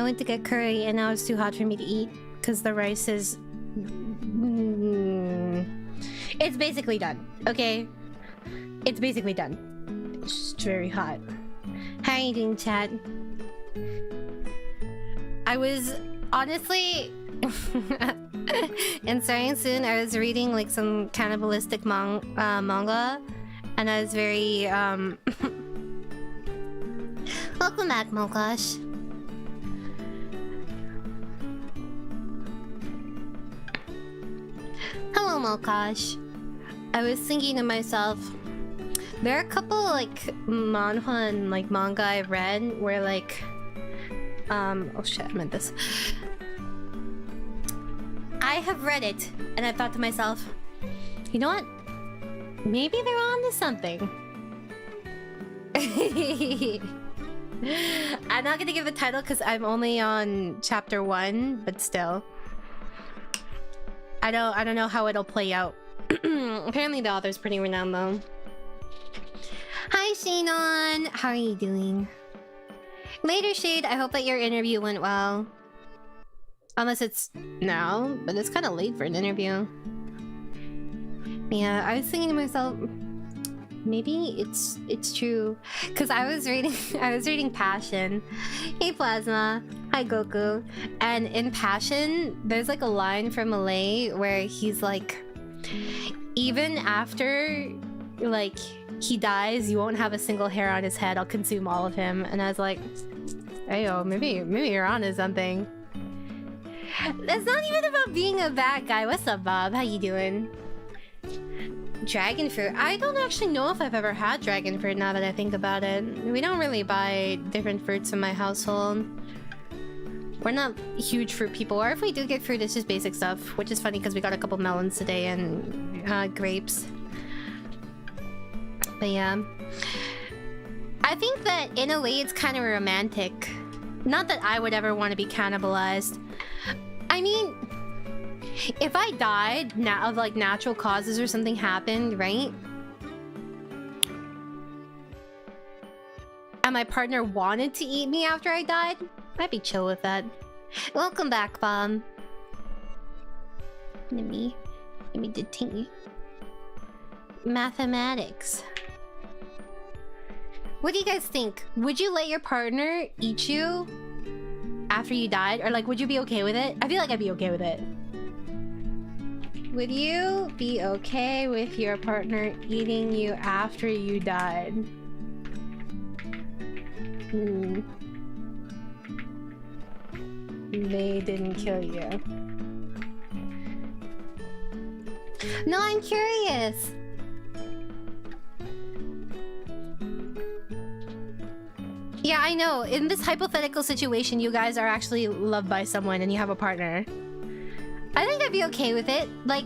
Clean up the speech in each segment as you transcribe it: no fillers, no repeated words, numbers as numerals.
went to get curry and now it's too hot for me to eat because the rice is... It's basically done, okay? It's basically done. It's just very hot. How are you doing, chat? I was honestly... and starting soon, I was reading like some cannibalistic manga, and I was very Welcome back, Mokash. Hello, Mokash. I was thinking to myself, there are a couple like manhwa and like manga I've read where like oh shit, I meant this. I have read it, and I thought to myself, you know what? Maybe they're on to something. I'm not gonna give the title because I'm only on chapter 1, but still. I don't know how it'll play out. Apparently the author's pretty renowned though. Hi Shannon! How are you doing? Later Shade, I hope that your interview went well. Unless it's now, but it's kind of late for an interview. Yeah, I was thinking to myself, maybe it's true, because I was reading Passion. Hey Plasma, hi Goku. And in Passion, there's like a line from Malay where he's like, even after like he dies, you won't have a single hair on his head. I'll consume all of him. And I was like, ayo, maybe you're onto something. That's not even about being a bad guy. What's up, Bob? How you doing? Dragon fruit. I don't actually know if I've ever had dragon fruit now that I think about it. We don't really buy different fruits in my household. We're not huge fruit people. Or if we do get fruit, it's just basic stuff. Which is funny because we got a couple melons today and grapes. But yeah. I think that in a way it's kind of romantic. Not that I would ever want to be cannibalized. I mean, if I died of like natural causes or something happened, right? And my partner wanted to eat me after I died, I'd be chill with that. Welcome back, Bob. Let me do tingy. Mathematics. What do you guys think? Would you let your partner eat you after you died? Or like, would you be okay with it? I feel like I'd be okay with it. Would you be okay with your partner eating you after you died? They didn't kill you. No, I'm curious. Yeah, I know. In this hypothetical situation, you guys are actually loved by someone and you have a partner. I think I'd be okay with it. Like,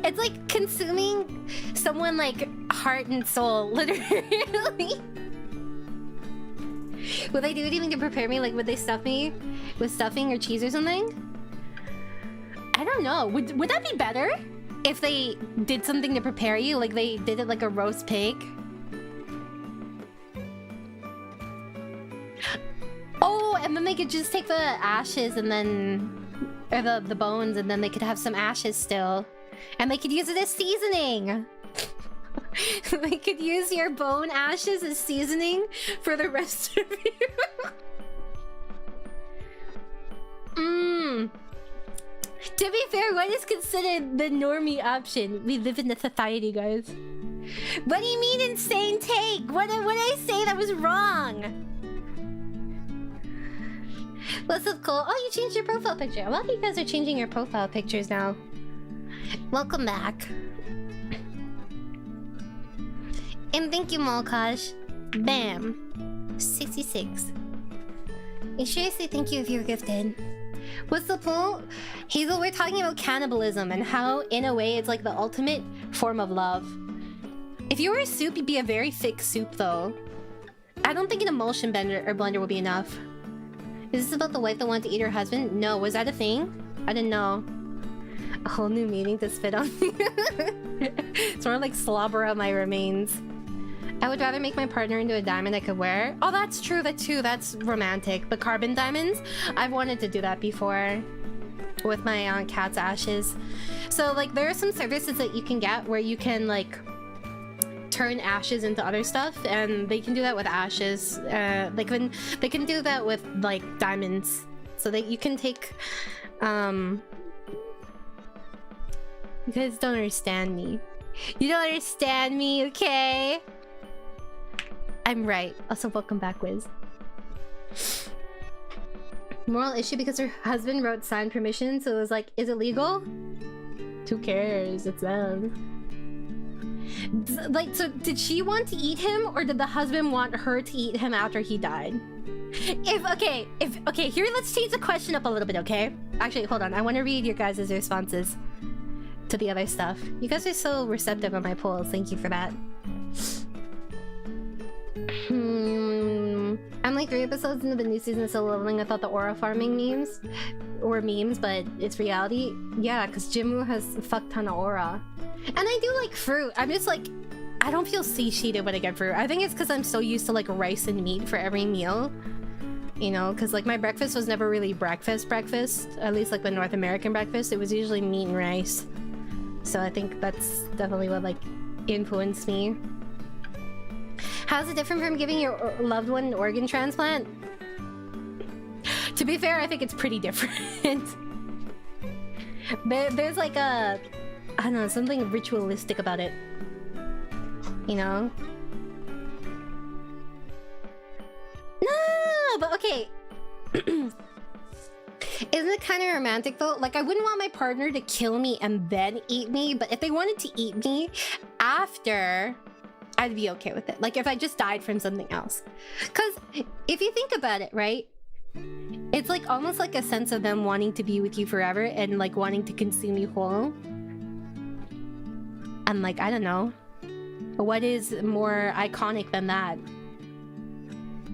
it's like consuming someone like heart and soul, literally. Would they do anything to prepare me? Like, would they stuff me with stuffing or cheese or something? I don't know. Would that be better if they did something to prepare you? Like they did it like a roast pig? Oh, and then they could just take the ashes and then... Or the bones, and then they could have some ashes still. And they could use it as seasoning! They could use your bone ashes as seasoning for the rest of you. To be fair, what is considered the normie option? We live in the society, guys. What do you mean insane take? What did I say that was wrong? What's up, Cole? Oh, you changed your profile picture. A lot of you guys are changing your profile pictures now. Welcome back. And thank you, Malkash. Bam. 66. And seriously, thank you if you're gifted. What's the point? Hazel, we're talking about cannibalism and how, in a way, it's like the ultimate form of love. If you were a soup, you'd be a very thick soup, though. I don't think an emulsion blender would be enough. Is this about the wife that wanted to eat her husband? No, was that a thing? I didn't know. A whole new meaning to spit on me. It's more like slobber out my remains. I would rather make my partner into a diamond I could wear. Oh, that's true. That too. That's romantic. But carbon diamonds, I've wanted to do that before with my cat's ashes. So like there are some services that you can get where you can like turn ashes into other stuff, and they can do that with ashes. They can do that with like diamonds, so that you can take you guys don't understand me. You don't understand me, okay? I'm right. Also, welcome back, Wiz. Moral issue because her husband wrote signed permission, so it was like, is it legal? Who cares? It's them. Like, so did she want to eat him, or did the husband want her to eat him after he died? Okay, here, let's change the question up a little bit, okay? Actually, hold on. I want to read your guys' responses to the other stuff. You guys are so receptive on my polls. Thank you for that. I'm like 3 episodes into the new season, still leveling. I thought the aura farming memes were memes, but it's reality. Yeah, because Jimmu has a fuck ton of aura. And I do like fruit. I'm just like, I don't feel satiated when I get fruit. I think it's because I'm so used to like rice and meat for every meal. You know, because like my breakfast was never really breakfast. At least like the North American breakfast. It was usually meat and rice. So I think that's definitely what like influenced me. How's it different from giving your loved one an organ transplant? To be fair, I think it's pretty different. There's like a, I don't know, something ritualistic about it. You know? No, but okay. Isn't it kind of romantic though? Like, I wouldn't want my partner to kill me and then eat me, but if they wanted to eat me after, I'd be okay with it. Like, if I just died from something else. Because if you think about it, right? It's like almost like a sense of them wanting to be with you forever and like wanting to consume you whole. And like, I don't know. What is more iconic than that?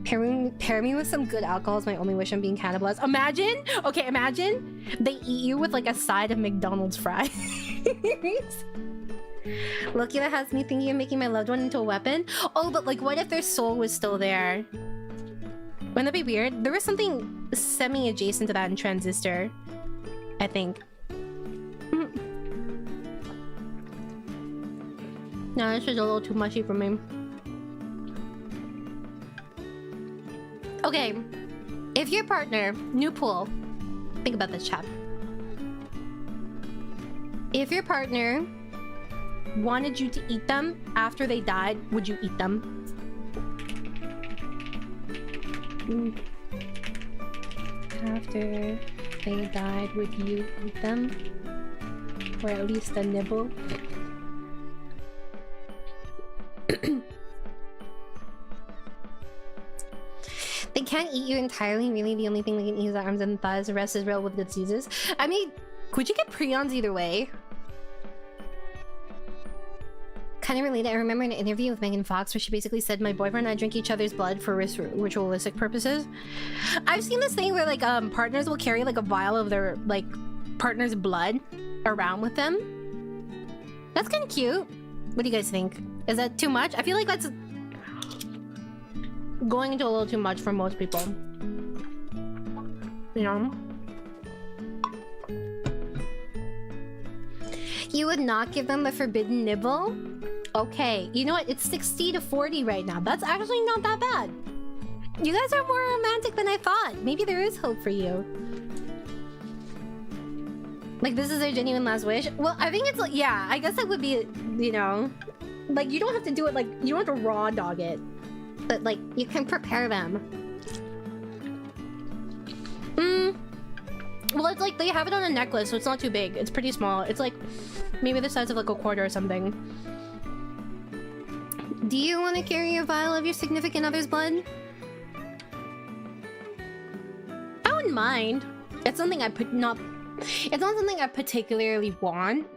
Pair me with some good alcohol is my only wish on being cannibalized. Imagine! Okay, imagine they eat you with like a side of McDonald's fries. Loki, that has me thinking of making my loved one into a weapon. Oh, but like what if their soul was still there? Wouldn't that be weird? There was something semi-adjacent to that in Transistor, I think. No, this is a little too mushy for me. Okay, if your partner, new pool, think about this, chat. If your partner wanted you to eat them after they died, would you eat them? After they died, would you eat them? Or at least a nibble? They can't eat you entirely. Really, the only thing they can eat is the arms and thighs. The rest is real with diseases. I mean, could you get prions either way? Kind of related. I remember an interview with Megan Fox where she basically said, my boyfriend and I drink each other's blood for ritualistic purposes. I've seen this thing where like partners will carry like a vial of their like partner's blood around with them. That's kind of cute. What do you guys think? Is that too much? I feel like that's going into a little too much for most people. You know? You would not give them the forbidden nibble? Okay, you know what? It's 60 to 40 right now. That's actually not that bad. You guys are more romantic than I thought. Maybe there is hope for you. Like, this is their genuine last wish? Well, I think it's like, yeah, I guess that would be, you know, like, you don't have to do it like, you don't have to raw dog it. But, like, you can prepare them. Well, it's like, they have it on a necklace, so it's not too big. It's pretty small. It's like, maybe the size of like a quarter or something. Do you want to carry a vial of your significant other's blood? I wouldn't mind. It's something it's not something I particularly want.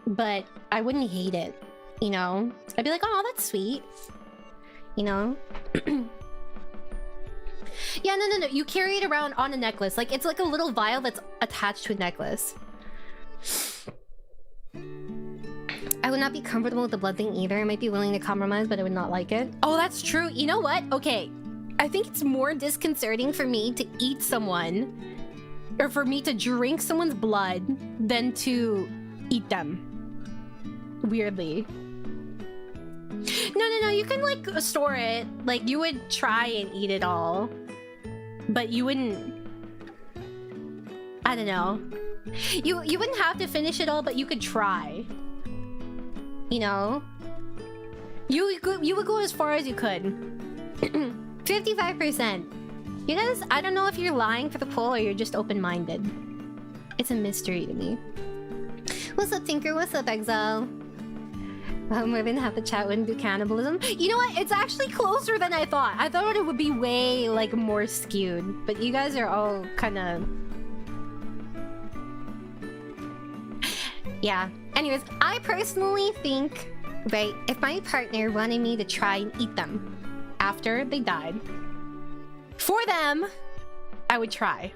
But I wouldn't hate it, you know? I'd be like, oh, that's sweet. You know? Yeah, no. You carry it around on a necklace. Like, it's like a little vial that's attached to a necklace. I would not be comfortable with the blood thing either. I might be willing to compromise, but I would not like it. Oh, that's true. You know what? Okay. I think it's more disconcerting for me to eat someone, or for me to drink someone's blood, than to eat them. Weirdly. No, you can like store it. Like you would try and eat it all, but you wouldn't. I don't know. You wouldn't have to finish it all, but you could try. You know? You would go as far as you could. 55%. You guys, I don't know if you're lying for the poll or you're just open-minded. It's a mystery to me. What's up, Tinker? What's up, Exile? We're gonna have to chat and do cannibalism. You know what? It's actually closer than I thought. I thought it would be way, like, more skewed. But you guys are all kind of... Yeah. Anyways, I personally think, right, if my partner wanted me to try and eat them after they died, for them, I would try.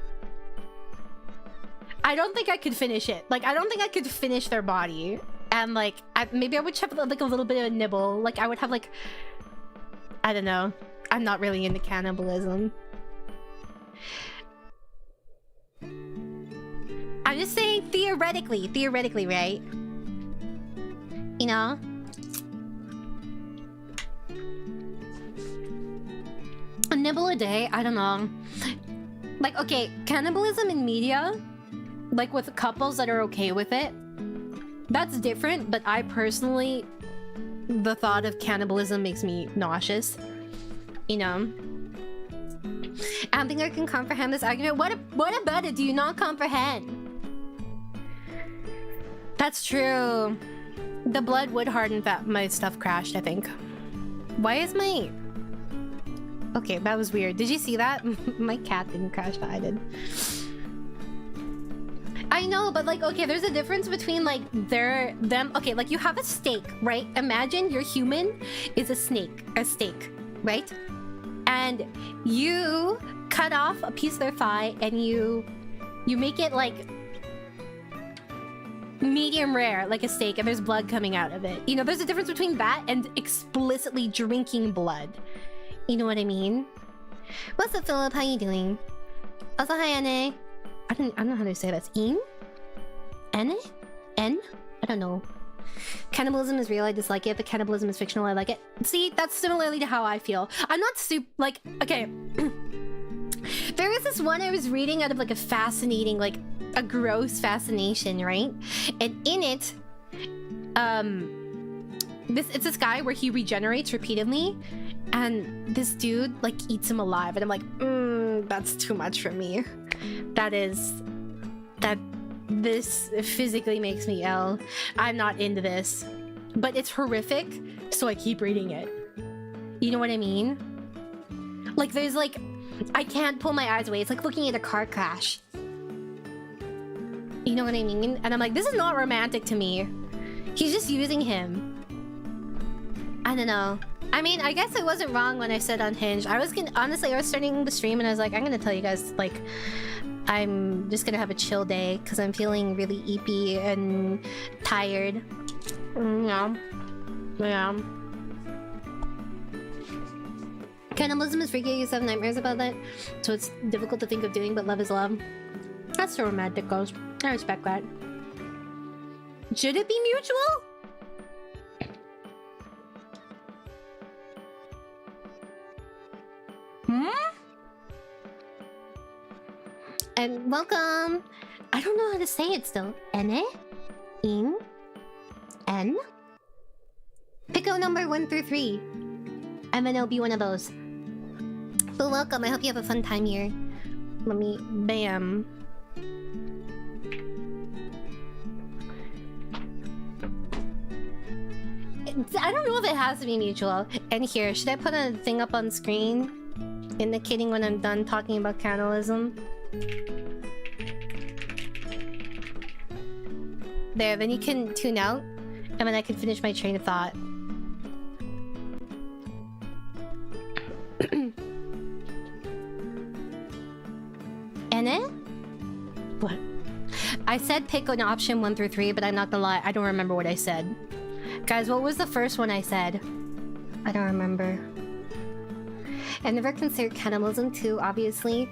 I don't think I could finish it. Like, I don't think I could finish their body. And, like, maybe I would have, like, a little bit of a nibble. Like, I would have, like... I don't know. I'm not really into cannibalism. I'm just saying theoretically, right? You know? A nibble a day? I don't know. Like, okay, cannibalism in media, like with couples that are okay with it, that's different, but I personally, the thought of cannibalism makes me nauseous. You know? I don't think I can comprehend this argument. What about it do you not comprehend? That's true. The blood would harden that my stuff crashed, I think. Why is my... Okay, that was weird. Did you see that? My cat didn't crash, but I did. I know, but like, okay, there's a difference between like them. Okay, like you have a steak, right? Imagine your human is a steak, right? And you cut off a piece of their thigh and you make it like medium rare, like a steak, and there's blood coming out of it. You know, there's a difference between that and explicitly drinking blood. You know what I mean? What's up, Philip? How you doing? Also, hi, Anne. I don't know how to say that. Anne? N? I don't know. Cannibalism is real, I dislike it, but cannibalism is fictional, I like it. See, that's similarly to how I feel. I'm not like, okay. There was this one I was reading out of like a fascinating, like a gross fascination, right? And in it, it's this guy where he regenerates repeatedly, and this dude like eats him alive, and I'm like, that's too much for me. This physically makes me ill. I'm not into this, but it's horrific, so I keep reading it. You know what I mean? Like there's like, I can't pull my eyes away. It's like looking at a car crash. You know what I mean? And I'm like, this is not romantic to me. He's just using him. I don't know. I mean, I guess I wasn't wrong when I said unhinged. Honestly, I was starting the stream and I was like, I'm gonna tell you guys, like, I'm just gonna have a chill day because I'm feeling really eepy and tired. Yeah. Cannibalism is freaky. I used to have nightmares about that, so it's difficult to think of doing, but love is love. That's so romantic, goes. I respect that. Should it be mutual? And welcome. I don't know how to say it still. Ene? In? N? Pico number 1 through 3. And then it'll be one of those. But welcome. I hope you have a fun time here. Let me... Bam. I don't know if it has to be mutual. And here, should I put a thing up on screen? Indicating when I'm done talking about cannibalism? There, then you can tune out, and then I can finish my train of thought. Ene? What? I said pick an option 1 through 3, but I'm not gonna lie, I don't remember what I said. Guys, what was the first one I said? I don't remember. I've never considered cannibalism. 2, obviously.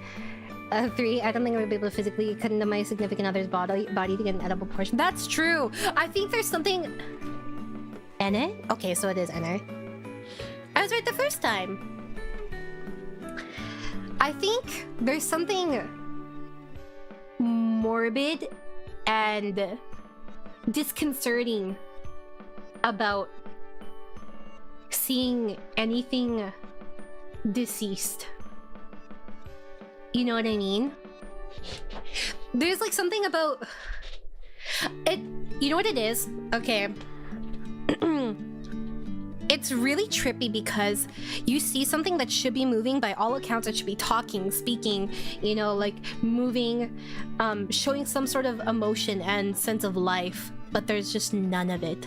3, I don't think I would be able to physically cut into my significant other's body to get an edible portion. That's true! I think there's something... Ene? Okay, so it is Ene. I was right the first time. I think there's something morbid and disconcerting about seeing anything deceased. You know what I mean? There's like something about it. You know what it is? Okay. It's really trippy because you see something that should be moving. By all accounts, it should be talking, speaking, you know, like moving, showing some sort of emotion and sense of life, but there's just none of it.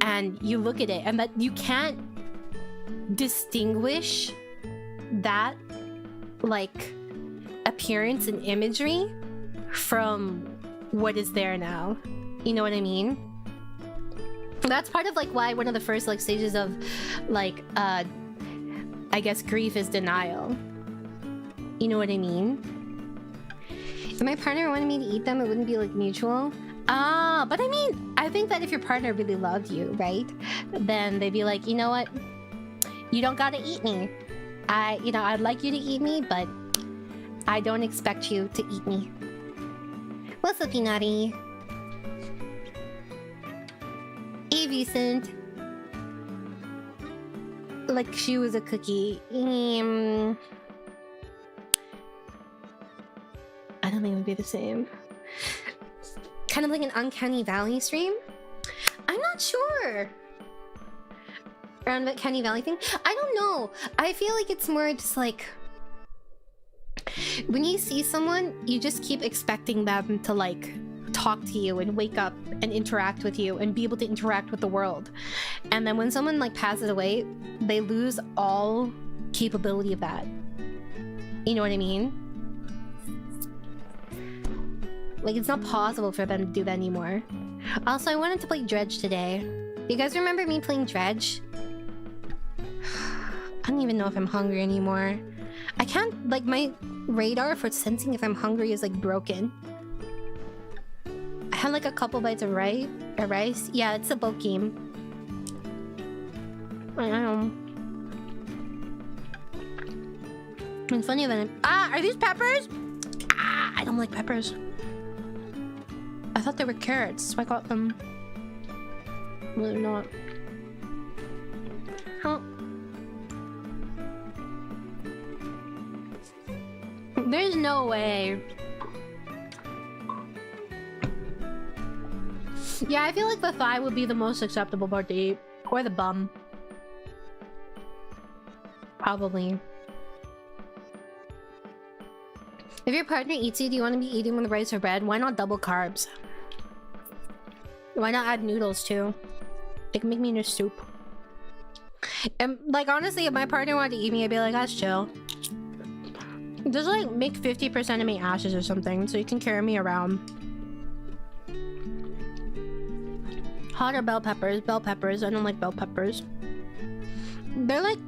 And you look at it and that you can't distinguish that like appearance and imagery from what is there now. You know what I mean? That's part of like why one of the first like stages of like I guess grief is denial. You know what I mean? If my partner wanted me to eat them, it wouldn't be like mutual. Ah, but I mean, I think that if your partner really loved you, right? Then they'd be like, you know what? You don't gotta eat me. I'd like you to eat me, but I don't expect you to eat me. What's up, Peanutty? Hey, Vicent. Like she was a cookie. I don't think it would be the same. Kind of like an uncanny valley stream? I'm not sure. Around that Canny Valley thing? I don't know. I feel like it's more just like when you see someone, you just keep expecting them to like talk to you and wake up and interact with you and be able to interact with the world. And then when someone like passes away, they lose all capability of that. You know what I mean? Like it's not possible for them to do that anymore. Also, I wanted to play Dredge today. You guys remember me playing Dredge? I don't even know if I'm hungry anymore. I can't, like, my radar for sensing if I'm hungry is like broken. I had like a couple bites of rice. Yeah, it's a boat game. I don't know. It's funny that are these peppers? I don't like peppers. I thought they were carrots, so I got them. Well, they're not. Huh. There's no way. Yeah, I feel like the thigh would be the most acceptable part to eat. Or the bum. Probably. If your partner eats you, do you want to be eating with rice or bread? Why not double carbs? Why not add noodles too? They can make me into soup. And like honestly, if my partner wanted to eat me, I'd be like, that's chill. Just like make 50% of me ashes or something so you can carry me around. Hot or bell peppers? Bell peppers. I don't like bell peppers. They're like...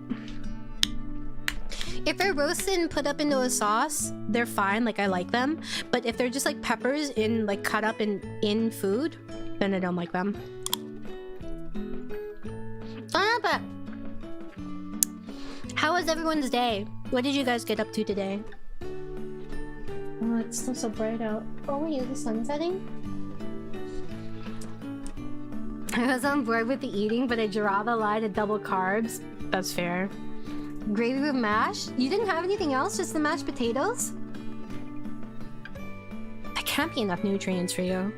If they're roasted and put up into a sauce, they're fine, like I like them. But if they're just like peppers in like cut up in food, then I don't like them. But how was everyone's day? What did you guys get up to today? Oh, it's still so bright out. Oh, is the sun setting? I was on board with the eating, but I draw the line at double carbs. That's fair. Gravy with mash? You didn't have anything else? Just the mashed potatoes? That can't be enough nutrients for you.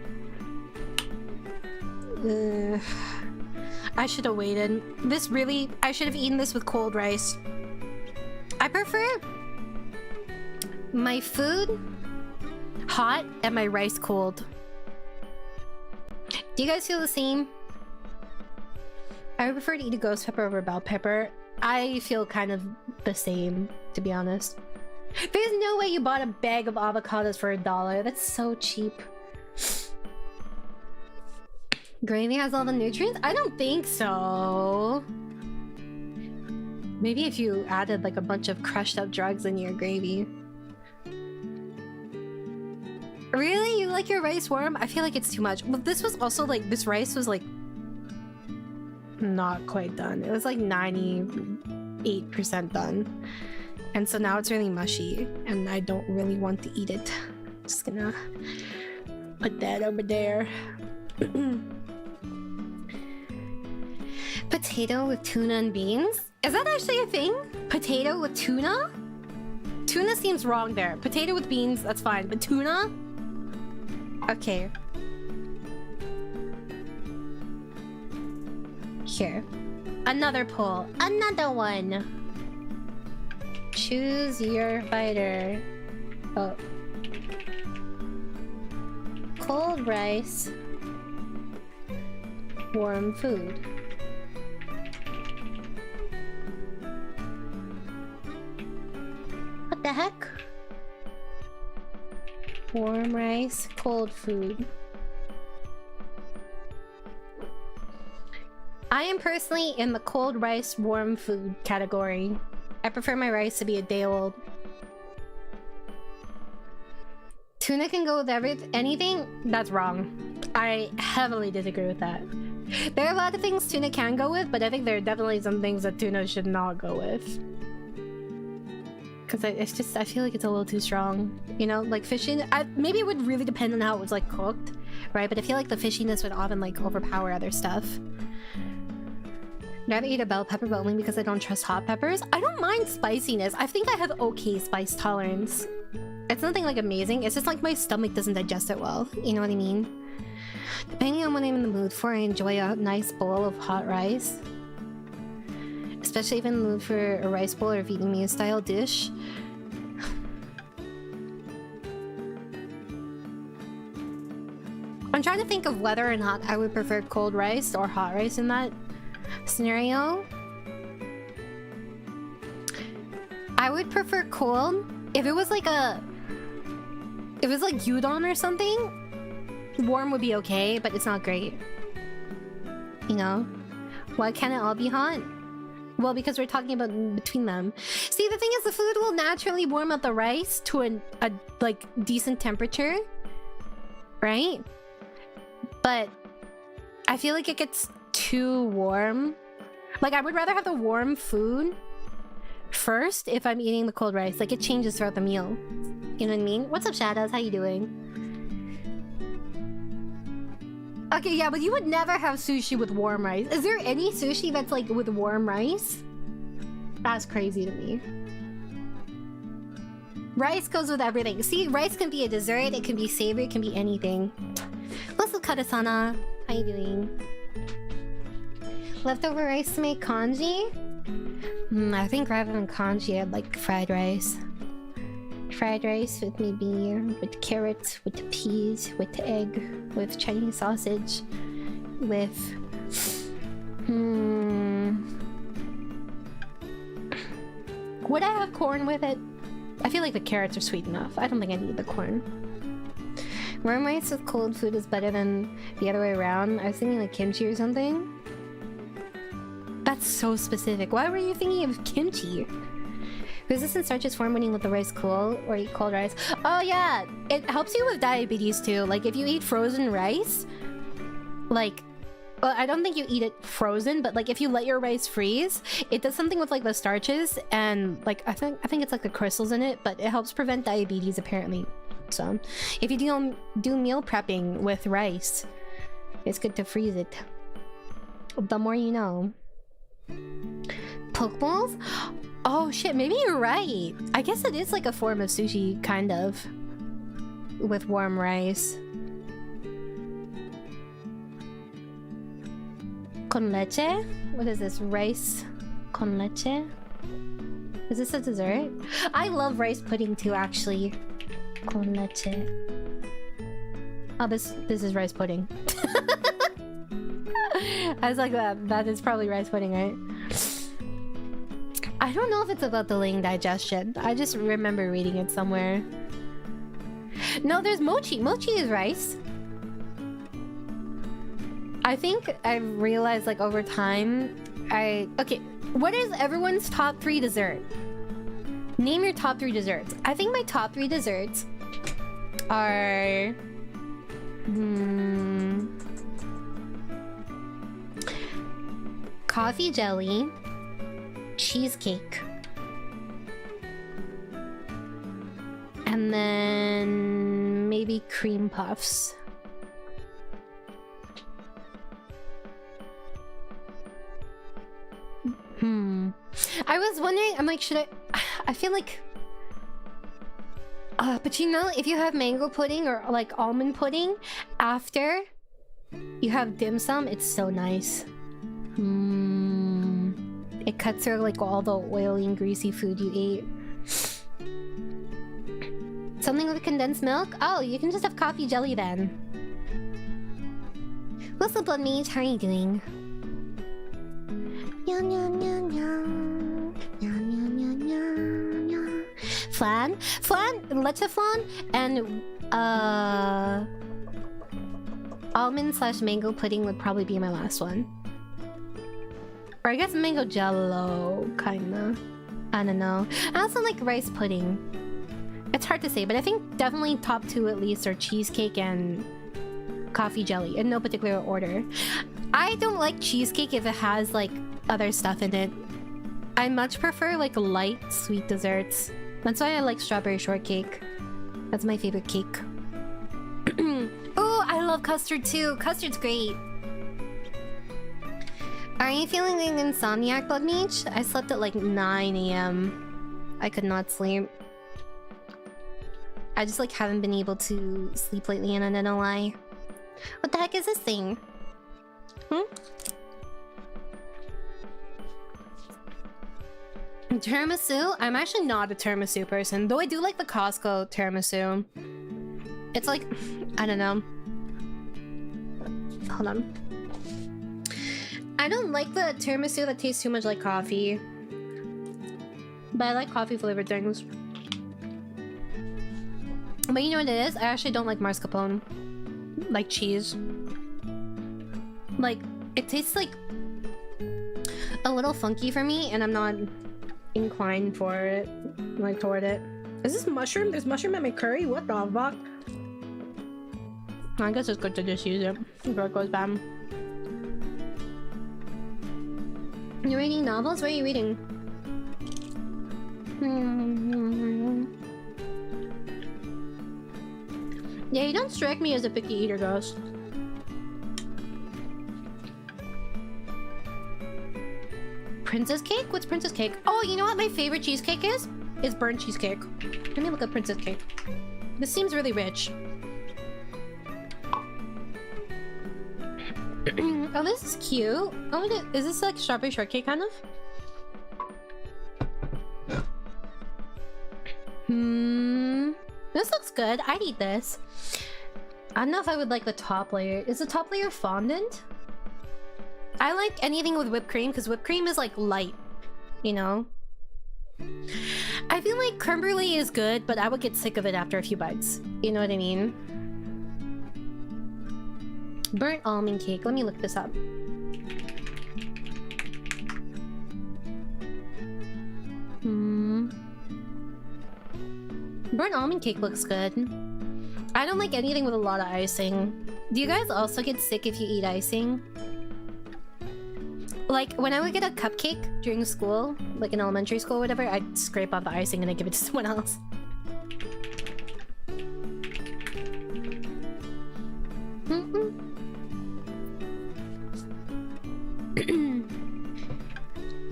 I should have waited. This really... I should have eaten this with cold rice. I prefer my food hot and my rice cold. Do you guys feel the same? I would prefer to eat a ghost pepper over bell pepper. I feel kind of the same, to be honest. There's no way you bought a bag of avocados for $1. That's so cheap. Gravy has all the nutrients? I don't think so. Maybe if you added like a bunch of crushed up drugs in your gravy. Really? You like your rice warm? I feel like it's too much. Well, this was also like, this rice was like not quite done. It was like 98% done. And so now it's really mushy and I don't really want to eat it. Just gonna put that over there. Potato with tuna and beans? Is that actually a thing? Potato with tuna? Tuna seems wrong there. Potato with beans, that's fine. But tuna? Okay. Here. Another poll. Another one. Choose your fighter. Oh. Cold rice. Warm food. What the heck? Warm rice, cold food. I am personally in the cold rice, warm food category. I prefer my rice to be a day old. Tuna can go with anything? That's wrong. I heavily disagree with that. There are a lot of things tuna can go with, but I think there are definitely some things that tuna should not go with. Because it's just, I feel like it's a little too strong. You know, like fishing, maybe it would really depend on how it was like cooked, right? But I feel like the fishiness would often like overpower other stuff. I'd rather eat a bell pepper, but only because I don't trust hot peppers. I don't mind spiciness. I think I have okay spice tolerance. It's nothing like amazing. It's just like my stomach doesn't digest it well. You know what I mean? Depending on what I'm in the mood for, I enjoy a nice bowl of hot rice. Especially if I'm in the mood for a rice bowl or Vietnamese style dish. I'm trying to think of whether or not I would prefer cold rice or hot rice in that scenario. I would prefer cold. If it was like udon or something, warm would be okay, but it's not great. You know? Why can't it all be hot? Well, because we're talking about between them. See, the thing is, the food will naturally warm up the rice to a like decent temperature, right? But I feel like it gets too warm. Like, I would rather have the warm food first if I'm eating the cold rice. Like, it changes throughout the meal. You know what I mean? What's up, Shadows? How you doing? Okay, yeah, but you would never have sushi with warm rice. Is there any sushi that's like with warm rice? That's crazy to me. Rice goes with everything. See, rice can be a dessert, it can be savory, it can be anything. What's up, Kata-sana? How you doing? Leftover rice to make congee? I think rather than congee, I'd like fried rice. Fried rice with maybe with carrots, with peas, with egg, with Chinese sausage, with would I have corn with it? I feel like the carrots are sweet enough. I don't think I need the corn. Warm rice with cold food is better than the other way around. I was thinking like kimchi or something. That's so specific. Why were you thinking of kimchi? Resistant starches form when you let the rice cool or eat cold rice. Oh yeah, it helps you with diabetes too. Like if you eat frozen rice, like, well, I don't think you eat it frozen, but like if you let your rice freeze, it does something with like the starches and like I think it's like the crystals in it, but it helps prevent diabetes apparently. So if you do meal prepping with rice, it's good to freeze it. The more you know. Poke bowls? Oh shit, maybe you're right. I guess it is like a form of sushi, kind of. With warm rice. Con leche? What is this? Rice con leche? Is this a dessert? I love rice pudding too, actually. Con leche. Oh, this is rice pudding. I was like, that is probably rice pudding, right? I don't know if it's about delaying digestion. I just remember reading it somewhere. No, there's mochi. Mochi is rice. I think I've realized like over time, okay, what is everyone's top 3 dessert? Name your top 3 desserts. I think my top 3 desserts are coffee jelly, cheesecake, and then maybe cream puffs. I was wondering, I'm like, should I feel like but you know, if you have mango pudding or like almond pudding after you have dim sum, it's so nice. It cuts through like all the oily and greasy food you ate. Something with condensed milk? Oh, you can just have coffee jelly then. What's up, blood mage? How are you doing? Flan, leche flan, and almond / mango pudding would probably be my last one. Or I guess mango jello, kinda. I don't know. I also like rice pudding. It's hard to say, but I think definitely top 2 at least are cheesecake and coffee jelly, in no particular order. I don't like cheesecake if it has like other stuff in it. I much prefer like light sweet desserts. That's why I like strawberry shortcake. That's my favorite cake. Oh, I love custard too. Custard's great. Are you feeling like insomniac, blood mage? I slept at like 9 AM. I could not sleep. I just like haven't been able to sleep lately and I don't know why. What the heck is this thing? Tiramisu? I'm actually not a tiramisu person, though I do like the Costco tiramisu. It's like, I don't know. Hold on. I don't like the tiramisu that tastes too much like coffee. But I like coffee flavored things. But you know what it is? I actually don't like mascarpone. Like cheese. Like, it tastes like a little funky for me, and I'm not inclined for it, like toward it. Is this mushroom? There's mushroom in my curry? What the fuck? I guess it's good to just use it before it goes bad. You're reading novels? What are you reading? Yeah, you don't strike me as a picky eater, Ghost. Princess cake? What's princess cake? Oh, you know what my favorite cheesecake is? Is burnt cheesecake. Let me look at princess cake. This seems really rich. Oh, this is cute. Oh, is this like strawberry shortcake kind of? This looks good. I'd eat this. I don't know if I would like the top layer. Is the top layer fondant? I like anything with whipped cream because whipped cream is like light, you know? I feel like creme brulee is good, but I would get sick of it after a few bites. You know what I mean? Burnt almond cake. Let me look this up. Burnt almond cake looks good. I don't like anything with a lot of icing. Do you guys also get sick if you eat icing? Like, when I would get a cupcake during school, like in elementary school or whatever, I'd scrape off the icing and I'd give it to someone else.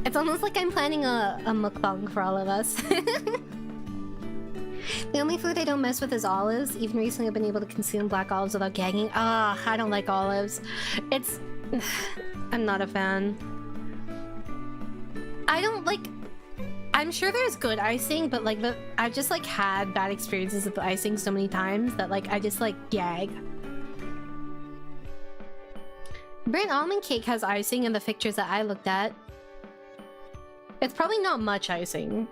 It's almost like I'm planning a mukbang for all of us. The only food I don't mess with is olives. Even recently I've been able to consume black olives without gagging. Ah, I don't like olives. It's... I'm not a fan. I don't like... I'm sure there's good icing, but like I've just like had bad experiences with the icing so many times that like I just like gag. Burnt almond cake has icing in the pictures that I looked at. It's probably not much icing.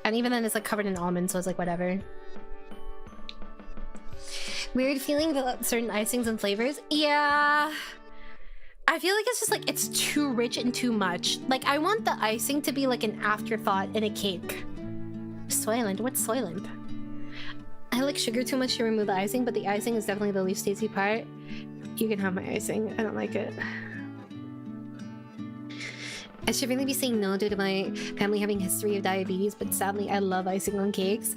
And even then it's like covered in almonds, so it's like whatever. Weird feeling about certain icings and flavors. Yeah. I feel like it's just like it's too rich and too much. Like I want the icing to be like an afterthought in a cake. Soylent? What's Soylent? I like sugar too much to remove the icing, but the icing is definitely the least tasty part. You can have my icing. I don't like it. I should really be saying no due to my family having a history of diabetes, but sadly I love icing on cakes.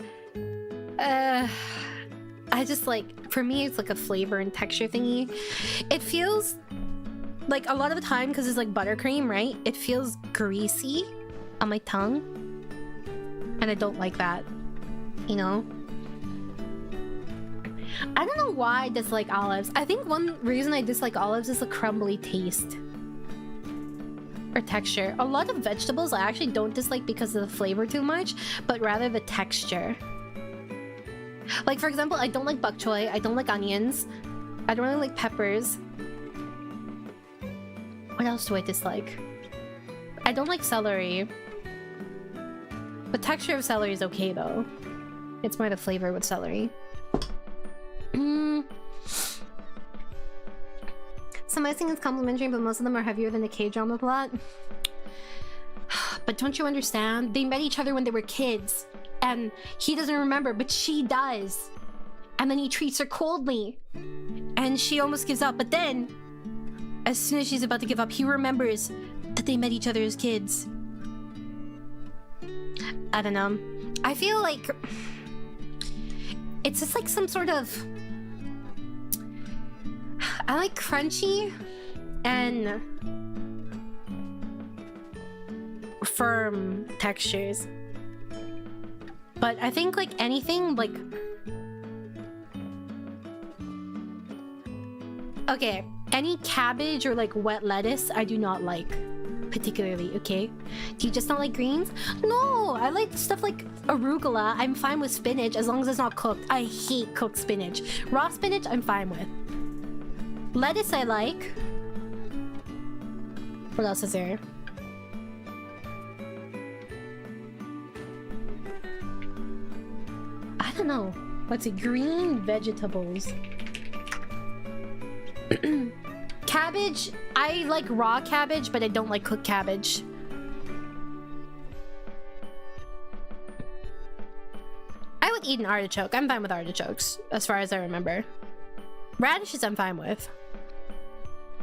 I just like, for me it's like a flavor and texture thingy. It feels like a lot of the time, because it's like buttercream, right? It feels greasy on my tongue. And I don't like that, you know? I don't know why I dislike olives. I think one reason I dislike olives is the crumbly taste. Or texture. A lot of vegetables I actually don't dislike because of the flavor too much, but rather the texture. Like for example, I don't like bok choy, I don't like onions, I don't really like peppers. What else do I dislike? I don't like celery. The texture of celery is okay though. It's more the flavor with celery. Some icing is complimentary, but most of them are heavier than the K-drama plot. But don't you understand? They met each other when they were kids. And he doesn't remember, but she does. And then he treats her coldly. And she almost gives up. But then, as soon as she's about to give up, he remembers that they met each other as kids. I don't know. I feel like it's just like some sort of... I like crunchy and firm textures. But I think like anything like... Okay, any cabbage or like wet lettuce I do not like particularly, okay? Do you just not like greens? No, I like stuff like arugula. I'm fine with spinach as long as it's not cooked. I hate cooked spinach. Raw spinach, I'm fine with. Lettuce I like. What else is there? I don't know. Let's see. Green vegetables. Cabbage. I like raw cabbage, but I don't like cooked cabbage. I would eat an artichoke. I'm fine with artichokes, as far as I remember. Radishes I'm fine with.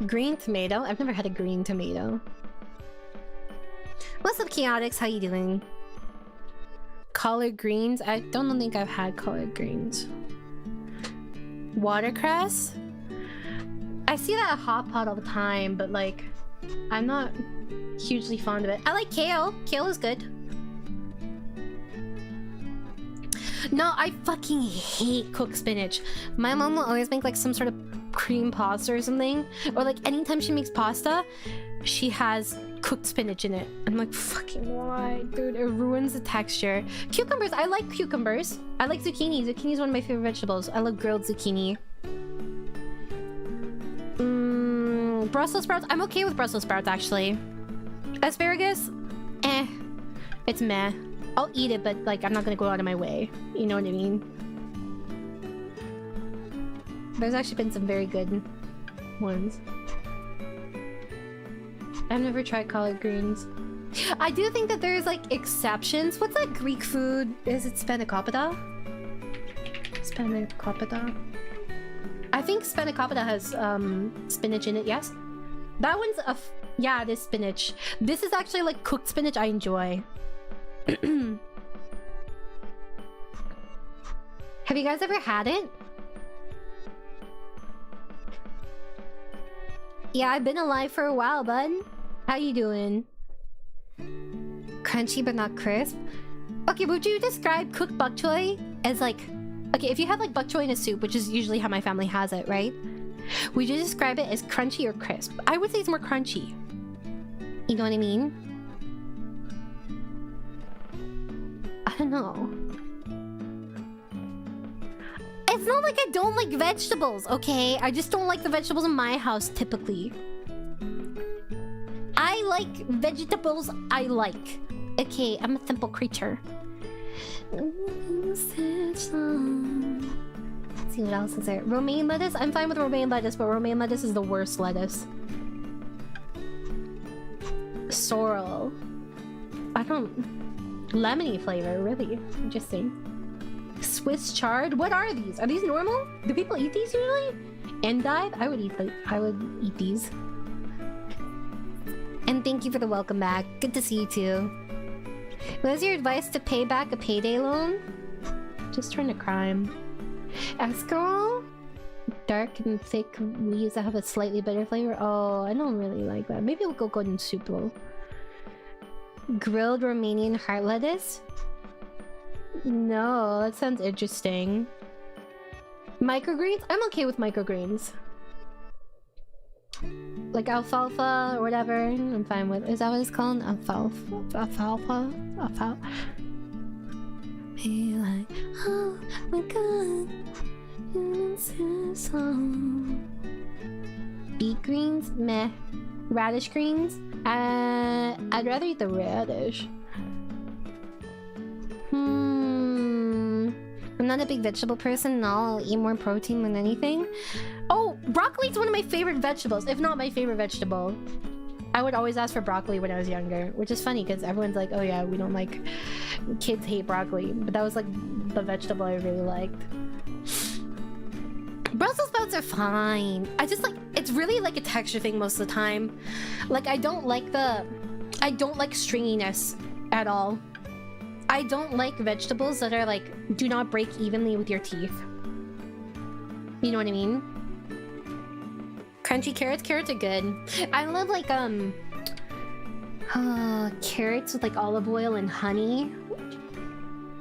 Green tomato? I've never had a green tomato. What's up, Chaotix? How you doing? Collard greens? I don't think I've had collard greens. Watercress? I see that at Hot Pot all the time, but like, I'm not hugely fond of it. I like kale. Kale is good. No, I fucking hate cooked spinach. My mom will always make like some sort of cream pasta or something. Or like anytime she makes pasta, she has cooked spinach in it. I'm like, fucking why? Dude, it ruins the texture. Cucumbers, I like cucumbers. I like zucchini. Zucchini is one of my favorite vegetables. I love grilled zucchini. Brussels sprouts, I'm okay with Brussels sprouts actually. Asparagus, eh. It's meh. I'll eat it, but like I'm not gonna go out of my way. You know what I mean? There's actually been some very good ones. I've never tried collard greens. I do think that there's like exceptions. What's that Greek food? Is it spanakopita? Spanakopita? I think spanakopita has spinach in it, yes? That one's a... yeah, it is spinach. This is actually like cooked spinach I enjoy. Have you guys ever had it? Yeah, I've been alive for a while, bud. How you doing? Crunchy but not crisp? Okay, would you describe cooked bok choy as like... Okay, if you have like bok choy in a soup, which is usually how my family has it, right? Would you describe it as crunchy or crisp? I would say it's more crunchy. You know what I mean? I don't know. It's not like I don't like vegetables, okay? I just don't like the vegetables in my house, typically. I like vegetables I like. Okay, I'm a simple creature. Let's see what else is there. Romaine lettuce? I'm fine with romaine lettuce, but romaine lettuce is the worst lettuce. Sorrel. I don't... Lemony flavor, really. Interesting. Swiss chard? What are these? Are these normal? Do people eat these usually? Endive? I would eat these. And thank you for the welcome back. Good to see you too. What is your advice to pay back a payday loan? Just trying to crime. Escarole? Dark and thick leaves that have a slightly better flavor. Oh, I don't really like that. Maybe we'll go golden soup though. Grilled Romanian heart lettuce? No, that sounds interesting. Microgreens? I'm okay with microgreens. Like alfalfa or whatever, I'm fine with. Is that what it's called? Alfalfa? Alfalfa? Alfalfa? Be like, oh my god. Beet greens? Meh. Radish greens? I'd rather eat the radish. I'm not a big vegetable person, and I'll eat more protein than anything. Oh, broccoli's one of my favorite vegetables, if not my favorite vegetable. I would always ask for broccoli when I was younger, which is funny because everyone's like, oh yeah, we don't like... Kids hate broccoli, but that was like the vegetable I really liked. Brussels sprouts are fine. I just like... It's really like a texture thing most of the time. Like, I don't like stringiness at all. I don't like vegetables that are like, do not break evenly with your teeth. You know what I mean? Crunchy carrots? Carrots are good. I love like, carrots with like olive oil and honey.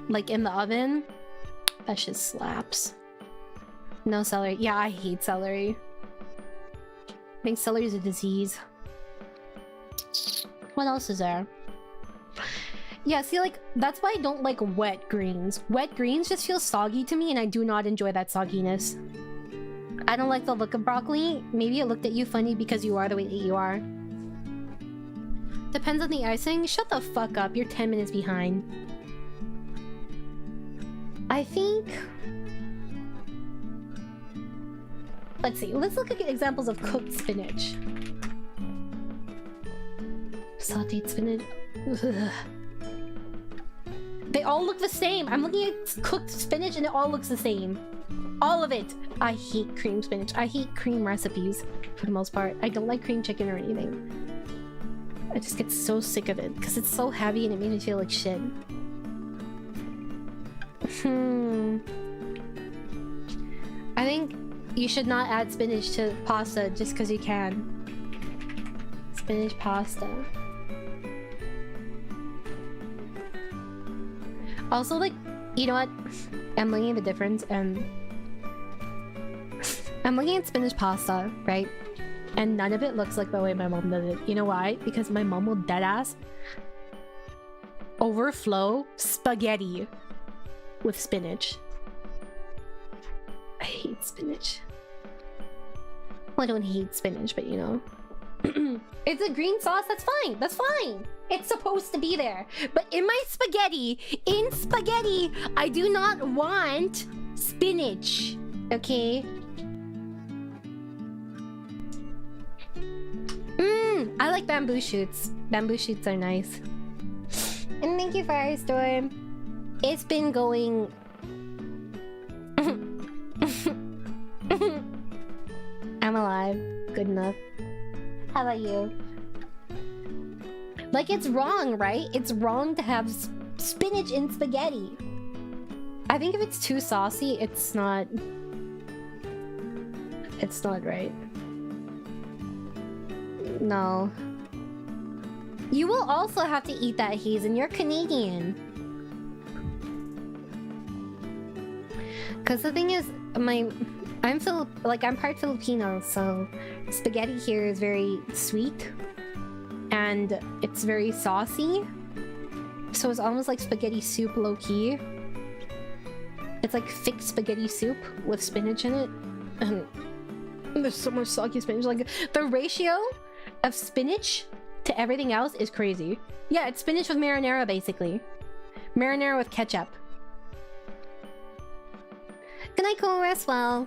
Like in the oven. That shit slaps. No celery. Yeah, I hate celery. I think celery is a disease. What else is there? Yeah, see, like, that's why I don't like wet greens. Wet greens just feel soggy to me, and I do not enjoy that sogginess. I don't like the look of broccoli. Maybe it looked at you funny because you are the way that you are. Depends on the icing. Shut the fuck up. You're 10 minutes behind. I think... Let's see. Let's look at examples of cooked spinach. Sauteed spinach. Ugh. They all look the same. I'm looking at cooked spinach and it all looks the same. All of it. I hate cream spinach. I hate cream recipes for the most part. I don't like cream chicken or anything. I just get so sick of it because it's so heavy and it makes me feel like shit. I think you should not add spinach to pasta just because you can. Spinach pasta. Also, like, you know what? I'm looking at the difference and... I'm looking at spinach pasta, right? And none of it looks like the way my mom does it. You know why? Because my mom will deadass overflow spaghetti with spinach. I hate spinach. Well, I don't hate spinach, but you know. It's a green sauce, that's fine. That's fine. It's supposed to be there. But in my spaghetti, I do not want spinach. Okay? I like bamboo shoots. Bamboo shoots are nice. And thank you, Firestorm. It's been going... I'm alive. Good enough. How about you? Like, it's wrong, right? It's wrong to have spinach in spaghetti. I think if it's too saucy, it's not... It's not right. No. You will also have to eat that, Hazen. You're Canadian. Because the thing is, I'm part Filipino, so spaghetti here is very sweet. And it's very saucy. So it's almost like spaghetti soup low-key. It's like thick spaghetti soup with spinach in it. And there's so much soggy spinach. Like, the ratio of spinach to everything else is crazy. Yeah, it's spinach with marinara, basically. Marinara with ketchup. Good night, Cole, rest well.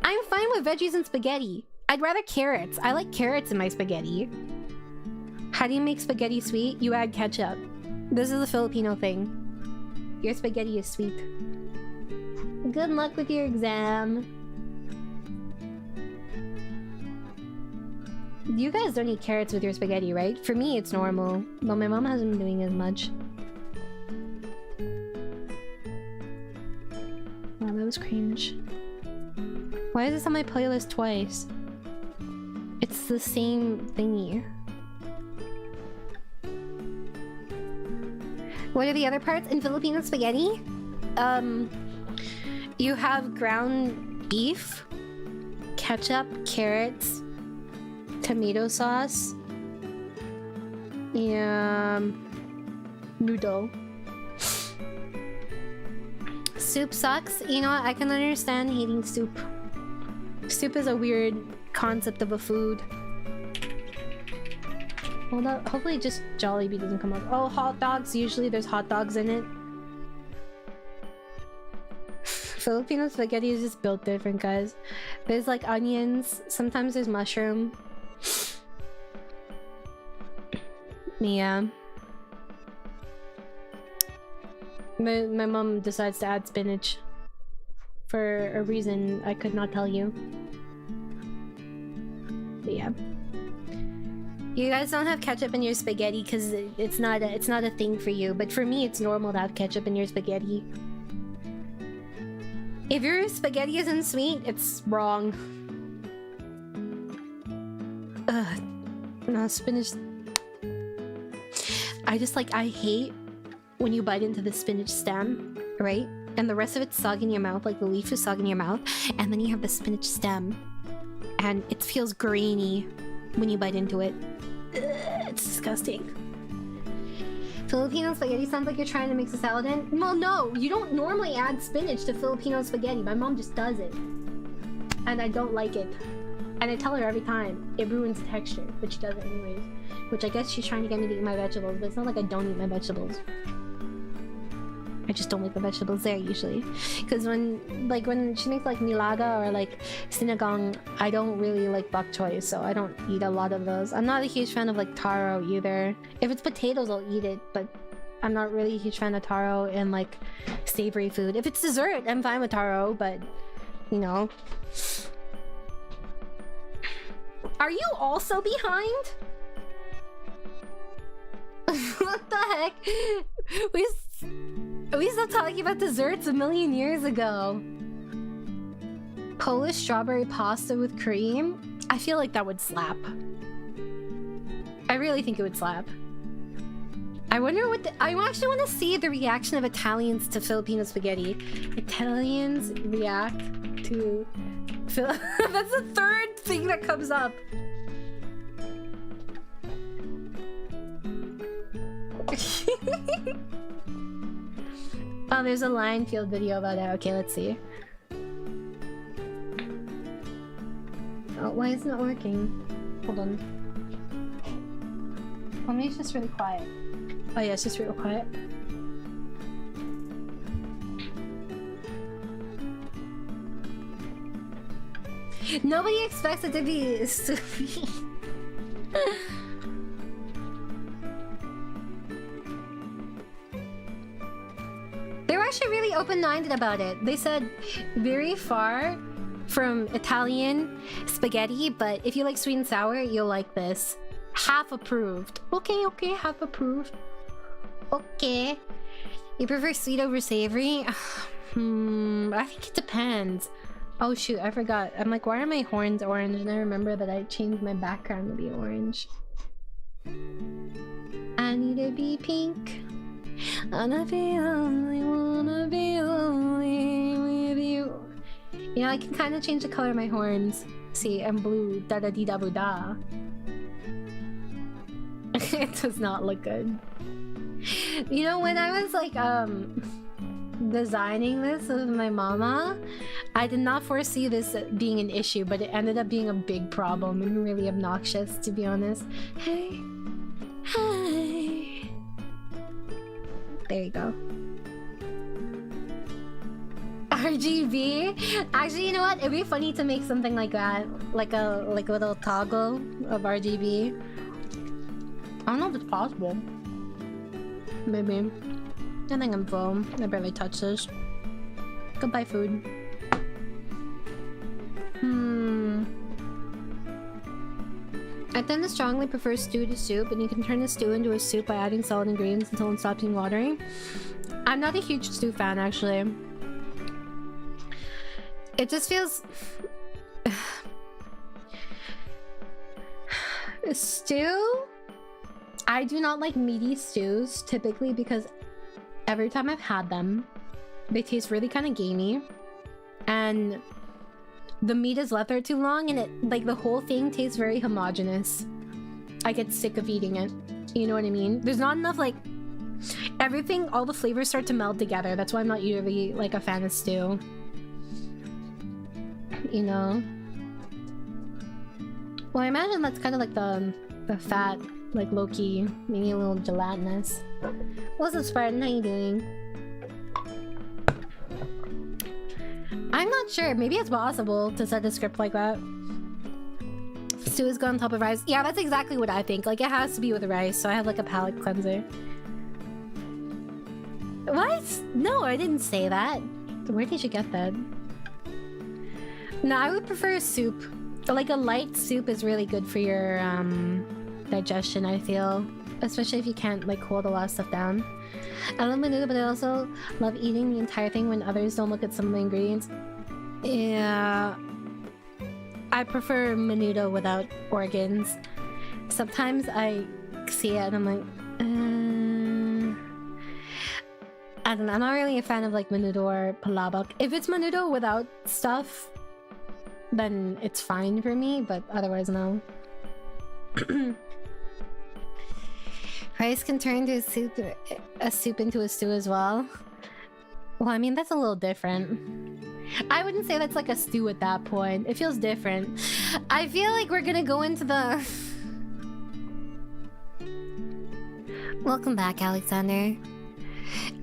I'm fine with veggies and spaghetti. I'd rather carrots. I like carrots in my spaghetti. How do you make spaghetti sweet? You add ketchup. This is a Filipino thing. Your spaghetti is sweet. Good luck with your exam. You guys don't eat carrots with your spaghetti, right? For me, it's normal. Though my mom hasn't been doing as much. Wow, that was cringe. Why is this on my playlist twice? It's the same thingy. What are the other parts in Filipino spaghetti? You have ground beef, ketchup, carrots, tomato sauce, and noodle. Soup sucks. You know what? I can understand hating soup. Soup is a weird concept of a food. Hold up. Hopefully just Jollibee doesn't come up. Oh, hot dogs. Usually there's hot dogs in it. Filipino spaghetti is just built different, guys. There's like onions. Sometimes there's mushroom. Yeah. My mom decides to add spinach. For a reason I could not tell you. But yeah. You guys don't have ketchup in your spaghetti because it's not a thing for you. But for me, it's normal to have ketchup in your spaghetti. If your spaghetti isn't sweet, it's wrong. Ugh. No, spinach. I hate when you bite into the spinach stem, right? And the rest of it's soggy in your mouth, like the leaf is soggy in your mouth. And then you have the spinach stem. And it feels grainy when you bite into it. Ugh, it's disgusting. Filipino spaghetti sounds like you're trying to mix a salad in. Well, no, you don't normally add spinach to Filipino spaghetti. My mom just does it. And I don't like it. And I tell her every time, it ruins texture, but she does it anyways. Which I guess she's trying to get me to eat my vegetables, but it's not like I don't eat my vegetables. I just don't like the vegetables there usually. Because when she makes like nilaga or like sinigang, I don't really like bok choy, so I don't eat a lot of those. I'm not a huge fan of like taro either. If it's potatoes, I'll eat it, but I'm not really a huge fan of taro and like savory food. If it's dessert, I'm fine with taro, but you know. Are you also behind? What the heck? We stopped talking about desserts a million years ago. Polish strawberry pasta with cream? I feel like that would slap. I really think it would slap. I wonder what I actually want to see the reaction of Italians to Filipino spaghetti. Italians react to... That's the third thing that comes up. Oh, there's a line field video about it. Okay, let's see. Oh, why isn't it working? Hold on. Oh, maybe it's just really quiet. Oh yeah, it's just real quiet. Nobody expects it to be stupid. They were actually really open-minded about it. They said very far from Italian spaghetti, but if you like sweet and sour, you'll like this. Half approved. Okay, okay, half approved. Okay. You prefer sweet over savory? I think it depends. Oh shoot, I forgot. I'm like, why are my horns orange? And I remember that I changed my background to be orange. I need to be pink. Wanna be lonely with you. You know, I can kind of change the color of my horns. See, I'm blue. Da da dee da boo da. It does not look good. You know, when I was like, designing this with my mama, I did not foresee this being an issue, but it ended up being a big problem and really obnoxious, to be honest. Hey. Hi. There you go. RGB. Actually, you know what? It'd be funny to make something like that, like a little toggle of RGB. I don't know if it's possible. Maybe. I think I'm full. I barely touched this. Goodbye, food. I tend to strongly prefer stew to soup, and you can turn the stew into a soup by adding solid ingredients until it stops being watery. I'm not a huge stew fan, actually. It just feels... Stew? I do not like meaty stews, typically, because every time I've had them, they taste really kind of gamey. And the meat is left there too long, and it, like, the whole thing tastes very homogenous. I get sick of eating it. You know what I mean? There's not enough, like... Everything, all the flavors start to meld together. That's why I'm not usually, like, a fan of stew. You know? Well, I imagine that's kind of like the fat, like, low-key, maybe a little gelatinous. What's up, Spartan? How you doing? I'm not sure. Maybe it's possible to set a script like that. Stew is good on top of rice. Yeah, that's exactly what I think. Like, it has to be with rice, so I have, like, a palate cleanser. What? No, I didn't say that. Where did you get that? No, I would prefer a soup. Like, a light soup is really good for your digestion, I feel. Especially if you can't, like, hold a lot of stuff down. I love menudo, but I also love eating the entire thing when others don't look at some of the ingredients. Yeah. I prefer menudo without organs. Sometimes I see it and I'm like, I don't know. I'm not really a fan of, like, menudo or palabok. If it's menudo without stuff, then it's fine for me, but otherwise, no. Rice can turn into a soup into a stew as well. Well, I mean, that's a little different. I wouldn't say that's like a stew at that point. It feels different. I feel like we're gonna go into the... Welcome back, Alexander.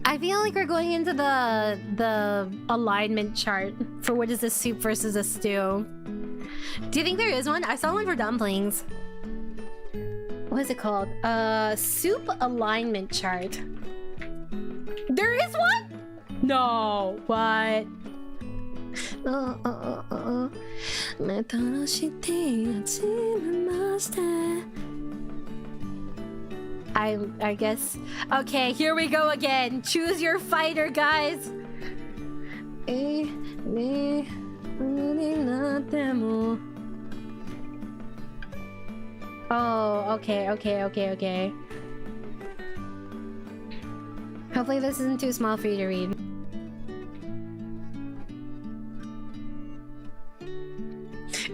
I feel like we're going into the alignment chart for what is a soup versus a stew. Do you think there is one? I saw one for dumplings. What is it called? Soup alignment chart. There is one? No. What? I guess. Okay, here we go again. Choose your fighter, guys. Oh, okay. Hopefully this isn't too small for you to read.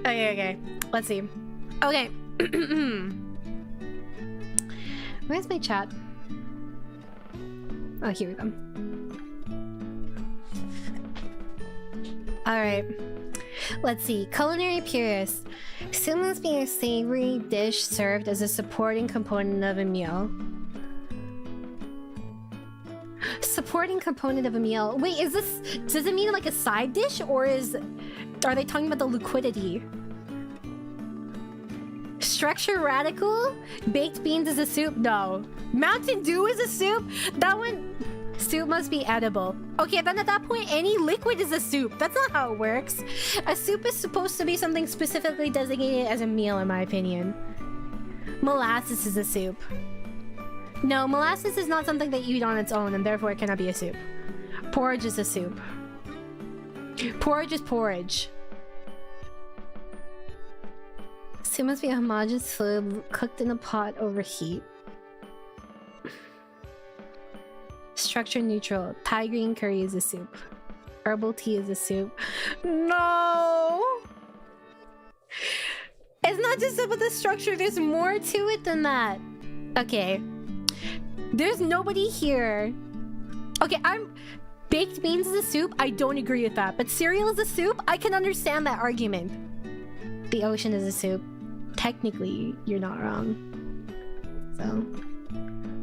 Okay. Let's see. Okay. Where's my chat? Oh, here we go. Alright. Let's see. Culinary purists. Stew must be a savory dish served as a supporting component of a meal. Supporting component of a meal. Wait, is this... Does it mean like a side dish, or is... Are they talking about the liquidity? Structure radical? Baked beans is a soup? No. Mountain Dew is a soup? That one... Soup must be edible. Okay, then at that point, any liquid is a soup. That's not how it works. A soup is supposed to be something specifically designated as a meal, in my opinion. Molasses is a soup. No, molasses is not something that you eat on its own, and therefore it cannot be a soup. Porridge is a soup. Porridge is porridge. Soup must be a homogeneous fluid cooked in a pot over heat. Structure neutral. Thai green curry is a soup. Herbal tea is a soup. No! It's not just about the structure. There's more to it than that. Okay. There's nobody here. Okay, baked beans is a soup. I don't agree with that. But cereal is a soup? I can understand that argument. The ocean is a soup. Technically, you're not wrong. So...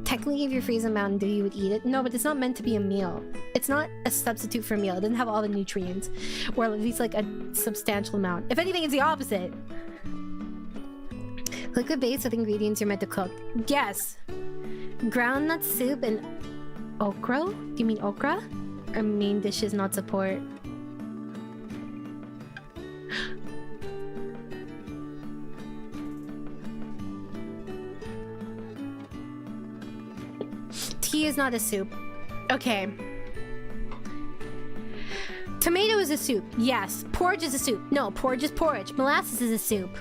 Technically, if you freeze a Mountain Dew, you would eat it. No, but it's not meant to be a meal. It's not a substitute for meal. It doesn't have all the nutrients, or at least like a substantial amount. If anything, it's the opposite. Liquid base with ingredients you're meant to cook. Yes. Groundnut soup and okra? Do you mean okra? Or main dishes not support? Tea is not a soup. Okay. Tomato is a soup. Yes. Porridge is a soup. No, porridge is porridge. Molasses is a soup.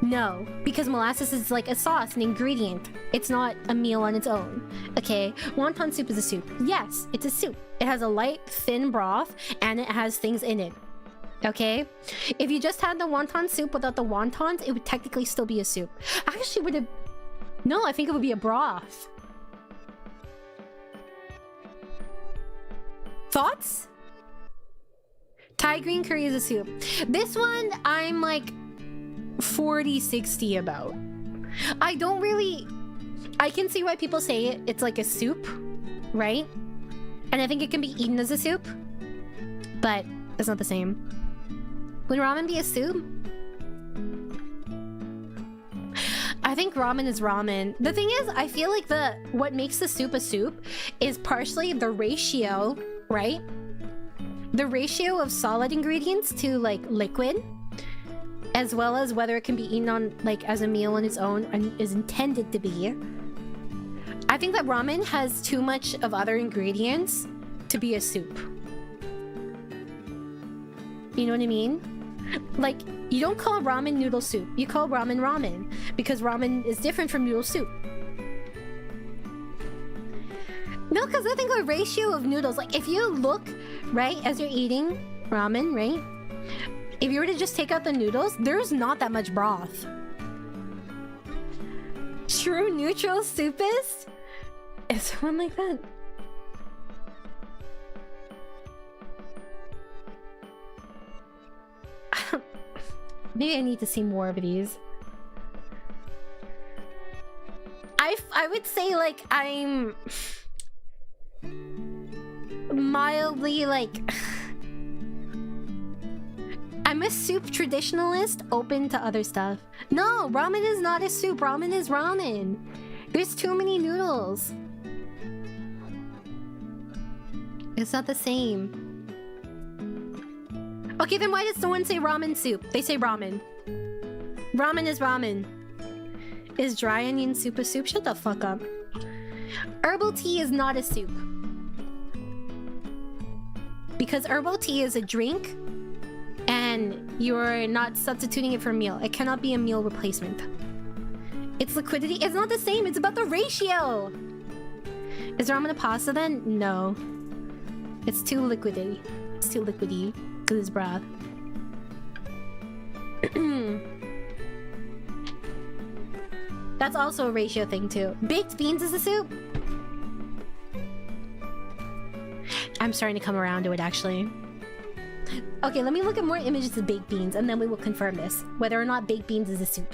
No, because molasses is like a sauce, an ingredient. It's not a meal on its own. Okay, wonton soup is a soup. Yes, it's a soup. It has a light, thin broth, and it has things in it. Okay? If you just had the wonton soup without the wontons, it would technically still be a soup. Actually, would it... No, I think it would be a broth. Thoughts? Thai green curry is a soup. This one, I'm like 40-60 about. I don't really... I can see why people say it. It's like a soup, right? And I think it can be eaten as a soup, but it's not the same. Would ramen be a soup? I think ramen is ramen. The thing is, I feel like what makes the soup a soup is partially the ratio, right? The ratio of solid ingredients to like liquid, as well as whether it can be eaten on like as a meal on its own and is intended to be. I think that ramen has too much of other ingredients to be a soup. You know what I mean? Like, you don't call ramen noodle soup. You call ramen ramen because ramen is different from noodle soup. No, because I think the ratio of noodles, like if you look, right, as you're eating ramen, right? If you were to just take out the noodles, there's not that much broth. True neutral soupist? Is someone like that? Maybe I need to see more of these. I would say like I'm mildly like I'm a soup traditionalist open to other stuff. No, ramen is not a soup. Ramen is ramen. There's too many noodles. It's not the same. Okay, then why does someone say ramen soup? They say ramen. Ramen is ramen. Is dry onion soup a soup? Shut the fuck up. Herbal tea is not a soup. Because herbal tea is a drink and you're not substituting it for a meal. It cannot be a meal replacement. Its liquidity is not the same. It's about the ratio. Is ramen a pasta then? No. It's too liquidy. It's too liquidy. Because it's broth. That's also a ratio thing too. Baked beans is a soup? I'm starting to come around to it actually. Okay, let me look at more images of baked beans and then we will confirm this. Whether or not baked beans is a soup.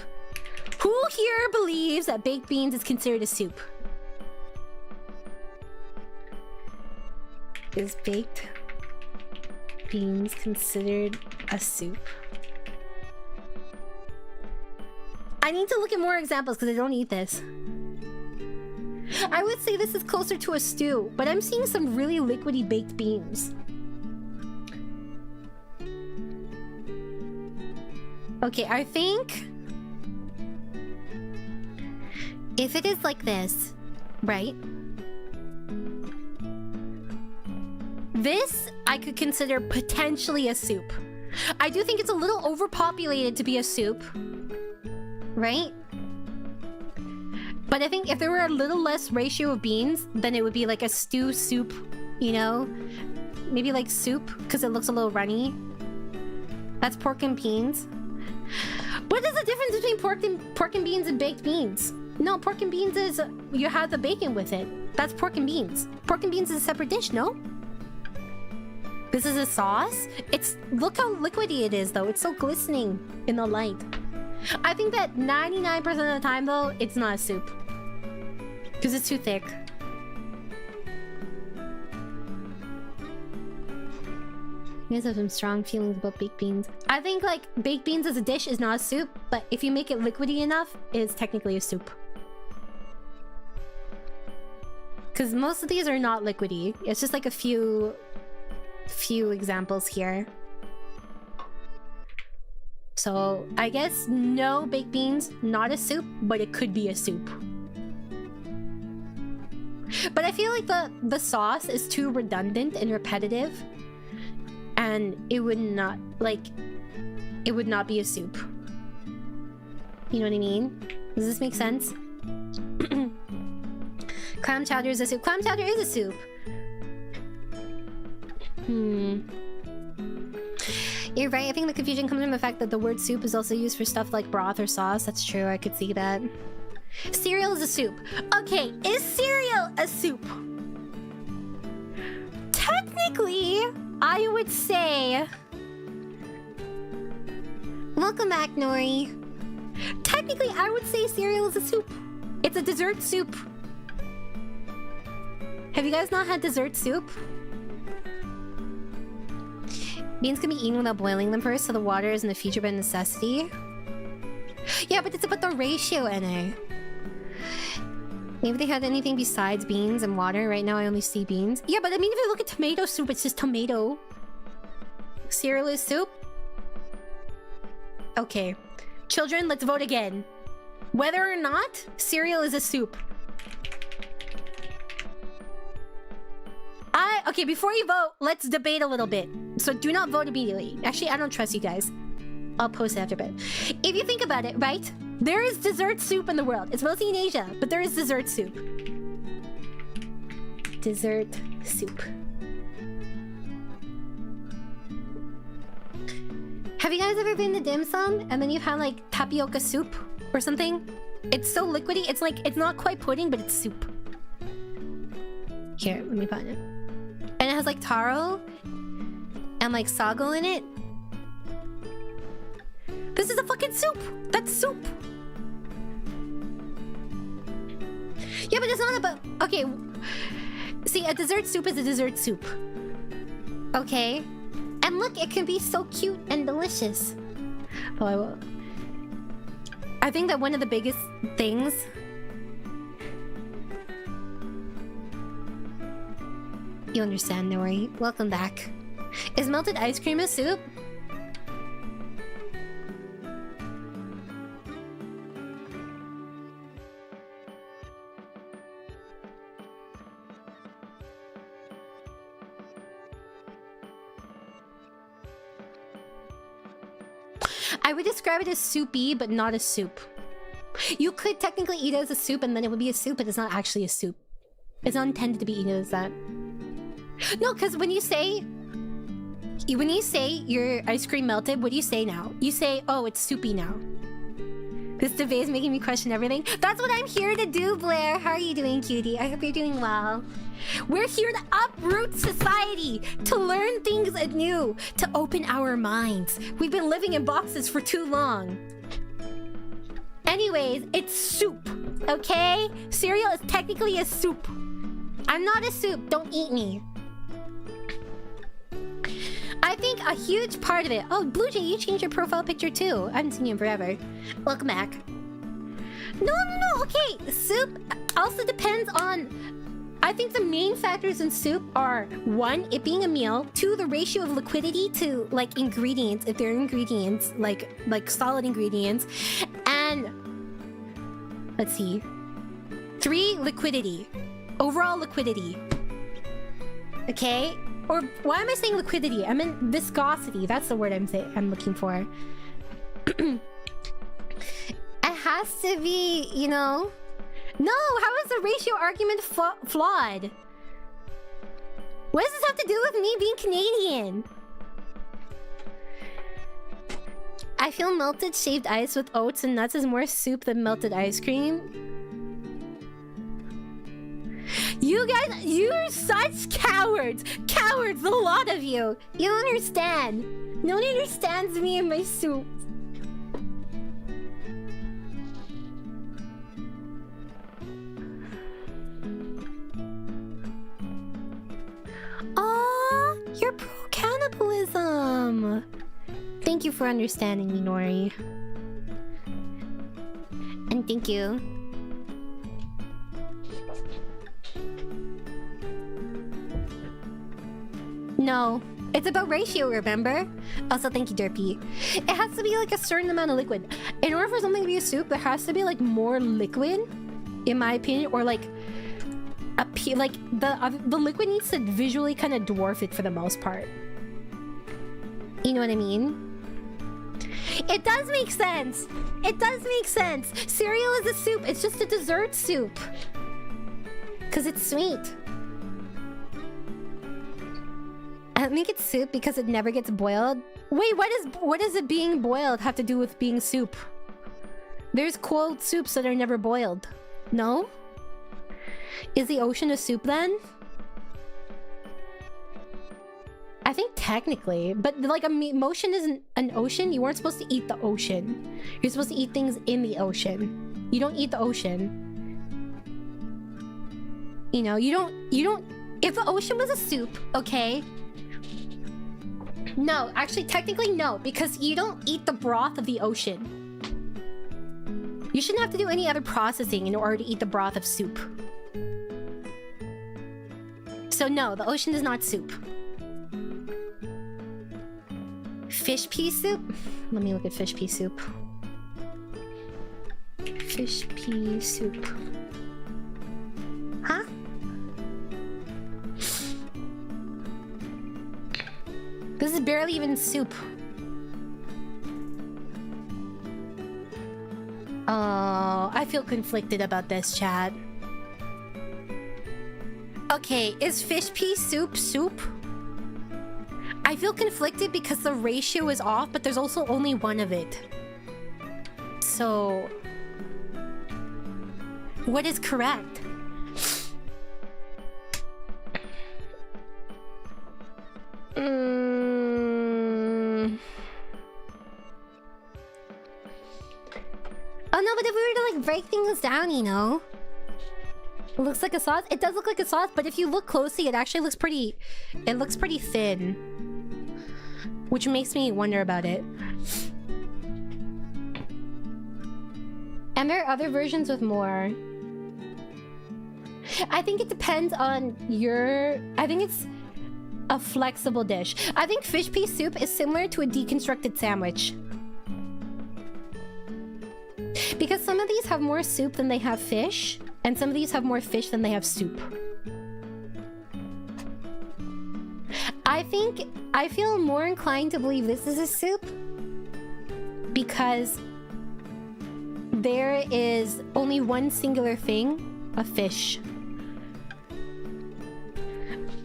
Who here believes that baked beans is considered a soup? Is baked beans considered a soup? I need to look at more examples because I don't eat this. I would say this is closer to a stew, but I'm seeing some really liquidy baked beans. Okay, I think if it is like this, right? This I could consider potentially a soup. I do think it's a little overpopulated to be a soup, right? But I think if there were a little less ratio of beans, then it would be like a stew soup, you know? Maybe like soup, because it looks a little runny. That's pork and beans. What is the difference between pork and beans and baked beans? No, pork and beans is... you have the bacon with it. That's pork and beans. Pork and beans is a separate dish, no? This is a sauce? It's... look how liquidy it is, though. It's so glistening in the light. I think that 99% of the time, though, it's not a soup. Because it's too thick. You guys have some strong feelings about baked beans. I think like baked beans as a dish is not a soup, but if you make it liquidy enough, it's technically a soup. Because most of these are not liquidy. It's just like a few examples here. So I guess no baked beans, not a soup, but it could be a soup. But I feel like the sauce is too redundant and repetitive, and it would not be a soup. You know what I mean? Does this make sense? Clam chowder is a soup. Clam chowder is a soup. You're right. I think the confusion comes from the fact that the word soup is also used for stuff like broth or sauce. That's true. I could see that. Cereal is a soup. Okay, is cereal a soup? Technically, I would say... Welcome back, Nori. Technically, I would say cereal is a soup. It's a dessert soup. Have you guys not had dessert soup? Beans can be eaten without boiling them first, so the water isn't a feature but a necessity. Yeah, but it's about the ratio, NA. Maybe they had anything besides beans and water. Right now I only see beans. Yeah, but I mean if you look at tomato soup, it's just tomato. Cereal is soup? Okay. Children, let's vote again. Whether or not cereal is a soup. Okay, before you vote, let's debate a little bit. So do not vote immediately. Actually, I don't trust you guys. I'll post it after bed. If you think about it, right? There is dessert soup in the world. It's mostly in Asia, but there is dessert soup. Dessert soup. Have you guys ever been to dim sum and then you've had like tapioca soup or something? It's so liquidy. It's like, it's not quite pudding, but it's soup. Here, let me find it. And it has like taro and like sago in it. This is a fucking soup. That's soup. Yeah, but it's not about... Okay. See, a dessert soup is a dessert soup. Okay? And look, it can be so cute and delicious. Oh, I will. I think that one of the biggest things... You understand, Nori. Welcome back. Is melted ice cream a soup? I would describe it as soupy, but not a soup. You could technically eat it as a soup and then it would be a soup, but it's not actually a soup. It's not intended to be eaten as that. No, because when you say your ice cream melted, what do you say now? You say, oh, it's soupy now. This debate is making me question everything. That's what I'm here to do, Blair. How are you doing, cutie? I hope you're doing well. We're here to uproot society, to learn things anew, to open our minds. We've been living in boxes for too long. Anyways, it's soup, okay? Cereal is technically a soup. I'm not a soup. Don't eat me. I think a huge part of it... Oh, Blue Jay, you changed your profile picture too. I haven't seen you in forever. Welcome back. No. Okay, soup also depends on... I think the main factors in soup are 1, it being a meal. 2, the ratio of liquidity to like ingredients, if they're ingredients, like solid ingredients. And let's see. 3, liquidity. Overall liquidity. Okay? Or why am I saying liquidity? I meant viscosity. That's the word I'm looking for. It has to be, you know... No, how is the ratio argument flawed? What does this have to do with me being Canadian? I feel melted shaved ice with oats and nuts is more soup than melted ice cream. You guys, you're such cowards! Cowards, the lot of you! You don't understand. No one understands me and my soup. Aww, you're pro-cannibalism. for understanding me, Nori. And thank you. No. It's about ratio, remember? Also, thank you, Derpy. It has to be like a certain amount of liquid. In order for something to be a soup, there has to be like more liquid, in my opinion, or like the liquid needs to visually kind of dwarf it for the most part. You know what I mean? It does make sense. It does make sense. Cereal is a soup. It's just a dessert soup. Because it's sweet. I think it's soup because it never gets boiled. Wait, what does it being boiled have to do with being soup? There's cold soups that are never boiled. No? Is the ocean a soup then? I think technically, but like motion isn't an ocean. You weren't supposed to eat the ocean. You're supposed to eat things in the ocean. You don't eat the ocean. You know, you don't. If the ocean was a soup, okay? No, actually, technically no, because you don't eat the broth of the ocean. You shouldn't have to do any other processing in order to eat the broth of soup. So no, the ocean is not soup. Fish pea soup? Let me look at fish pea soup. Fish pea soup. Huh? This is barely even soup. Oh, I feel conflicted about this, chat. Okay, is fish pea soup soup? I feel conflicted because the ratio is off, but there's also only one of it. So... what is correct? Oh no, but if we were to like break things down, you know? It looks like a sauce. It does look like a sauce, but if you look closely, it actually looks pretty... it looks pretty thin. Which makes me wonder about it. And there are other versions with more. I think it depends on your... I think it's a flexible dish. I think fish pea soup is similar to a deconstructed sandwich. Because some of these have more soup than they have fish, and some of these have more fish than they have soup. I feel more inclined to believe this is a soup because there is only one singular thing, a fish.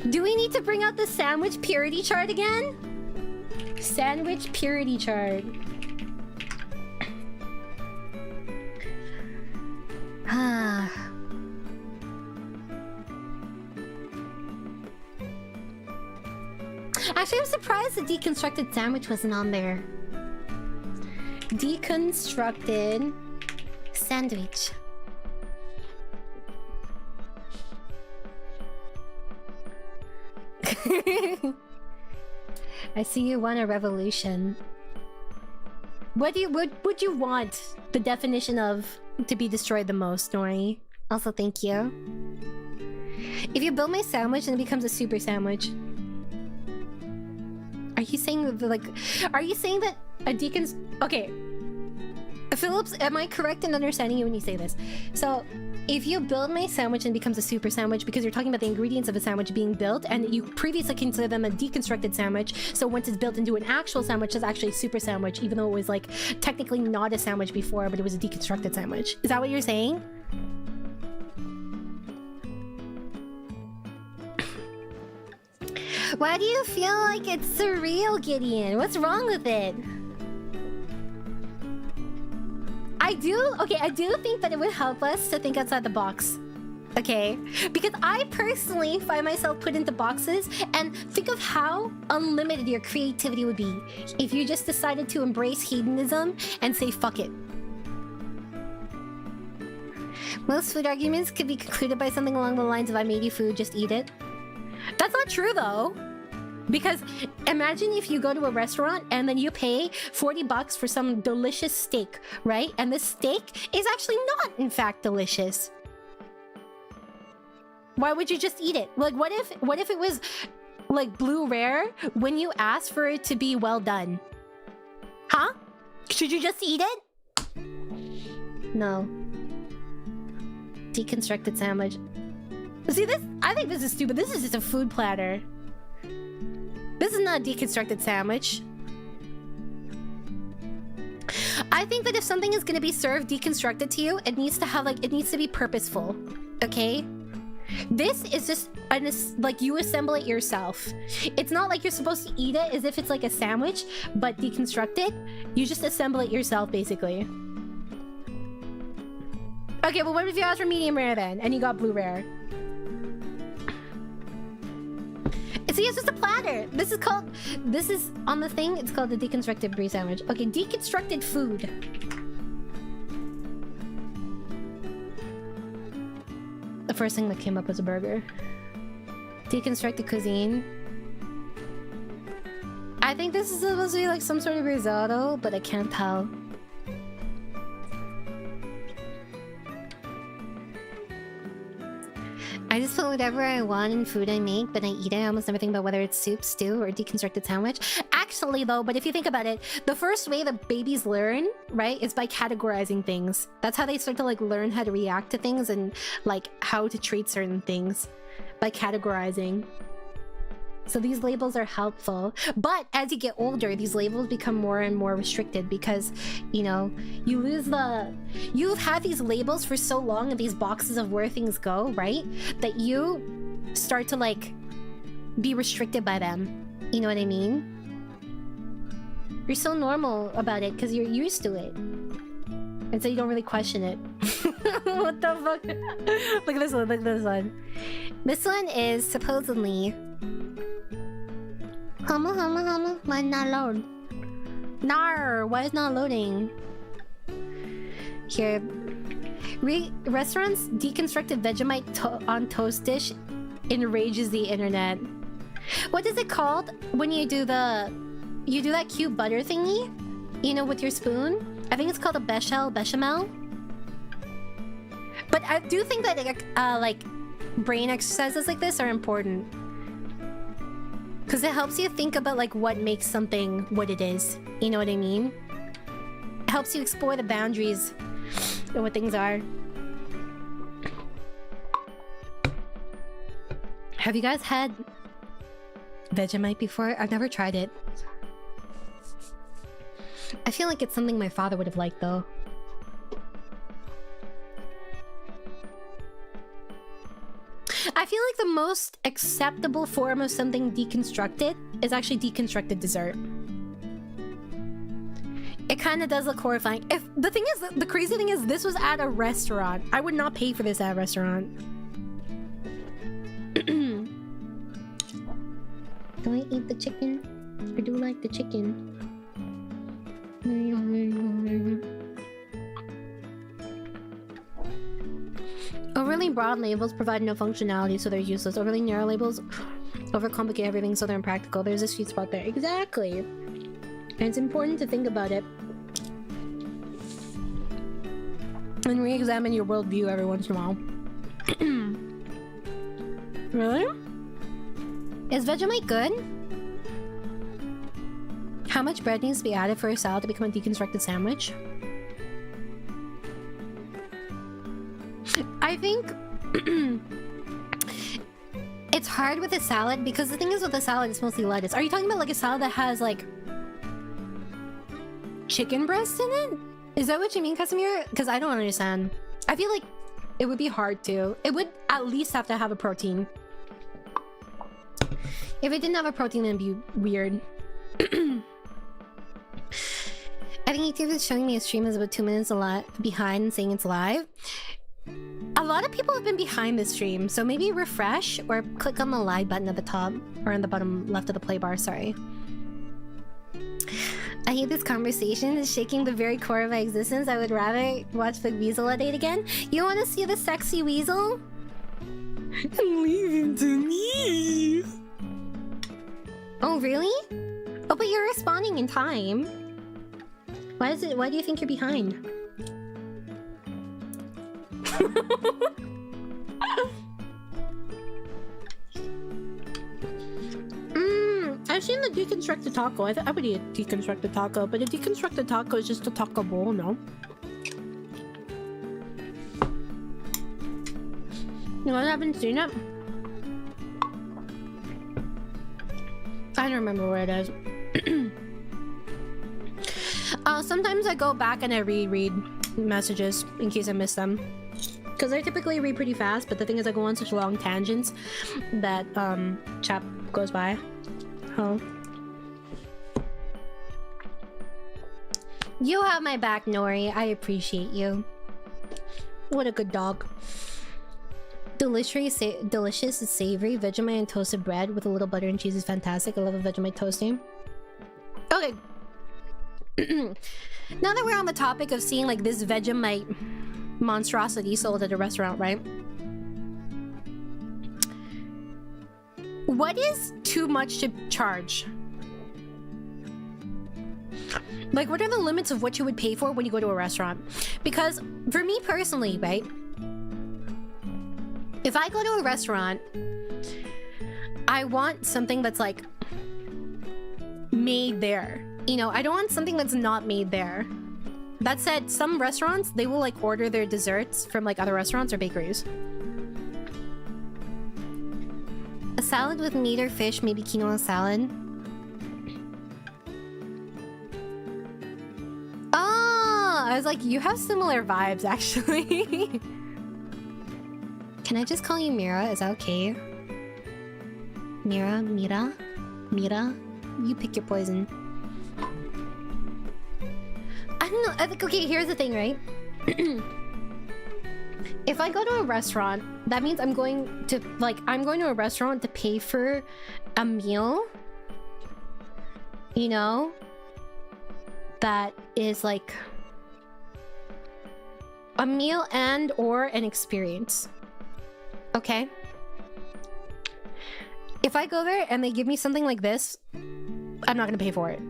Do we need to bring out the sandwich purity chart again? Sandwich purity chart. Actually, I'm surprised the deconstructed sandwich wasn't on there. Deconstructed sandwich. I see you want a revolution. What would you want the definition of to be destroyed the most, Nori? Also, thank you. If you build my sandwich and it becomes a super sandwich. Are you saying that, like... Are you saying that a decon's... Okay. Phillips, am I correct in understanding you when you say this? So, if you build my sandwich and it becomes a super sandwich, because you're talking about the ingredients of a sandwich being built, and you previously considered them a deconstructed sandwich, so once it's built into an actual sandwich, it's actually a super sandwich, even though it was, like, technically not a sandwich before, but it was a deconstructed sandwich. Is that what you're saying? Why do you feel like it's surreal, Gideon? What's wrong with it? I do think that it would help us to think outside the box. Okay? Because I personally find myself put into boxes and think of how unlimited your creativity would be if you just decided to embrace hedonism and say fuck it. Most food arguments could be concluded by something along the lines of I made you food, just eat it. That's not true though. Because Imagine if you go to a restaurant and then you pay $40 for some delicious steak, right? And this steak is actually not, in fact, delicious. Why would you just eat it? Like, what if it was like blue rare when you asked for it to be well done? Huh? Should you just eat it? No. Deconstructed sandwich. See this? I think this is stupid. This is just a food platter. This is not a deconstructed sandwich. I think that if something is gonna be served deconstructed to you, it needs to have like, it needs to be purposeful. Okay? This is just like you assemble it yourself. It's not like you're supposed to eat it as if it's like a sandwich, but deconstructed. You just assemble it yourself, basically. Okay, well, what if you asked for medium rare then, and you got blue rare? See, it's just a platter. This is on the thing. It's called the deconstructed brie sandwich. Okay, deconstructed food. The first thing that came up was a burger. Deconstructed cuisine. I think this is supposed to be like some sort of risotto, but I can't tell. I just put whatever I want in food I make, but I eat it. I almost never think about whether it's soup, stew, or deconstructed sandwich. Actually, though, but if you think about it, the first way that babies learn, right, is by categorizing things. That's how they start to, like, learn how to react to things and, like, how to treat certain things. By categorizing. So these labels are helpful. But as you get older, these labels become more and more restricted because, you know, you lose the... You've had these labels for so long and these boxes of where things go, right? That you start to, like, be restricted by them. You know what I mean? You're so normal about it because you're used to it. And so you don't really question it. What the fuck? Look at this one, look at this one. This one is supposedly... Hama, why not load? Nar, why is not loading? Here. Restaurants deconstructed Vegemite on toast dish enrages the internet. What is it called when you do the... You do that cute butter thingy? You know, with your spoon? I think it's called a bechamel. But I do think that, like, brain exercises like this are important. Because it helps you think about, like, what makes something what it is. You know what I mean? It helps you explore the boundaries of what things are. Have you guys had Vegemite before? I've never tried it. I feel like it's something my father would have liked, though. I feel like the most acceptable form of something deconstructed is actually deconstructed dessert. It kind of does look horrifying. If the thing is, the crazy thing is, this was at a restaurant. I would not pay for this at a restaurant. Do I eat the chicken? I do like the chicken. Overly broad labels provide no functionality, so they're useless. Overly narrow labels overcomplicate everything, so they're impractical. There's a sweet spot there. Exactly. And it's important to think about it. And re-examine your worldview every once in a while. Really? Is Vegemite good? How much bread needs to be added for a salad to become a deconstructed sandwich? I think it's hard with a salad because the thing is with a salad it's mostly lettuce. Are you talking about like a salad that has like chicken breast in it? Is that what you mean, Casimir? Because I don't understand. I feel like it would be hard to. It would at least have to have a protein. If it didn't have a protein, it'd be weird. I think YouTube is showing me a stream is about 2 minutes a lot behind and saying it's live. A lot of people have been behind this stream, so maybe refresh or click on the live button at the top or on the bottom left of the play bar, sorry. I hate this conversation. It's shaking the very core of my existence. I would rather watch the weasel a date again. You want to see the sexy weasel? And leave him to me. Oh, really? Oh, but you're responding in time. Why is it? Why do you think you're behind? I've seen the deconstructed taco. I would eat a deconstructed taco, but a deconstructed taco is just a taco bowl, no? You guys haven't seen it? I don't remember where it is. Sometimes I go back and I reread messages in case I miss them. Because I typically read pretty fast, but the thing is I go on such long tangents that chat goes by. Oh. You have my back, Nori. I appreciate you. What a good dog. Delicious, savory Vegemite and toasted bread with a little butter and cheese is fantastic. I love a Vegemite toasting. Okay. Now that we're on the topic of seeing like this Vegemite monstrosity sold at a restaurant, right? What is too much to charge? Like, what are the limits of what you would pay for when you go to a restaurant? Because for me personally, right? If I go to a restaurant, I want something that's like made there. You know, I don't want something that's not made there. That said, some restaurants, they will like order their desserts from like other restaurants or bakeries. A salad with meat or fish, maybe quinoa salad. Oh, I was like, you have similar vibes actually. Can I just call you Mira? Is that okay? Mira? Mira? Mira? You pick your poison. I don't know. I think, okay, here's the thing, right? If I go to a restaurant, that means I'm going to a restaurant to pay for a meal. You know? That is like a meal and or an experience. Okay? If I go there and they give me something like this, I'm not gonna pay for it.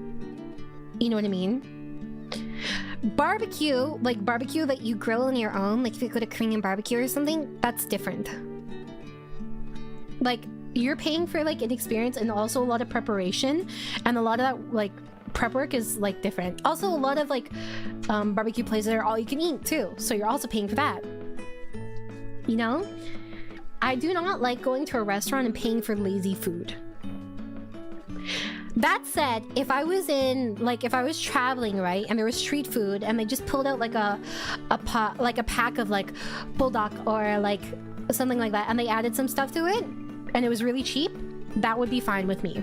You know what I mean? Barbecue, like barbecue that you grill on your own, like if you go to Korean barbecue or something, that's different. Like, you're paying for like an experience and also a lot of preparation, and a lot of that like prep work is like different. Also, a lot of like barbecue places are all you can eat too, so you're also paying for that. You know? I do not like going to a restaurant and paying for lazy food. That said, if I was traveling, right, and there was street food and they just pulled out like a pack of like bulldog or like something like that and they added some stuff to it and it was really cheap, that would be fine with me.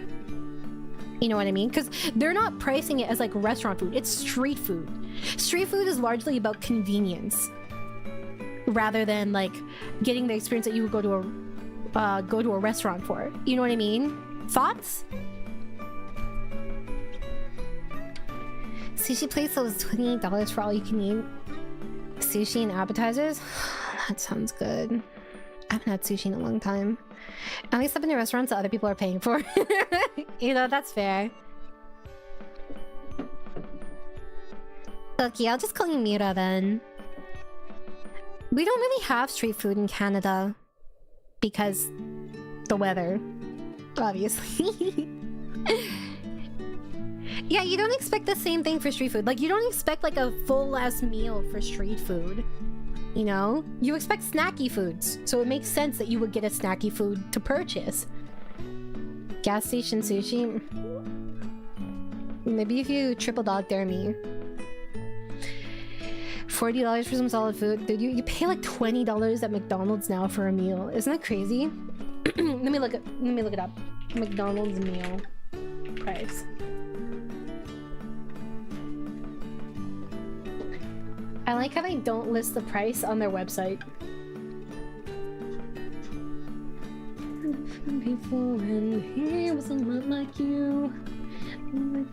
You know what I mean? Because they're not pricing it as like restaurant food. It's street food. Street food is largely about convenience rather than like getting the experience that you would go to a restaurant for. You know what I mean? Thoughts? Sushi place that was $28 for all you can eat. Sushi and appetizers? That sounds good. I haven't had sushi in a long time. At least I've been to restaurants that other people are paying for. You know, that's fair. Okay, I'll just call you Mira then. We don't really have street food in Canada. Because the weather. Obviously. Yeah, you don't expect the same thing for street food. Like, you don't expect like a full-ass meal for street food. You know? You expect snacky foods. So it makes sense that you would get a snacky food to purchase. Gas station sushi? Maybe if you triple dog dare me. $40 for some solid food. Dude, you pay like $20 at McDonald's now for a meal. Isn't that crazy? Let me look it up. McDonald's meal price. I like how they don't list the price on their website. Before and he was a lot like you. And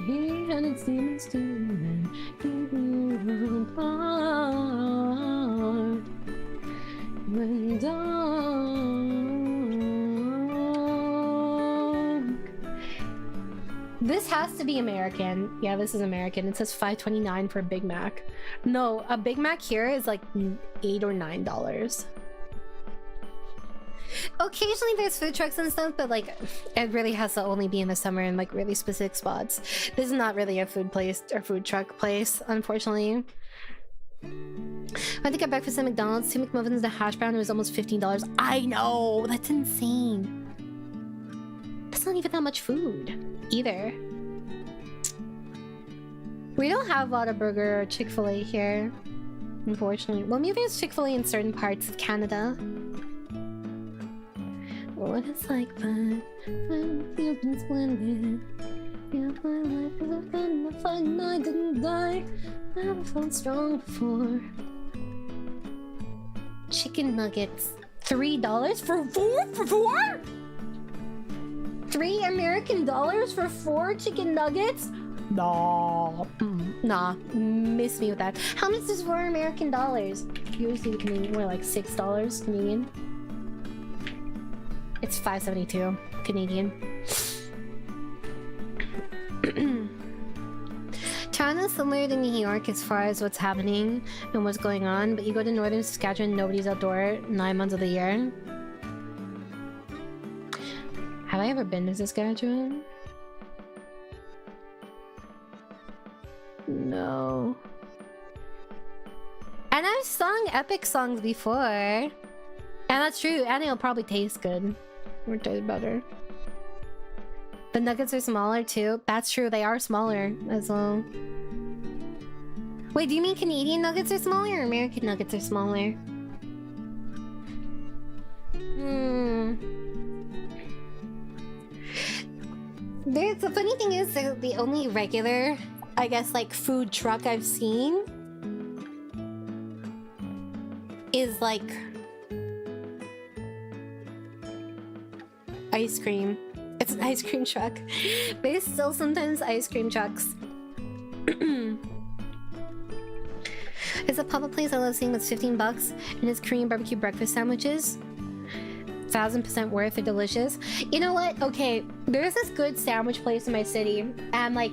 he hadn't seen us too, and he grew apart. When dawn This has to be American. Yeah, this is American. It says $5.29 for a Big Mac. No, a Big Mac here is like $8 or $9. Occasionally there's food trucks and stuff, but like it really has to only be in the summer in like really specific spots. This is not really a food place or food truck place, unfortunately. I think at breakfast at McDonald's, 2 McMuffins and a hash brown, it was almost $15. I know! That's insane! That's not even that much food, either. We don't have a lot of burger or Chick-fil-A here, unfortunately. Well, maybe there's Chick-fil-A in certain parts of Canada. What it's like, but you've been splendid. Yeah, my life is a fun, a fun, I didn't die. Never felt strong before. Chicken nuggets. $3 for 4? For 4? $3 American dollars for 4 chicken nuggets? Nah. Nah. Miss me with that. How much is 4 American dollars? Usually Canadian, more like $6 Canadian. It's $5.72 Canadian. Toronto's similar to New York as far as what's happening and what's going on, but you go to northern Saskatchewan, nobody's outdoor 9 months of the year. Have I ever been to Saskatchewan? No. And I've sung epic songs before. And that's true, and it'll probably taste good. Or taste better. The nuggets are smaller too. That's true, they are smaller as well. Wait, do you mean Canadian nuggets are smaller or American nuggets are smaller? The funny thing is, the only regular, I guess, like food truck I've seen is like ice cream. It's an ice cream truck. There's still sometimes ice cream trucks. It's a pop-up place I love seeing that's $15 and it's Korean barbecue breakfast sandwiches. 1000% worth, they're delicious. You know what? Okay, there's this good sandwich place in my city, and like,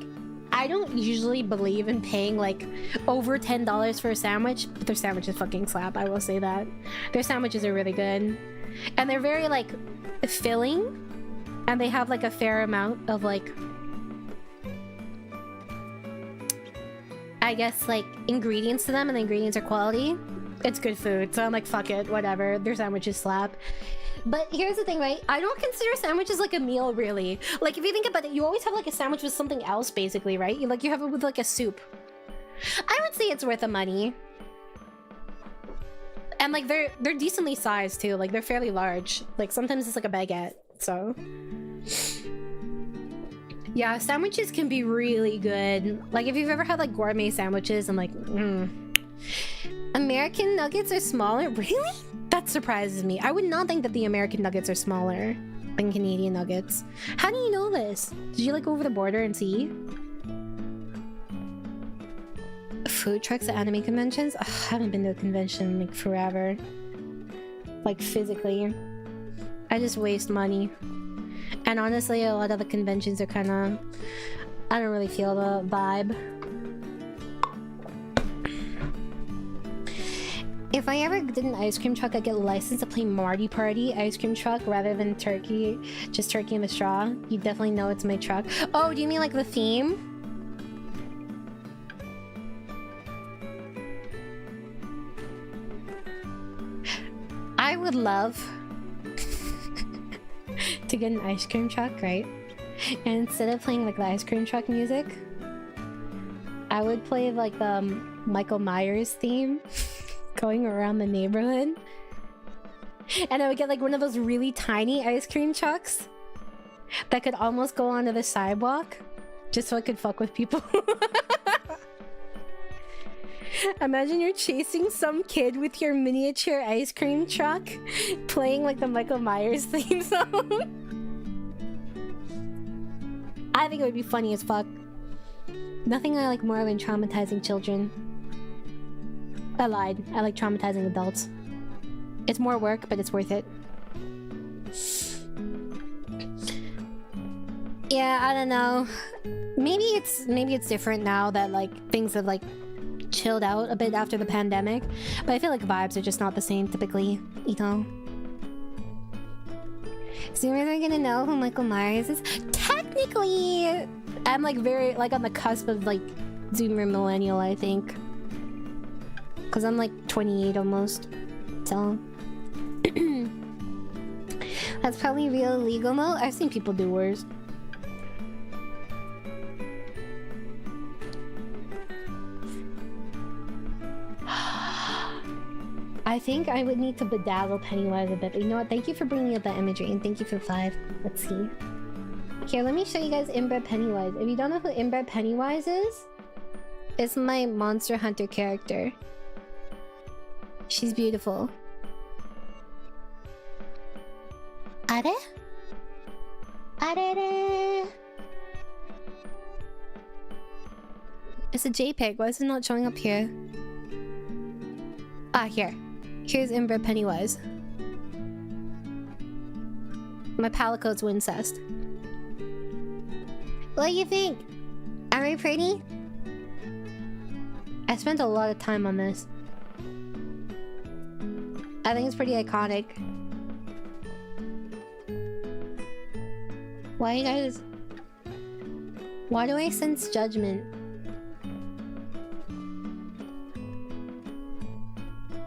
I don't usually believe in paying like over $10 for a sandwich, but their sandwiches fucking slap, I will say that. Their sandwiches are really good. And they're very like filling, and they have like a fair amount of like, I guess like ingredients to them, and the ingredients are quality. It's good food, so I'm like, fuck it, whatever. Their sandwiches slap. But here's the thing, right? I don't consider sandwiches like a meal, really. Like, if you think about it, you always have like a sandwich with something else, basically, right? You have it with like a soup. I would say it's worth the money. And like, they're decently sized too. Like, they're fairly large. Like, sometimes it's like a baguette, so. Yeah, sandwiches can be really good. Like, if you've ever had like gourmet sandwiches, I'm like, American nuggets are smaller? Really? That surprises me. I would not think that the American nuggets are smaller than Canadian nuggets. How do you know this? Did you like go over the border and see? Food trucks at anime conventions? Ugh, I haven't been to a convention in like forever. Like physically. I just waste money. And honestly, a lot of the conventions are kind of... I don't really feel the vibe. If I ever did an ice cream truck, I'd get licensed to play Marty Party ice cream truck rather than turkey, just turkey in the straw. You definitely know it's my truck. Oh, do you mean like the theme? I would love to get an ice cream truck, right? And instead of playing like the ice cream truck music, I would play like the Michael Myers theme. Going around the neighborhood, and I would get like one of those really tiny ice cream trucks that could almost go onto the sidewalk just so I could fuck with people. Imagine you're chasing some kid with your miniature ice cream truck playing like the Michael Myers theme song. I think it would be funny as fuck. Nothing I like more than traumatizing children. I lied. I like traumatizing adults. It's more work, but it's worth it. Yeah, I don't know. Maybe it's different now that like things have like chilled out a bit after the pandemic, but I feel like vibes are just not the same typically, you know. Zoomers are gonna know who Michael Myers is. Technically, I'm like very like on the cusp of like Zoomer millennial, I think, because I'm like 28 almost, so that's probably real legal mode. I've seen people do worse. I think I would need to bedazzle Pennywise a bit, but you know what? Thank you for bringing up that imagery, and thank you for the 5. Let's see. Here, let me show you guys Inbred Pennywise. If you don't know who Inbred Pennywise is, it's my Monster Hunter character. She's beautiful. Are? Are? It's a JPEG. Why is it not showing up here? Ah, here. Here's Inbred Pennywise. My palette code's Wincest. What do you think? Am I pretty? I spent a lot of time on this. I think it's pretty iconic. Why you guys... Why do I sense judgment?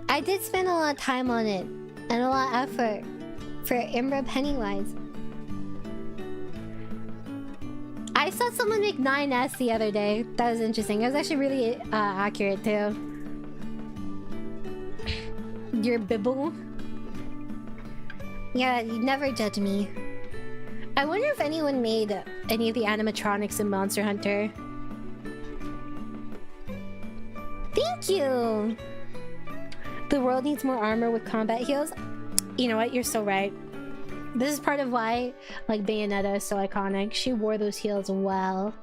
I did spend a lot of time on it and a lot of effort for Inbred Pennywise. I saw someone make 9S the other day. That was interesting. It was actually really accurate too. Your bibble. Yeah, you never judge me. I wonder if anyone made any of the animatronics in Monster Hunter. Thank you! The world needs more armor with combat heals. You know what? You're so right. This is part of why, like, Bayonetta is so iconic. She wore those heels well.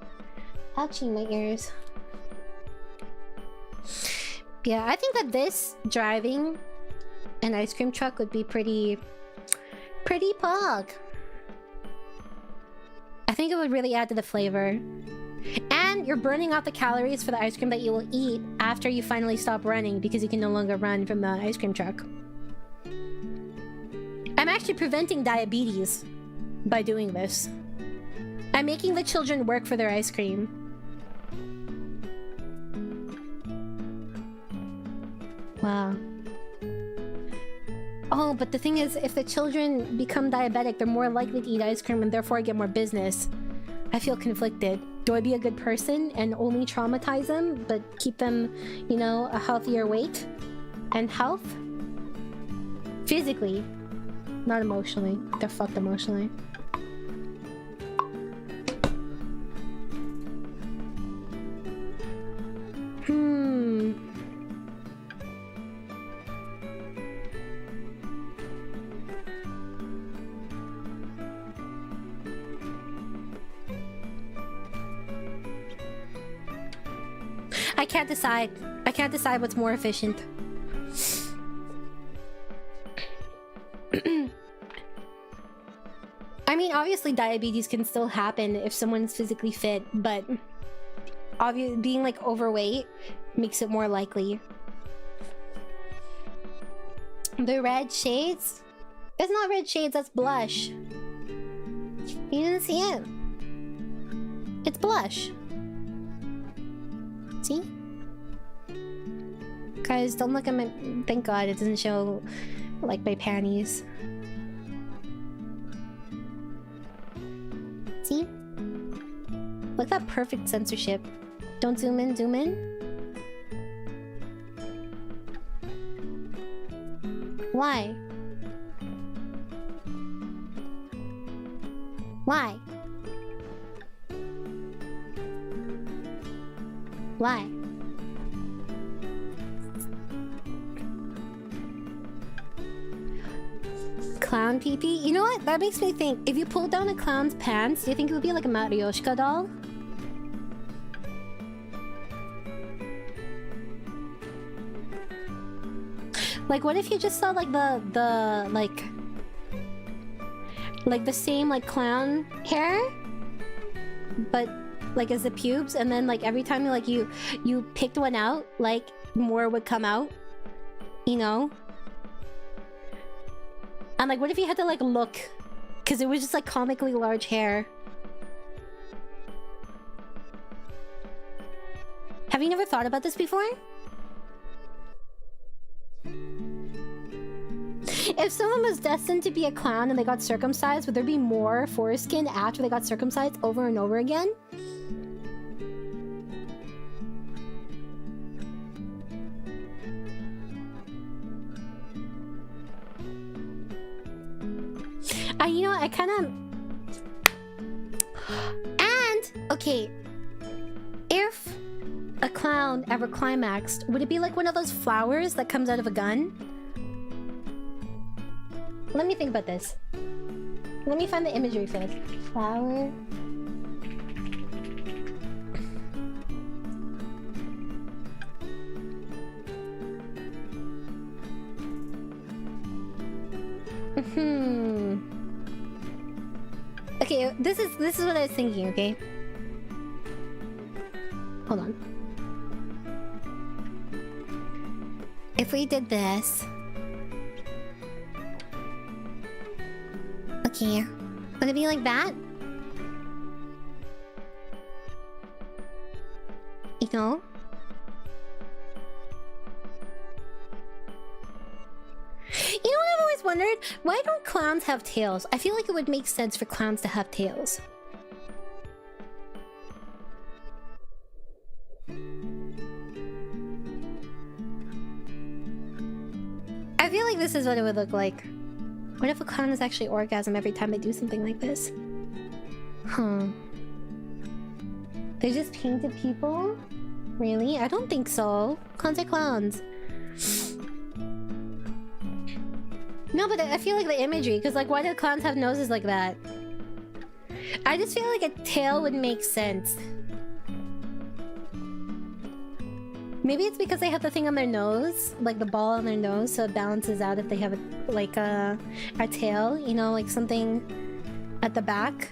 Ouchie, my ears. Yeah, I think that this driving an ice cream truck would be pretty pog. I think it would really add to the flavor. And you're burning out the calories for the ice cream that you will eat after you finally stop running, because you can no longer run from the ice cream truck. I'm actually preventing diabetes by doing this. I'm making the children work for their ice cream. Wow. Oh, but the thing is, if the children become diabetic, they're more likely to eat ice cream and therefore get more business. I feel conflicted. Do I be a good person and only traumatize them, but keep them, you know, a healthier weight and health? Physically, not emotionally. They're fucked emotionally. I can't decide. I can't decide what's more efficient. I mean, obviously diabetes can still happen if someone's physically fit, but being like overweight makes it more likely. The red shades? It's not red shades, that's blush. You didn't see it? It's blush. See? Guys, don't look at my... Thank God it doesn't show, like, my panties. See? Look at that perfect censorship. Don't zoom in, zoom in. Why? Why? Why? Clown pee-pee? You know what? That makes me think. If you pulled down a clown's pants, do you think it would be like a Matryoshka doll? Like, what if you just saw like like the same like clown hair, but like as the pubes, and then like every time you picked one out, like more would come out, you know? And like, what if you had to like look, because it was just like comically large hair? Have you never thought about this before? If someone was destined to be a clown and they got circumcised, would there be more foreskin after they got circumcised over and over again? You know, I kind of... And, okay, if a clown ever climaxed, would it be like one of those flowers that comes out of a gun? Let me think about this. Let me find the imagery first. Flower. Okay, this is what I was thinking, okay? Hold on. If we did this... Okay, would it be like that? You know? You know what I've always wondered? Why don't clowns have tails? I feel like it would make sense for clowns to have tails. I feel like this is what it would look like. What if a clown is actually orgasm every time they do something like this? Huh. They're just painted people? Really? I don't think so. Clowns are clowns. No, but I feel like the imagery, because like, why do clowns have noses like that? I just feel like a tail would make sense. Maybe it's because they have the thing on their nose, like the ball on their nose, so it balances out if they have a tail, you know, like something at the back.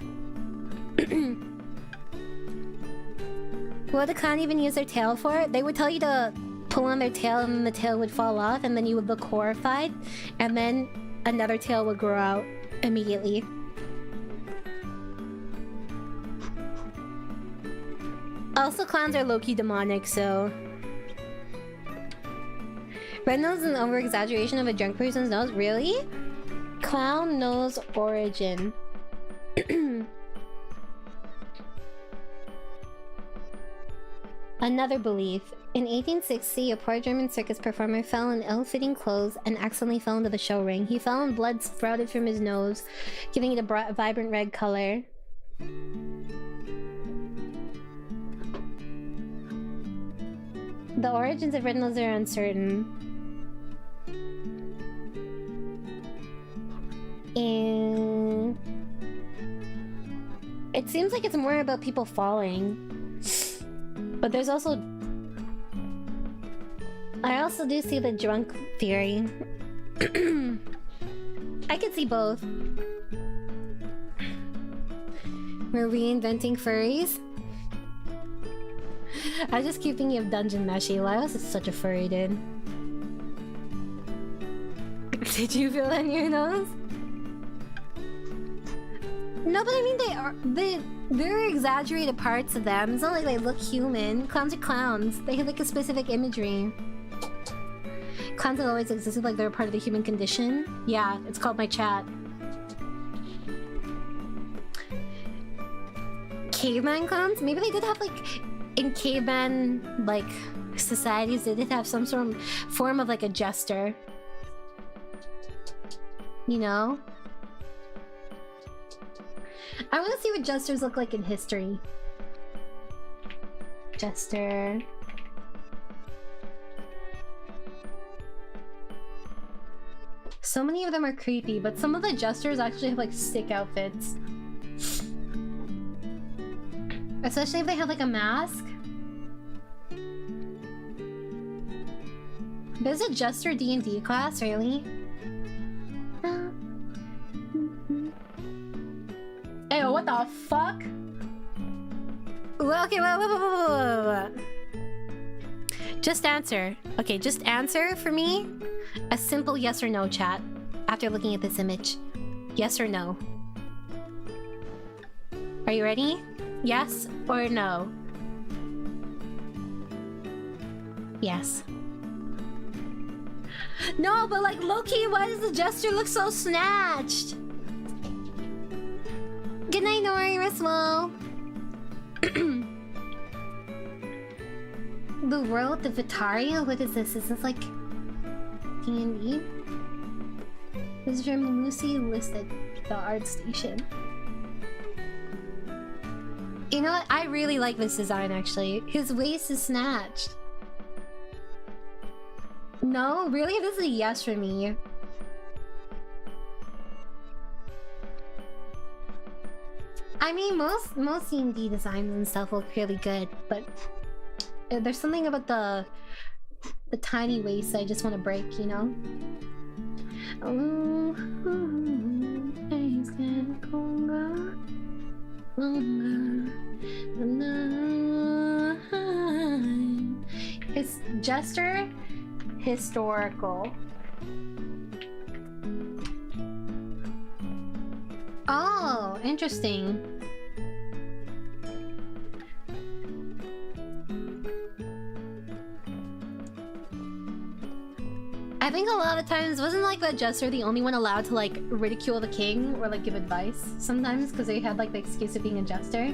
What would the clown even use their tail for? They would tell you to pull on their tail and then the tail would fall off and then you would look horrified and then another tail would grow out immediately. Also, clowns are low-key demonic, so... Red nose is an over-exaggeration of a drunk person's nose? Really? Clown nose origin. Another belief. In 1860, a poor German circus performer fell in ill-fitting clothes and accidentally fell into the show ring. He fell and blood sprouted from his nose, giving it a vibrant red color. The origins of red nose are uncertain. And it seems like it's more about people falling. But there's also... I also do see the drunk theory. I could see both. We're reinventing furries? I just keep thinking of Dungeon Meshi. Why was it such a furry, dude? Did you feel that in your nose? No, but I mean, they're exaggerated parts of them. It's not like they look human. Clowns are clowns. They have like a specific imagery. Clowns have always existed like they're a part of the human condition. Yeah, it's called my chat. Caveman clowns? Maybe they did have like... In caveman, like, societies, they did have some sort of form of like a jester. You know? I want to see what jesters look like in history. Jester. So many of them are creepy, but some of the jesters actually have like sick outfits. Especially if they have like a mask. There's a Jester D&D class, really? Ew, what the fuck? Well, okay, wait. Just answer. Okay, just answer for me. A simple yes or no, chat. After looking at this image. Yes or no? Are you ready? Yes or no? Yes. No, but like, low-key, why does the gesture look so snatched? Good night, Nori, Rismo. The world, the Vitaria? What is this? Is this like D&D? This is from Lucy listed, the art station. You know what? I really like this design, actually. His waist is snatched. No? Really? This is a yes for me. I mean, most D&D designs and stuff look really good, but there's something about the tiny waist I just want to break, you know? It's gesture historical. Oh, interesting. I think a lot of times, wasn't like the jester the only one allowed to like ridicule the king or like give advice sometimes because they had like the excuse of being a jester?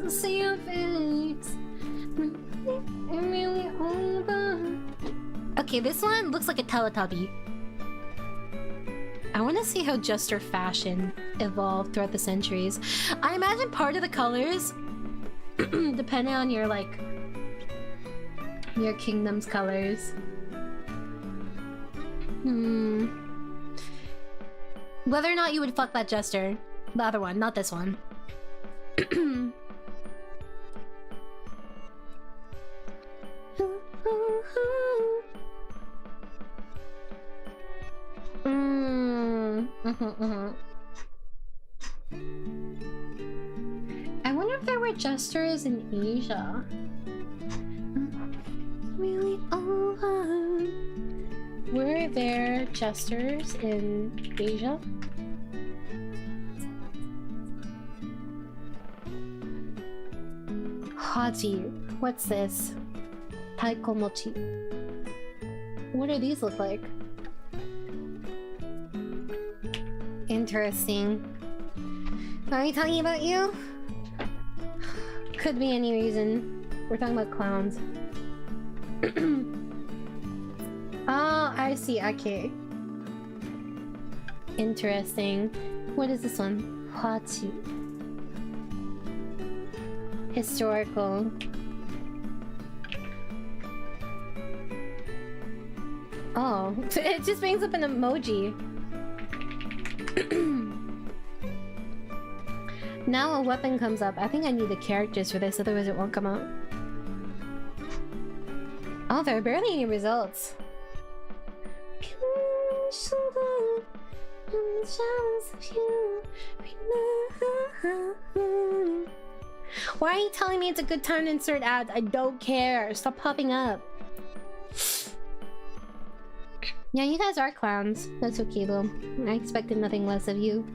See your face. I'm really over. Okay, this one looks like a Teletubby. I want to see how jester fashion evolved throughout the centuries. I imagine part of the colors, depending on your like your kingdom's colors. Whether or not you would fuck that jester. The other one, not this one. I wonder if there were jesters in Asia. Really over. Were there jesters in Asia? Haji. What's this? Taikomochi. What do these look like? Interesting. Are we talking about you? Could be any reason. We're talking about clowns. Oh, I see. Okay. Interesting. What is this one? Hachi. Historical. Oh, it just brings up an emoji. Now a weapon comes up. I think I need the characters for this, otherwise it won't come out. Oh, there are barely any results. Why are you telling me it's a good time to insert ads? I don't care. Stop popping up. Yeah, you guys are clowns. That's okay though. I expected nothing less of you.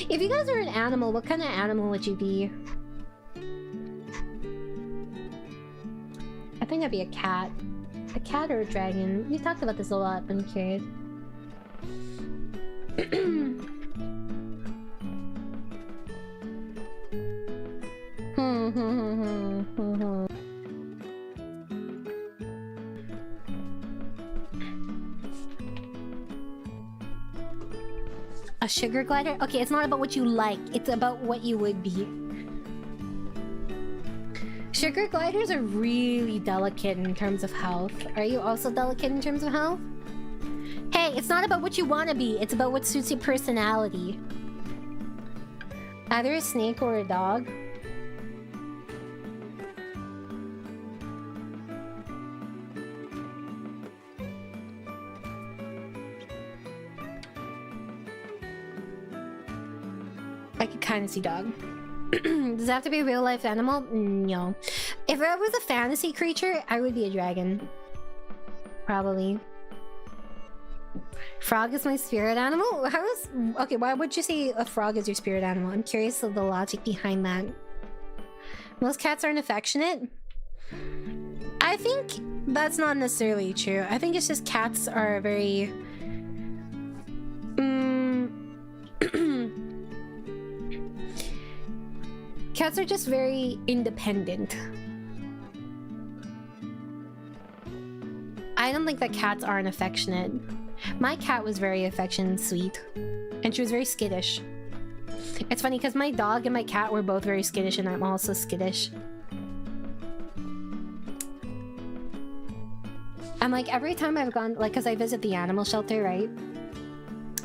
If you guys were an animal, what kind of animal would you be? I think I'd be a cat. A cat or a dragon. We've talked about this a lot, but I'm curious. A sugar glider? Okay, it's not about what you like. It's about what you would be. Sugar gliders are really delicate in terms of health. Are you also delicate in terms of health? Hey, it's not about what you want to be. It's about what suits your personality. Either a snake or a dog. I could kind of see dog. Does it have to be a real life animal? No. If I was a fantasy creature, I would be a dragon. Probably. Frog is my spirit animal? How is... Okay, why would you say a frog is your spirit animal? I'm curious of the logic behind that. Most cats aren't affectionate? I think that's not necessarily true. I think it's just cats are very... Cats are just very independent. I don't think that cats aren't affectionate. My cat was very affectionate and sweet. And she was very skittish. It's funny because my dog and my cat were both very skittish and I'm also skittish. And like every time I've gone, like, because I visit the animal shelter, right?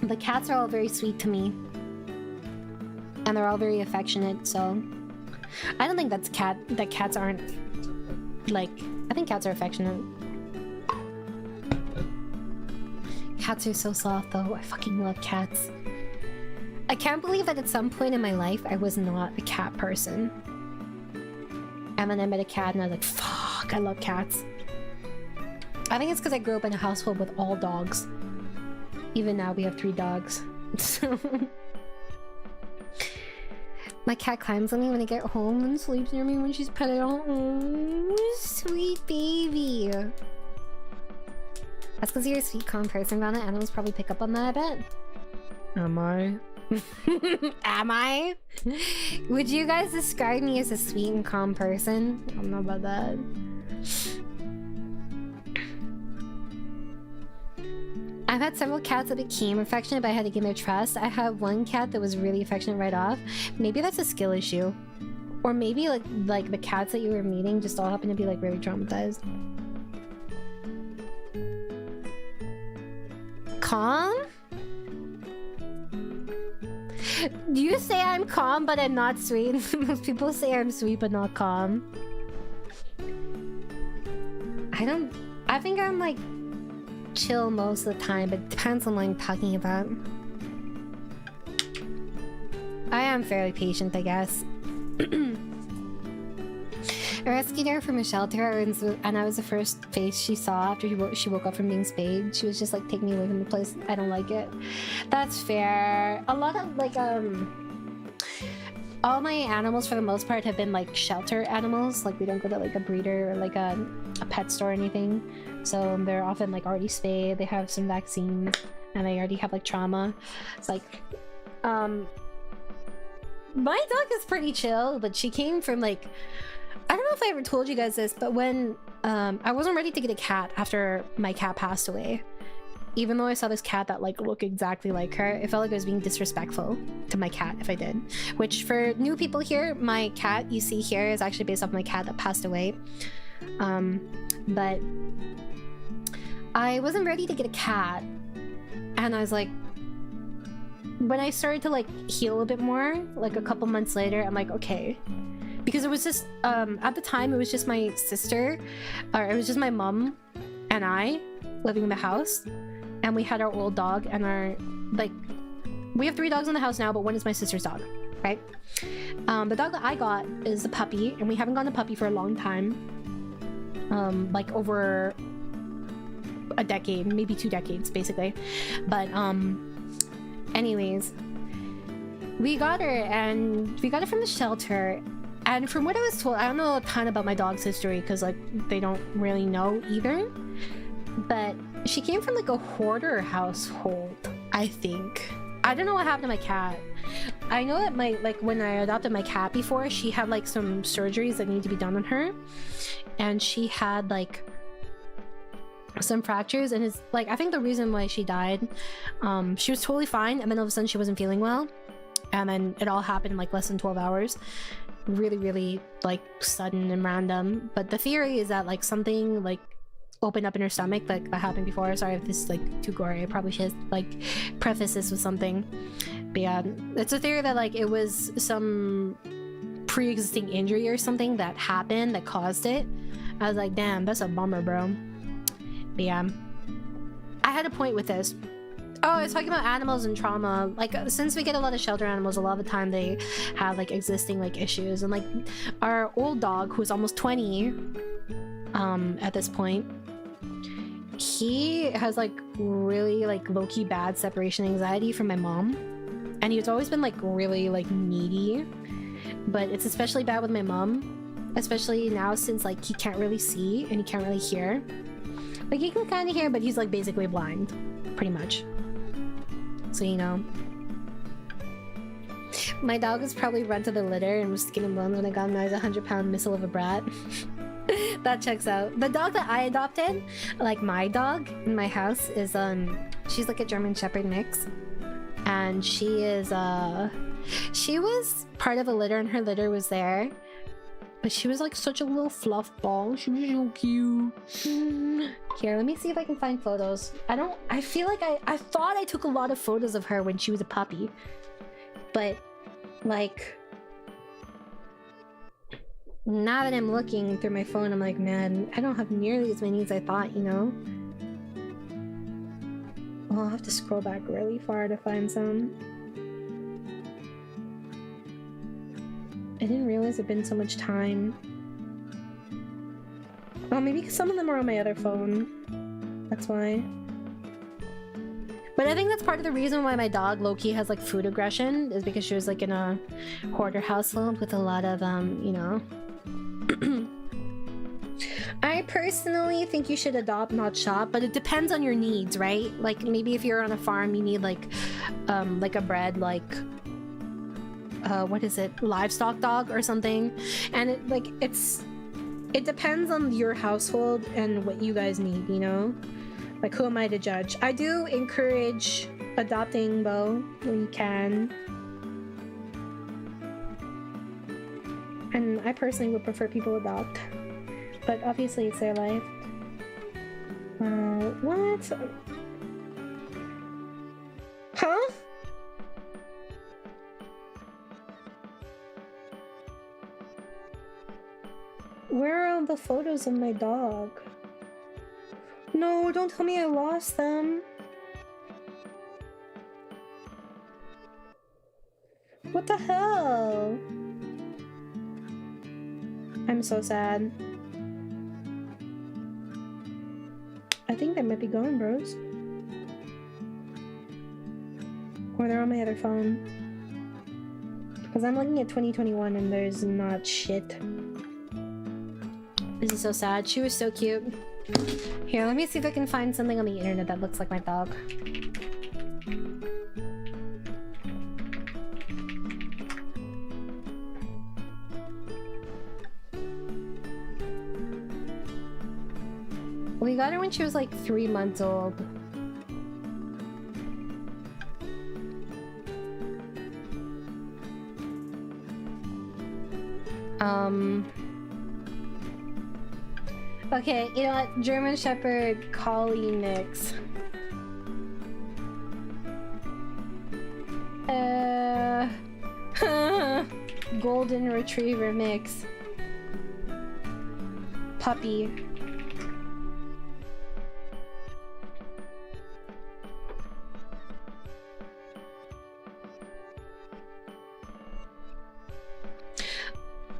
The cats are all very sweet to me. And they're all very affectionate, so... I don't think that cats aren't... Like, I think cats are affectionate. Cats are so soft though. I fucking love cats. I can't believe that at some point in my life I was not a cat person. And then I met a cat and I was like, fuck, I love cats. I think it's because I grew up in a household with all dogs. Even now we have 3 dogs. My cat climbs on me when I get home and sleeps near me when she's petted. Oh, sweet baby. That's because you're a sweet, calm person, Rana. Animals probably pick up on that, I bet. Am I? Am I? Would you guys describe me as a sweet and calm person? I don't know about that. I've had several cats that became affectionate, but I had to gain their trust. I have one cat that was really affectionate right off. Maybe that's a skill issue. Or maybe like the cats that you were meeting just all happen to be like really traumatized. Calm? You say I'm calm, but I'm not sweet. Most people say I'm sweet, but not calm. I think I'm like chill most of the time, but it depends on what I'm talking about. I am fairly patient, I guess. I rescued her from a shelter, and I was the first face she saw after she woke up from being spayed. She was just like, take me away from the place. I don't like it. That's fair. A lot of like all my animals for the most part have been like shelter animals. Like we don't go to like a breeder or like a pet store or anything. So they're often like already spayed. They have some vaccines and they already have like trauma. It's like my dog is pretty chill, but she came from like, I don't know if I ever told you guys this, but when I wasn't ready to get a cat after my cat passed away. Even though I saw this cat that like looked exactly like her, it felt like I was being disrespectful to my cat if I did. Which for new people here, my cat you see here is actually based off my cat that passed away. But I wasn't ready to get a cat. And I was like, when I started to like heal a bit more, like a couple months later, I'm like, okay. Because it was just, at the time, it was just my sister, or it was just my mom and I living in the house. And we had our old dog and our, like, we have 3 dogs in the house now, but one is my sister's dog, right? The dog that I got is a puppy, and we haven't gotten a puppy for a long time. Like over a decade, maybe 2 decades, basically. But, anyways, we got her, and we got her from the shelter. And from what I was told, I don't know a ton about my dog's history because like they don't really know either. But she came from like a hoarder household, I think. I don't know what happened to my cat. I know that when I adopted my cat before, she had like some surgeries that needed to be done on her. And she had like some fractures, and it's like, I think the reason why she died, she was totally fine, and then all of a sudden she wasn't feeling well. And then it all happened in like less than 12 hours. Really, really like sudden and random. But the theory is that like something like opened up in her stomach, like that happened before. Sorry if this is like too gory. I probably should like preface this with something. But yeah, it's a theory that like it was some pre-existing injury or something that happened that caused it. I was like, damn, that's a bummer, bro. But yeah, I had a point with this. Oh, I was talking about animals and trauma. Like, since we get a lot of shelter animals, a lot of the time they have like existing like issues. And like our old dog, who's almost 20 at this point, he has like really like low-key bad separation anxiety from my mom. And he's always been like really like needy. But it's especially bad with my mom. Especially now since like he can't really see and he can't really hear. Like he can kind of hear, but he's like basically blind. Pretty much. So you know. My dog was probably run to the litter and was skin and bone when I got him as a 100-pound missile of a brat. That checks out. The dog that I adopted, like my dog in my house, is she's like a German Shepherd mix. And she is she was part of a litter and her litter was there. But she was like such a little fluff ball. She was so cute. Here, let me see if I can find photos. I feel like I thought I took a lot of photos of her when she was a puppy. But, like, now that I'm looking through my phone, I'm like, man, I don't have nearly as many as I thought, you know? Oh, I'll have to scroll back really far to find some. I didn't realize there'd been so much time. Oh, maybe some of them are on my other phone. That's why. But I think that's part of the reason why my dog low-key has like food aggression, is because she was like in a hoarder household with a lot of you know. I personally think you should adopt, not shop, but it depends on your needs, right? Like maybe if you're on a farm, you need like a bred like what is it, livestock dog or something, and it depends on your household and what you guys need, you know? Like, who am I to judge? I do encourage adopting though when you can, and I personally would prefer people adopt, but obviously it's their life. What? Huh? Where are all the photos of my dog? No, don't tell me I lost them. What the hell? I'm so sad. I think they might be gone, bros. Or they're on my other phone. Because I'm looking at 2021 and there's not shit. This is so sad. She was so cute. Here, let me see if I can find something on the internet that looks like my dog. We got her when she was like 3 months old. Okay, you know what? German Shepherd Collie mix. Golden Retriever mix. Puppy.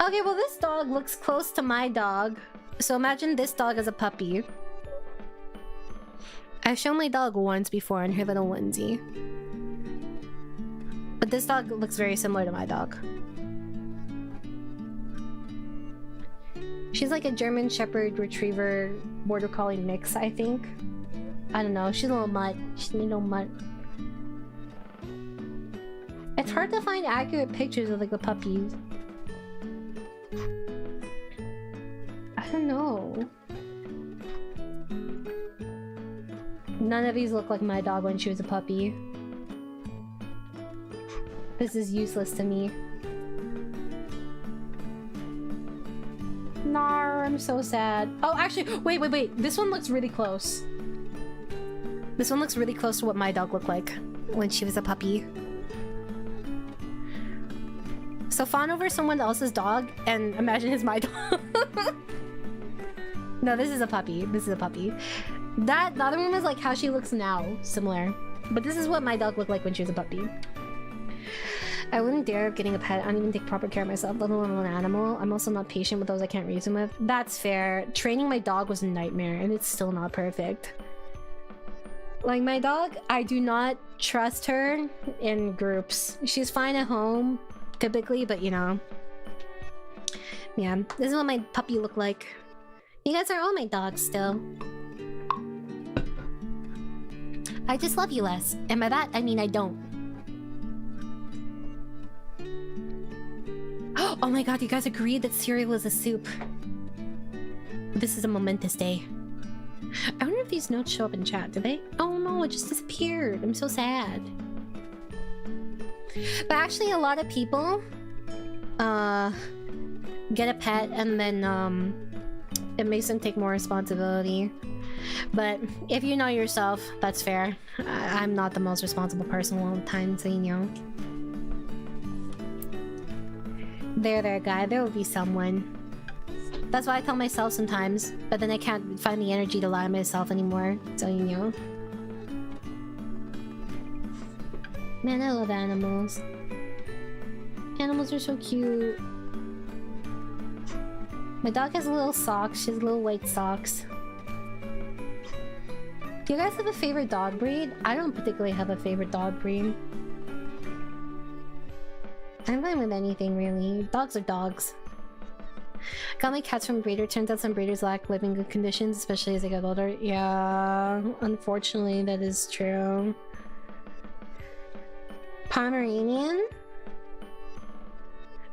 Okay, well this dog looks close to my dog. So imagine this dog as a puppy. I've shown my dog once before in her little onesie. But this dog looks very similar to my dog. She's like a German Shepherd Retriever Border Collie mix, I think. I don't know, she's a little mutt. She's a little mutt. It's hard to find accurate pictures of like the puppies. I don't know. None of these look like my dog when she was a puppy. This is useless to me. Nar, I'm so sad. Oh, actually, wait. This one looks really close. This one looks really close to what my dog looked like when she was a puppy. So fawn over someone else's dog and imagine it's my dog. No, this is a puppy. This is a puppy. The other one was like how she looks now. Similar. But this is what my dog looked like when she was a puppy. I wouldn't dare getting a pet. I don't even take proper care of myself, let alone an animal. I'm also not patient with those I can't reason with. That's fair. Training my dog was a nightmare, and it's still not perfect. Like, my dog, I do not trust her in groups. She's fine at home, typically, but you know. Yeah, this is what my puppy looked like. You guys are all my dogs still. I just love you less. And by that, I mean I don't. Oh my god, you guys agreed that cereal is a soup. This is a momentous day. I wonder if these notes show up in chat, do they? Oh no, it just disappeared. I'm so sad. But actually, a lot of people get a pet and then it makes them take more responsibility. But if you know yourself, that's fair. I'm not the most responsible person all the time, so you know. There, guy. There will be someone. That's why I tell myself sometimes, but then I can't find the energy to lie to myself anymore, so you know. Man, I love animals. Animals are so cute. My dog has little socks. She has little white socks. Do you guys have a favorite dog breed? I don't particularly have a favorite dog breed. I'm fine with anything, really. Dogs are dogs. Got my cats from breeder. Turns out some breeders lack living good conditions, especially as they get older. Yeah, unfortunately, that is true. Pomeranian?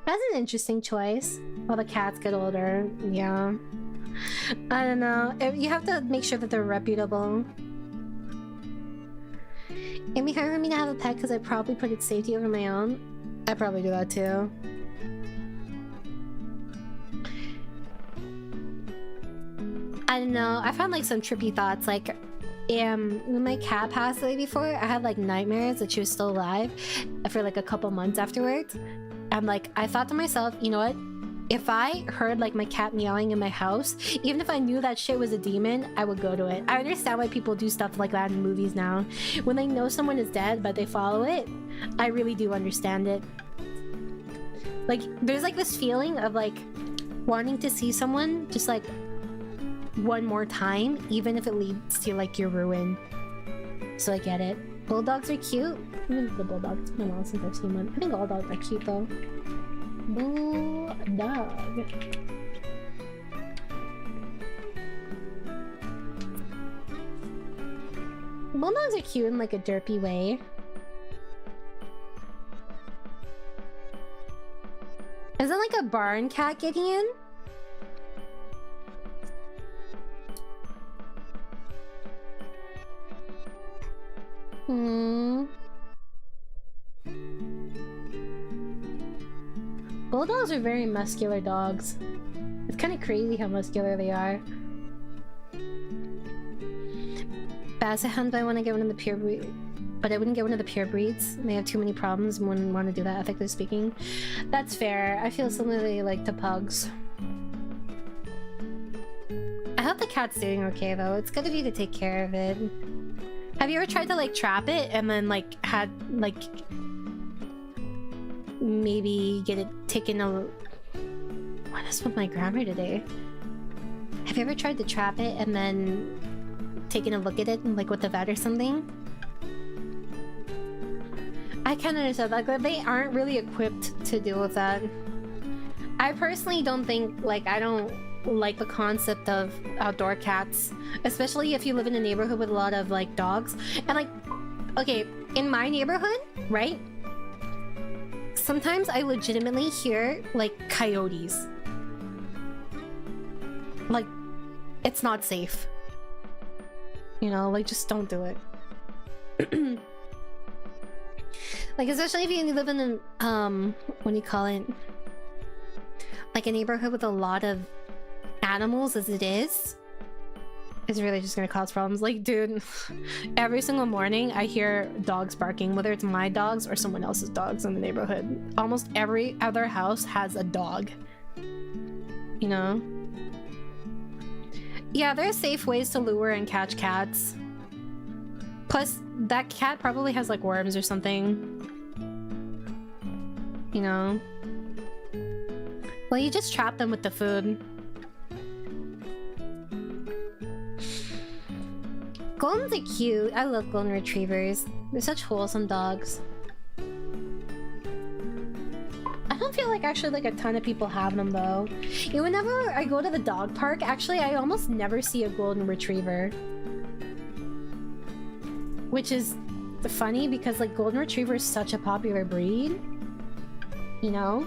That's an interesting choice. While the cats get older, yeah. I don't know. You have to make sure that they're reputable. It'd be hard for me to have a pet because I'd probably put its safety over my own. I'd probably do that too. I don't know. I found like some trippy thoughts. Like, when my cat passed away before, I had like nightmares that she was still alive for like a couple months afterwards. And like, I thought to myself, you know what? If I heard like my cat meowing in my house, even if I knew that shit was a demon, I would go to it. I understand why people do stuff like that in movies now. When they know someone is dead but they follow it, I really do understand it. Like, there's like this feeling of like wanting to see someone just like one more time, even if it leads to like your ruin. So I get it. Bulldogs are cute. I mean, the bulldog. It's been a while since I've seen one. I think all dogs are cute though. Bulldog. Bulldogs are cute in like a derpy way. Is it like a barn cat getting in? Bulldogs are very muscular dogs. It's kind of crazy how muscular they are. Basset Hounds, I want to get one of the pure breed, but I wouldn't get one of the pure breeds. They have too many problems and wouldn't want to do that, ethically speaking. That's fair. I feel similarly like to pugs. I hope the cat's doing okay though. It's good of you to take care of it. Have you ever tried to like trap it and then like had like maybe get it taken a... What is with my grammar today? Have you ever tried to trap it and then taken a look at it like with the vet or something? I can't understand. Like, they aren't really equipped to deal with that. I personally don't think, like, I don't like the concept of outdoor cats, especially if you live in a neighborhood with a lot of like dogs. And like, okay, in my neighborhood, right? Sometimes I legitimately hear like coyotes. Like, it's not safe. You know, like, just don't do it. Like, especially if you live in a, what do you call it? Like a neighborhood with a lot of animals as it is. It's really just gonna cause problems. Like, dude, every single morning I hear dogs barking, whether it's my dogs or someone else's dogs in the neighborhood. Almost every other house has a dog. You know? Yeah, there are safe ways to lure and catch cats. Plus, that cat probably has like worms or something. You know? Well, you just trap them with the food. Goldens are cute. I love golden retrievers. They're such wholesome dogs. I don't feel like actually like a ton of people have them though. You know, whenever I go to the dog park, actually I almost never see a golden retriever. Which is funny because like golden retriever is such a popular breed. You know?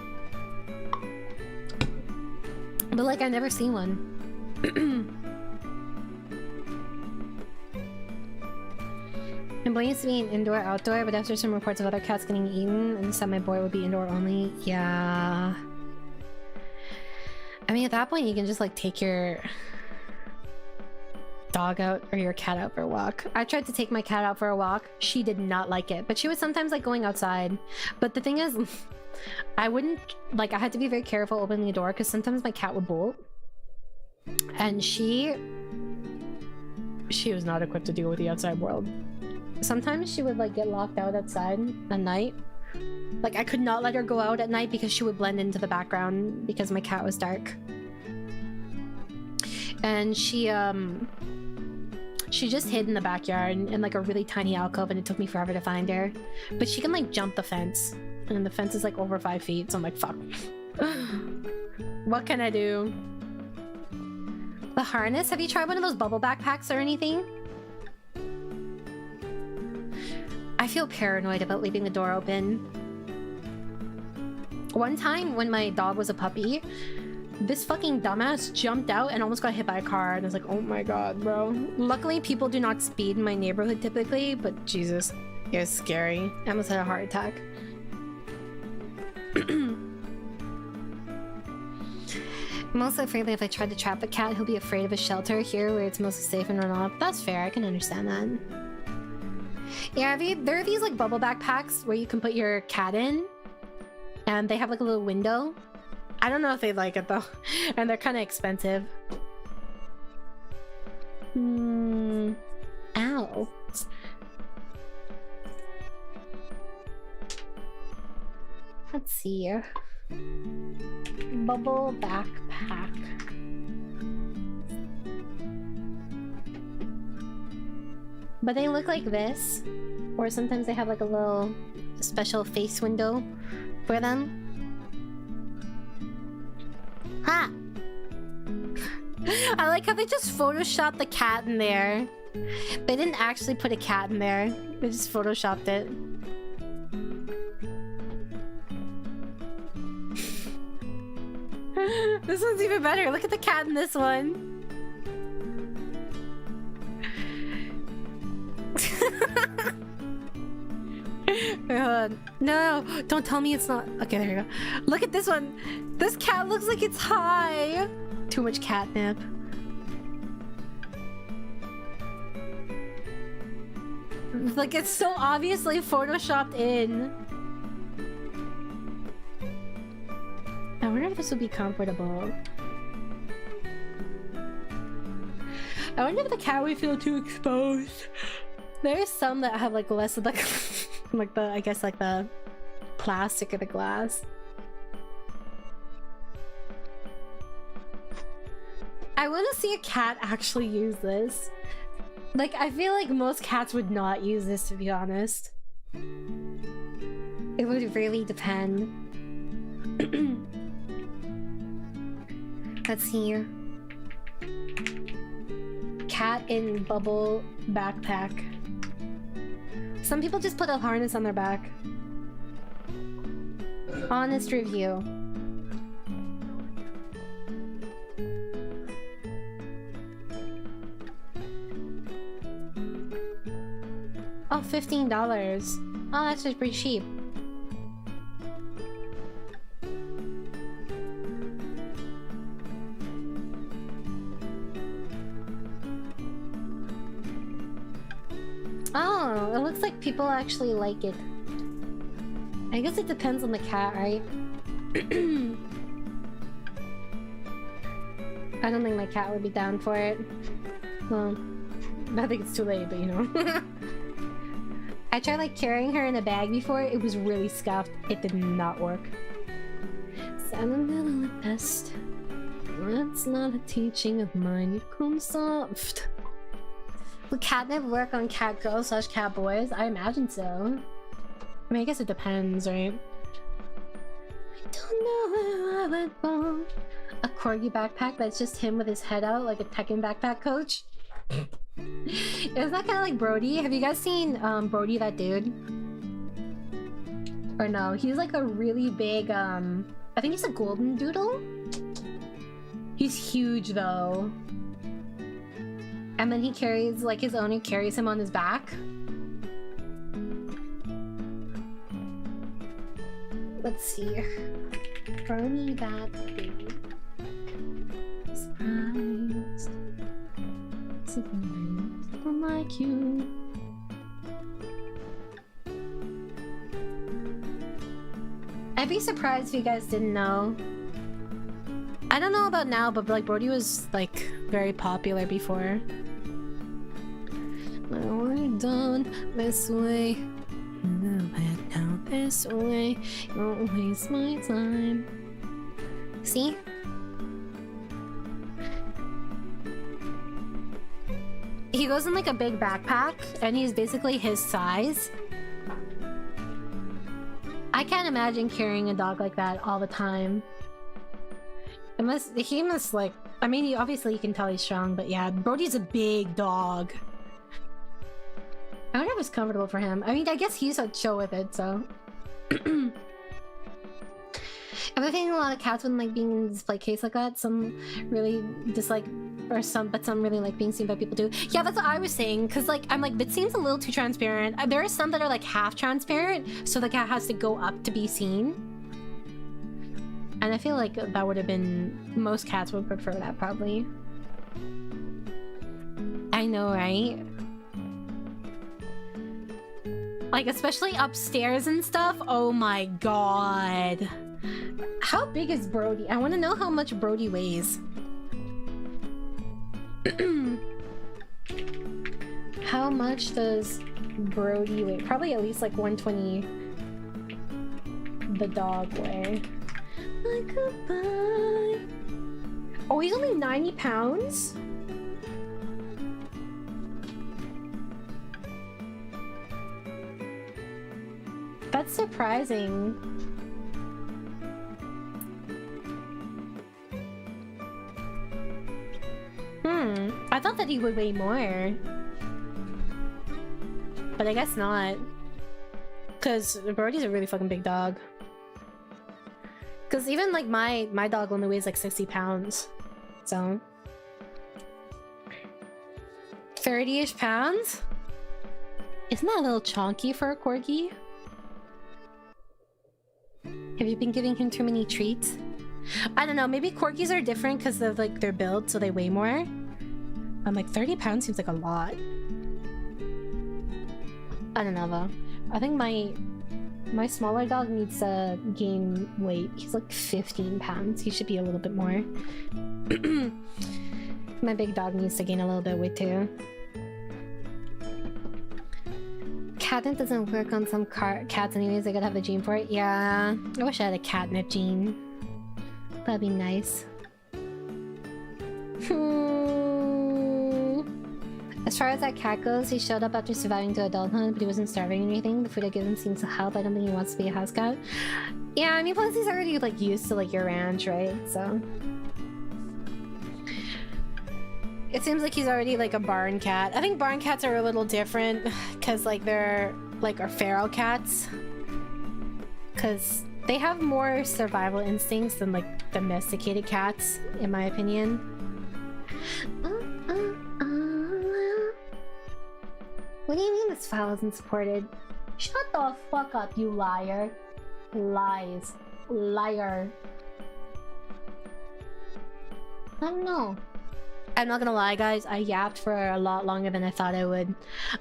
But like I never see one. My boy used to be an indoor-outdoor, but after some reports of other cats getting eaten, and said my boy would be indoor only. Yeah. I mean, at that point, you can just like take your dog out or your cat out for a walk. I tried to take my cat out for a walk. She did not like it, but she was sometimes like going outside. But the thing is, I wouldn't like. I had to be very careful opening the door because sometimes my cat would bolt, and she was not equipped to deal with the outside world. Sometimes she would like get locked out outside at night. Like I could not let her go out at night because she would blend into the background because my cat was dark. And she just hid in the backyard in like a really tiny alcove, and it took me forever to find her. But she can like jump the fence, and the fence is like over 5 feet, so I'm like, fuck. What can I do? The harness? Have you tried one of those bubble backpacks or anything? I feel paranoid about leaving the door open. One time when my dog was a puppy, this fucking dumbass jumped out and almost got hit by a car, and I was like, oh my god, bro. Luckily, people do not speed in my neighborhood typically, but Jesus, it was scary. I almost had a heart attack. I'm also afraid that if I tried to trap a cat, he'll be afraid of a shelter here where it's mostly safe and run off. That's fair, I can understand that. Yeah, there are these like bubble backpacks where you can put your cat in, and they have like a little window. I don't know if they like it though, and they're kind of expensive. Ow. Let's see. Bubble backpack. But they look like this, or sometimes they have like a little special face window for them. Ha! I like how they just photoshopped the cat in there. They didn't actually put a cat in there. They just photoshopped it. This one's even better. Look at the cat in this one. Wait, hold on. No, don't tell me it's not. Okay, there you go. Look at this one. This cat looks like it's high. Too much catnip. Like, it's so obviously photoshopped in. I wonder if this would be comfortable. I wonder if the cat would feel too exposed. There's some that have like less of like like the, I guess like the plastic or the glass. I want to see a cat actually use this. Like, I feel like most cats would not use this, to be honest. It would really depend. Let's see. Cat in bubble backpack. Some people just put a harness on their back. Honest review. Oh, $15. Oh, that's just pretty cheap. Oh, it looks like people actually like it. I guess it depends on the cat, right? I don't think my cat would be down for it. Well, I think it's too late, but you know. I tried like carrying her in a bag before. It was really scuffed. It did not work. Silent at best. That's not a teaching of mine. You come soft. Would catnip work on cat girls / cat boys? I imagine so. I mean, I guess it depends, right? I don't know where I went wrong. A corgi backpack that's just him with his head out like a Tekken backpack coach. Is that kind of like Brody? Have you guys seen Brody, that dude? Or no? He's like a really big I think he's a golden doodle. He's huge though. And then he carries, like, his owner carries him on his back. Let's see. Brony that baby. Surprised. Surprised. Don't like you. I'd be surprised if you guys didn't know. I don't know about now, but like Brody was like very popular before. We're done this way. Down this way. Don't waste my time. See? He goes in like a big backpack, and he's basically his size. I can't imagine carrying a dog like that all the time. He must like, I mean, obviously you can tell he's strong, but yeah, Brody's a big dog. I wonder if it's comfortable for him. I mean, I guess he's a chill with it, so. I've been thinking a lot of cats when like being in a display case like that. Some really dislike, or some really like being seen by people too. Yeah, that's what I was saying. Cause like, I'm like, it seems a little too transparent. There are some that are like half transparent, so the cat has to go up to be seen. And I feel like that would have been, most cats would prefer that probably. I know, right? Like, especially upstairs and stuff. Oh my god. How big is Brody? I want to know how much Brody weighs. How much does Brody weigh? Probably at least like 120. The dog weigh. Like goodbye. Oh, he's only 90 pounds? That's surprising. I thought that he would weigh more. But I guess not. Because Brody's a really fucking big dog. Because even like my dog only weighs like 60 pounds. So 30-ish pounds? Isn't that a little chonky for a corgi? Have you been giving him too many treats? I don't know, maybe corgis are different because of like their build, so they weigh more. I'm like 30 pounds seems like a lot. I don't know though. I think my smaller dog needs to gain weight. He's like 15 pounds. He should be a little bit more. My big dog needs to gain a little bit of weight too. Catnip doesn't work on some cats anyways. I gotta have a gene for it. Yeah, I wish I had a catnip gene. That'd be nice. As far as that cat goes, he showed up after surviving to adulthood, but he wasn't starving or anything. The food I give him seems to help. I don't think he wants to be a house cat. Yeah, I mean, plus he's already like used to like your ranch, right? So it seems like he's already like a barn cat. I think barn cats are a little different because like they're like our feral cats, because they have more survival instincts than like domesticated cats, in my opinion. What do you mean this file isn't supported? Shut the fuck up, you liar. Lies. Liar. I don't know. I'm not gonna lie, guys. I yapped for a lot longer than I thought I would.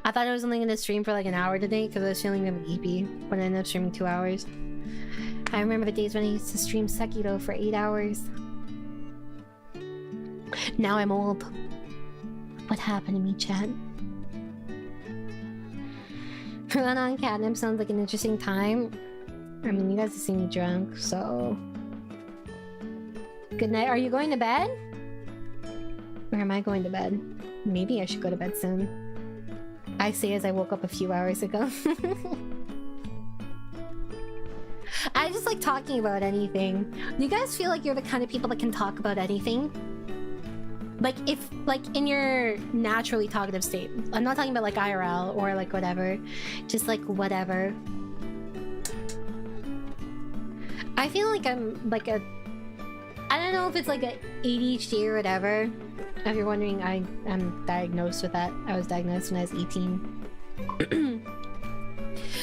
I thought I was only gonna stream for like an hour today because I was feeling really eepy, but I ended up streaming 2 hours. I remember the days when I used to stream Sekiro for 8 hours. Now I'm old. What happened to me, chat? Rana on catnip sounds like an interesting time. I mean, you guys have seen me drunk, so... Good night. Are you going to bed? Or am I going to bed? Maybe I should go to bed soon. I say as I woke up a few hours ago. I just like talking about anything. Do you guys feel like you're the kind of people that can talk about anything? Like, if, like, in your naturally talkative state. I'm not talking about, like, IRL or, like, whatever. Just, like, whatever. I feel like I'm, like, a... I don't know if it's, like, a ADHD or whatever. If you're wondering, I'm diagnosed with that. I was diagnosed when I was 18.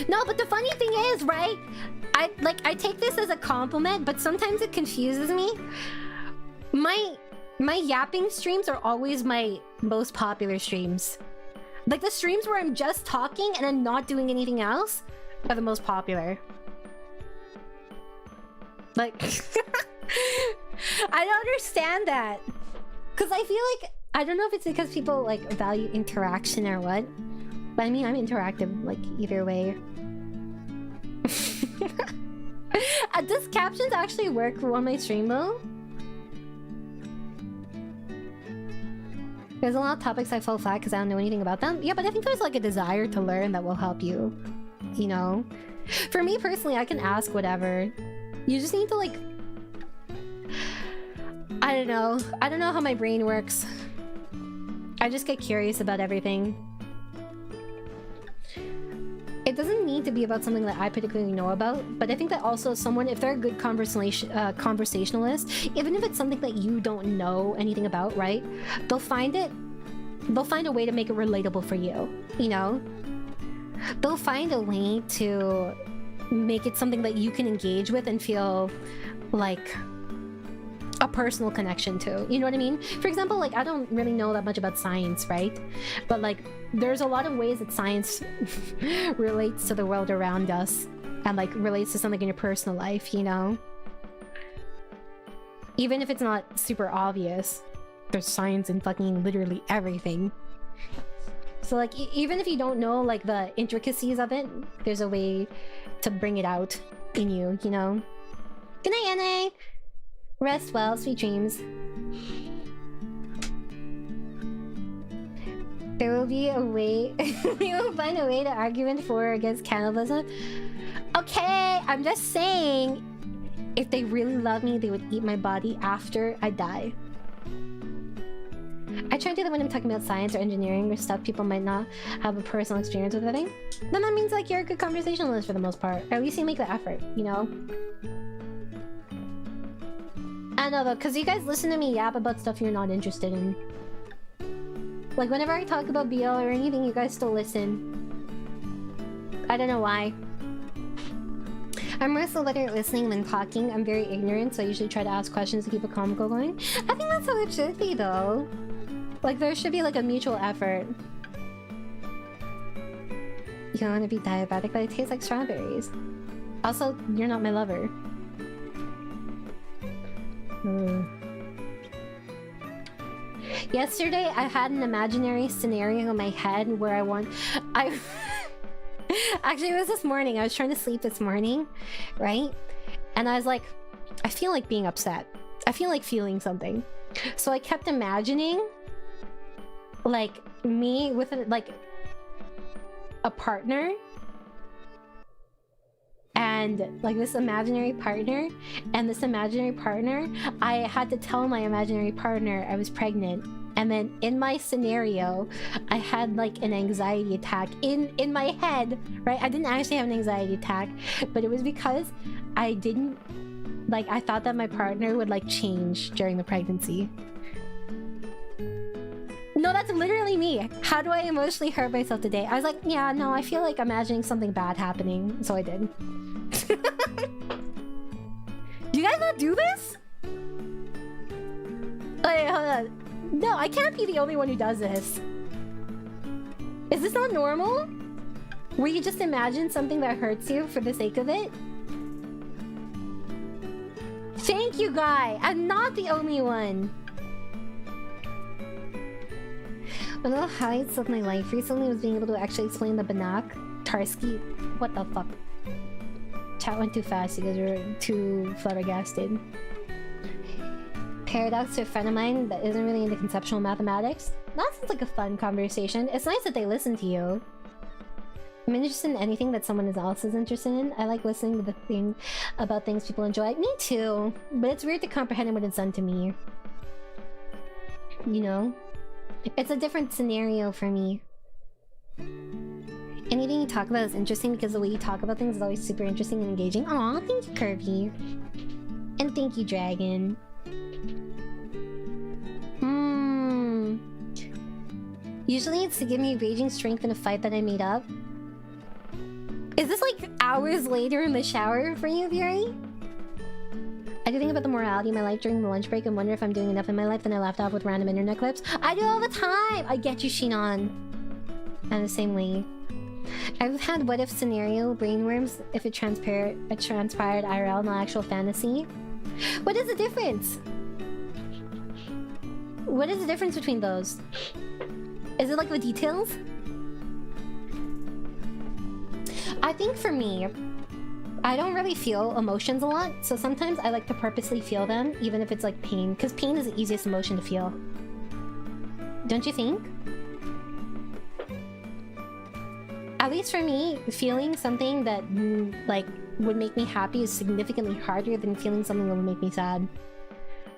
No, but the funny thing is, right? I take this as a compliment, but sometimes it confuses me. My yapping streams are always my most popular streams. Like, the streams where I'm just talking and I'm not doing anything else are the most popular. Like, I don't understand that. Because I feel like, I don't know if it's because people, like, value interaction or what. But I mean, I'm interactive, like, either way. Does captions actually work on my stream, though? There's a lot of topics I fall flat because I don't know anything about them. Yeah, but I think there's, like, a desire to learn that will help you. You know? For me, personally, I can ask whatever. You just need to, like... I don't know. I don't know how my brain works. I just get curious about everything. It doesn't need to be about something that I particularly know about, but I think that also someone, if they're a good conversationalist, even if it's something that you don't know anything about, right? They'll find a way to make it relatable for you, you know? They'll find a way to make it something that you can engage with and feel like a personal connection to, you know what I mean? For example, like, I don't really know that much about science, right? But like, there's a lot of ways that science relates to the world around us and like relates to something in your personal life, you know? Even if it's not super obvious, there's science in fucking literally everything. So like, even if you don't know like the intricacies of it, there's a way to bring it out in you, you know? Good night, Anna! Rest well, sweet dreams. There will be a way... we will find a way to argument for or against cannibalism. Okay, I'm just saying... If they really love me, they would eat my body after I die. I try to do that when I'm talking about science or engineering or stuff people might not have a personal experience with, I think. Then that means like you're a good conversationalist for the most part. Or at least you make the effort, you know? I know though, because you guys listen to me yap about stuff you're not interested in. Like whenever I talk about BL or anything, you guys still listen. I don't know why. I'm more so better at listening than talking. I'm very ignorant, so I usually try to ask questions to keep a convo going. I think that's how it should be though. Like there should be like a mutual effort. You don't want to be diabetic, but it tastes like strawberries. Also, you're not my lover. Yesterday, I had an imaginary scenario in my head where Actually, it was this morning. I was trying to sleep this morning, right? And I was like, I feel like being upset. I feel like feeling something. So I kept imagining, like, me with, like, a partner. And like this imaginary partner, and this imaginary partner, I had to tell my imaginary partner I was pregnant. And then in my scenario, I had like an anxiety attack in my head, right? I didn't actually have an anxiety attack, but it was because I didn't, like, I thought that my partner would like change during the pregnancy. No, that's literally me. How do I emotionally hurt myself today? I was like, yeah, no, I feel like imagining something bad happening. So I did. Do you guys not do this? Wait, hold on. No, I can't be the only one who does this. Is this not normal? Where you just imagine something that hurts you for the sake of it? Thank you, Guy. I'm not the only one. One of the highlights of my life recently was being able to actually explain the Banach Tarsky. What the fuck? Chat went too fast. You guys are too flabbergasted. Paradox to a friend of mine that isn't really into conceptual mathematics. That sounds like a fun conversation. It's nice that they listen to you. I'm interested in anything that someone else is interested in. I like listening to the thing about things people enjoy. Me too. But it's weird to comprehend what it's done to me. You know? It's a different scenario for me. Anything you talk about is interesting because the way you talk about things is always super interesting and engaging. Aw, thank you, Kirby. And thank you, Dragon. Usually it's to give me raging strength in a fight that I made up. Is this like hours later in the shower for you, Fury? I do think about the morality of my life during the lunch break and wonder if I'm doing enough in my life. Then I laughed off with random internet clips. I do all the time! I get you, Shinon. I'm the same way. I've had what if scenario brainworms if it transpired IRL, not actual fantasy. What is the difference? What is the difference between those? Is it like the details? I think for me, I don't really feel emotions a lot, so sometimes I like to purposely feel them, even if it's like pain, because pain is the easiest emotion to feel. Don't you think? At least for me, feeling something that like would make me happy is significantly harder than feeling something that would make me sad.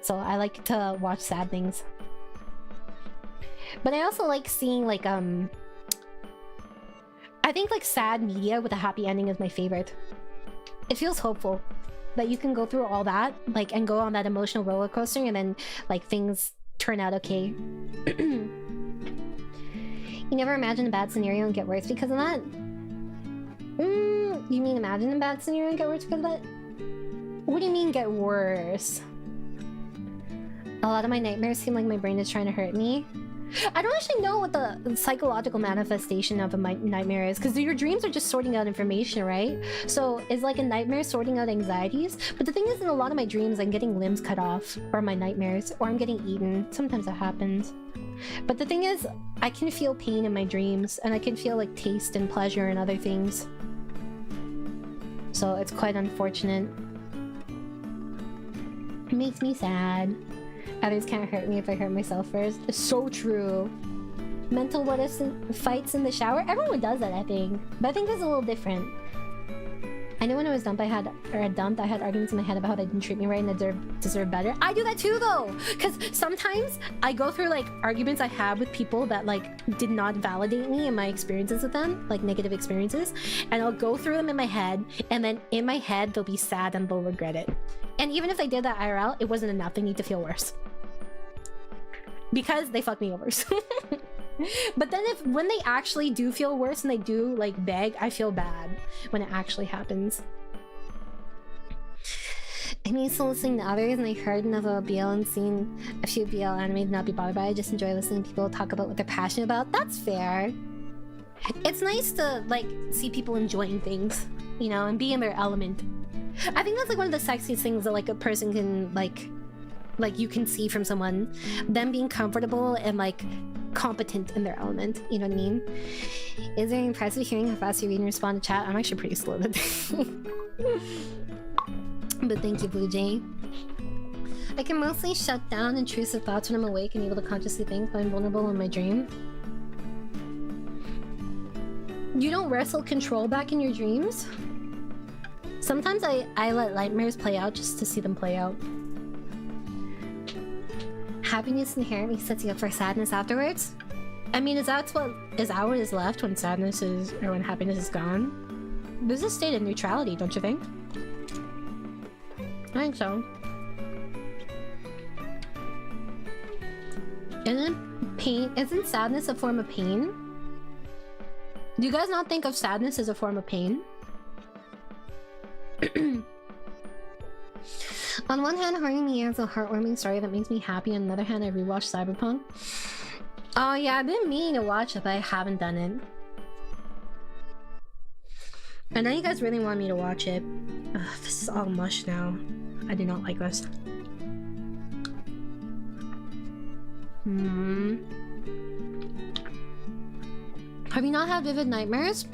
So I like to watch sad things. But I also like seeing like I think like sad media with a happy ending is my favorite. It feels hopeful that you can go through all that like and go on that emotional roller coaster and then like things turn out okay. You never imagine a bad scenario and get worse because of that? You mean imagine a bad scenario and get worse because of that? What do you mean get worse? A lot of my nightmares seem like my brain is trying to hurt me. I don't actually know what the psychological manifestation of a nightmare is, because your dreams are just sorting out information, right? So it's like a nightmare sorting out anxieties. But the thing is, in a lot of my dreams, I'm getting limbs cut off, or my nightmares, or I'm getting eaten. Sometimes that happens. But the thing is, I can feel pain in my dreams, and I can feel like taste and pleasure and other things. So it's quite unfortunate. It makes me sad. Others can't hurt me if I hurt myself first. It's so true. Mental what ifs and fights in the shower. Everyone does that, I think. But I think it's a little different. I know when I was dumped, I had arguments in my head about how they didn't treat me right and I deserve better. I do that too, though! Because sometimes I go through, like, arguments I have with people that, like, did not validate me and my experiences with them, like, negative experiences. And I'll go through them in my head, and then in my head, they'll be sad and they'll regret it. And even if they did that IRL, it wasn't enough. They need to feel worse. Because they fucked me over. But then when they actually do feel worse and they do like beg, I feel bad when it actually happens. I'm used to listening to others and I heard enough about BL and seen a few BL anime to not be bothered by it. I just enjoy listening to people talk about what they're passionate about. That's fair. It's nice to like see people enjoying things, you know, and be in their element. I think that's like one of the sexiest things that like a person can like you can see from someone, them being comfortable and like competent in their element, you know what I mean? Is it impressive hearing how fast you read and respond to chat? I'm actually pretty slow today. But thank you, Blue Jay. I can mostly shut down intrusive thoughts when I'm awake and able to consciously think, but I'm vulnerable in my dream. You don't wrestle control back in your dreams? Sometimes I let nightmares play out just to see them play out. Happiness inherently sets you up for sadness afterwards? I mean, is that what is left when sadness is, or when happiness is gone? There's a state of neutrality, don't you think? I think so. Isn't sadness a form of pain? Do you guys not think of sadness as a form of pain? On one hand, Horny Me has a heartwarming story that makes me happy. On the other hand, I rewatched Cyberpunk. Oh yeah, I've been meaning to watch it, but I haven't done it. I know you guys really want me to watch it. Ugh, this is all mush now. I do not like this. Have you not had vivid nightmares?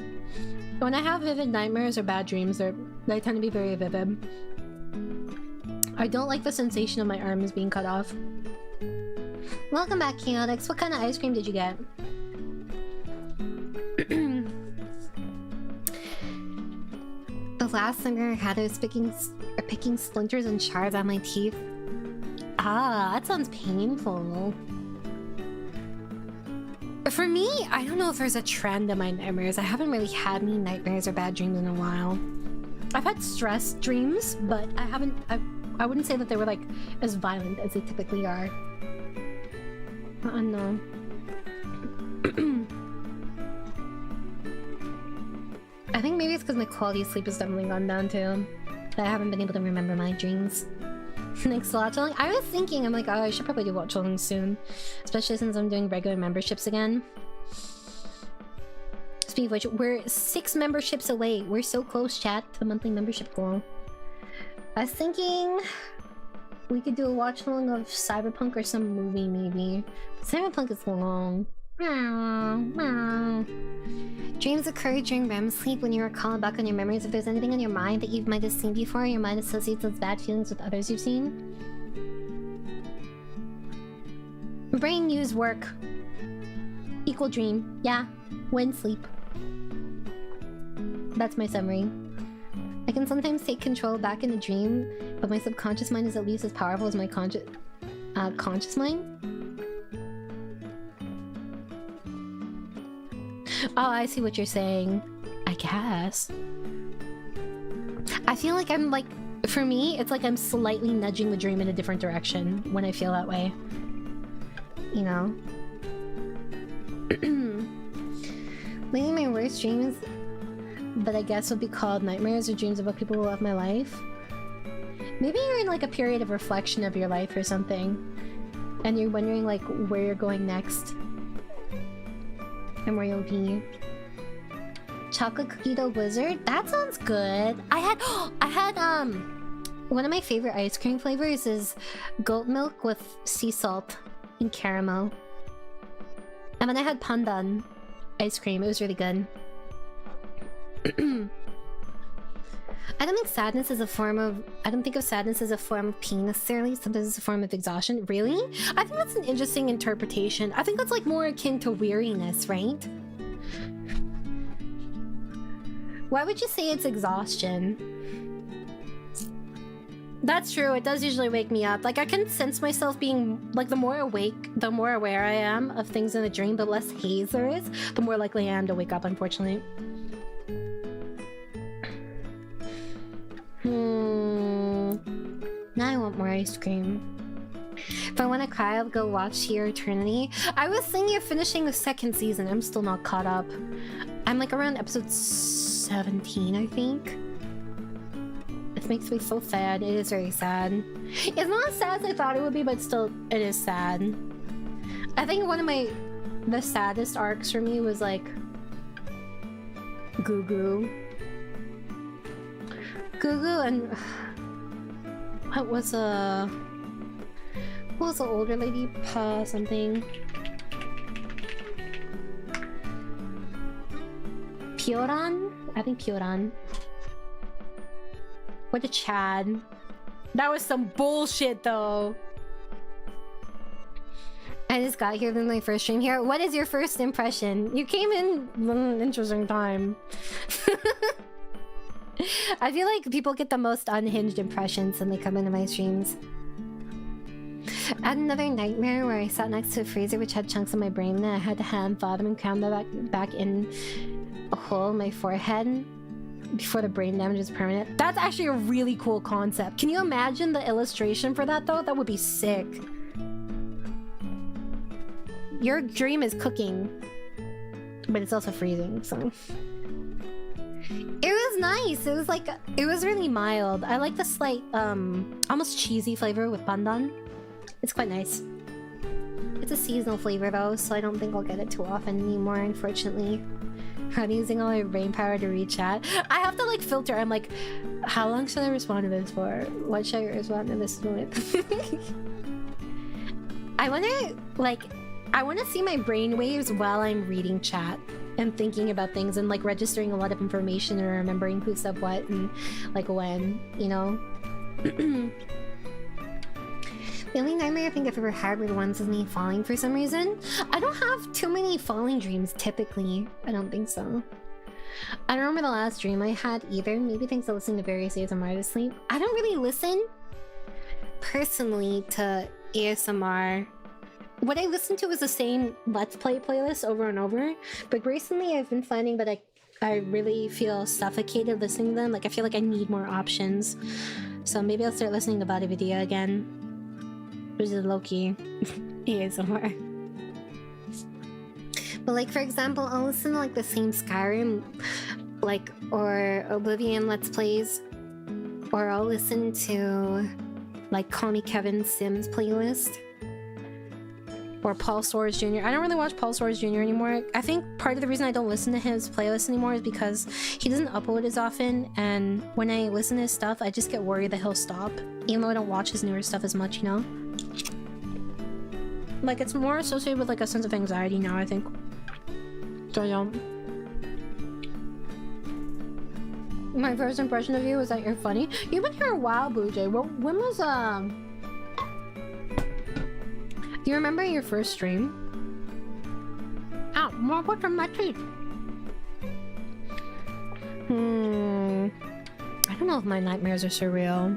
When I have vivid nightmares or bad dreams, they tend to be very vivid. I don't like the sensation of my arms being cut off. Welcome back, Chaotix. What kind of ice cream did you get? The last nightmare I had, I was picking splinters and shards on my teeth. Ah, that sounds painful. For me, I don't know if there's a trend in my nightmares. I haven't really had any nightmares or bad dreams in a while. I've had stress dreams, but I wouldn't say that they were like as violent as they typically are. No. I think maybe it's because my quality of sleep has definitely gone down too. That I haven't been able to remember my dreams. Next watch along. I was thinking, I'm like, oh, I should probably do watch along soon, especially since I'm doing regular memberships again. Speaking of which, we're 6 memberships away. We're so close, chat, to the monthly membership goal. I was thinking we could do a watch along of Cyberpunk or some movie, maybe. But Cyberpunk is long. Dreams occur during REM sleep when you recall back on your memories. If there's anything in your mind that you might have seen before, your mind associates those bad feelings with others you've seen. Brain use work. Equal dream. Yeah. When sleep. That's my summary. I can sometimes take control back in a dream, but my subconscious mind is at least as powerful as my conscious mind. Oh, I see what you're saying. I guess. I feel like I'm like... For me, it's like I'm slightly nudging the dream in a different direction when I feel that way. You know? Lately, my worst dreams that I guess would be called nightmares or dreams about people who love my life. Maybe you're in like a period of reflection of your life or something. And you're wondering like where you're going next. And where you'll be. Chocolate cookie dough blizzard? That sounds good. I had one of my favorite ice cream flavors is goat milk with sea salt and caramel. And then I had pandan ice cream. It was really good. I don't think sadness is a form of... I don't think of sadness as a form of pain necessarily. Sometimes it's a form of exhaustion. Really? I think that's an interesting interpretation. I think that's like more akin to weariness, right? Why would you say it's exhaustion? That's true. It does usually wake me up. Like, I can sense myself being... Like, the more awake, the more aware I am of things in the dream, the less haze there is, the more likely I am to wake up, unfortunately. Now I want more ice cream. If I want to cry, I'll go watch Here Eternity. I was thinking of finishing the 2nd season. I'm still not caught up. I'm like around episode 17, I think. It makes me so sad. It is very sad. It's not as sad as I thought it would be, but still, it is sad. I think one of the saddest arcs for me was like Gugu and what was the older lady? Something. Pioran? I think Pioran. What a Chad. That was some bullshit though. I just got here with my first stream here. What is your first impression? You came in an interesting time. I feel like people get the most unhinged impressions when they come into my streams. I had another nightmare where I sat next to a freezer which had chunks of my brain and I had to hand them and cram them back in a hole in my forehead before the brain damage is permanent. That's actually a really cool concept. Can you imagine the illustration for that though? That would be sick. Your dream is cooking, but it's also freezing, so... It was nice. It was like, it was really mild. I like the slight, almost cheesy flavor with pandan. It's quite nice. It's a seasonal flavor though, so I don't think I'll get it too often anymore, unfortunately. I'm using all my brain power to read chat. I have to like filter. I'm like, how long should I respond to this for? What should I respond to this with? I wonder, like, I want to see my brain waves while I'm reading chat. and thinking about things and like registering a lot of information and remembering who said what and like when, you know. The only nightmare I think I've ever had were the ones of me falling for some reason. I don't have too many falling dreams typically. I don't think so. I don't remember the last dream I had either. Maybe thanks to listening to various ASMR to sleep. I don't really listen personally to ASMR. What I listen to is the same Let's Play playlist over and over. But recently I've been finding that I really feel suffocated listening to them. Like I feel like I need more options. So maybe I'll start listening to Body Video again. Which is low-key ASMR. But like for example, I'll listen to like the same Skyrim like or Oblivion Let's Plays, or I'll listen to like Call Me Kevin's Sims playlist, or Paul Soares Jr. I don't really watch Paul Soares Jr. anymore. I think part of the reason I don't listen to his playlist anymore is because he doesn't upload as often, and when I listen to his stuff I just get worried that he'll stop, even though I don't watch his newer stuff as much, you know? Like it's more associated with like a sense of anxiety now, I think. So yeah. My first impression of you is that you're funny. You've been here a while, Blue Jay. Well, when was do you remember your first stream? Ow, more wood from my teeth. I don't know if my nightmares are surreal.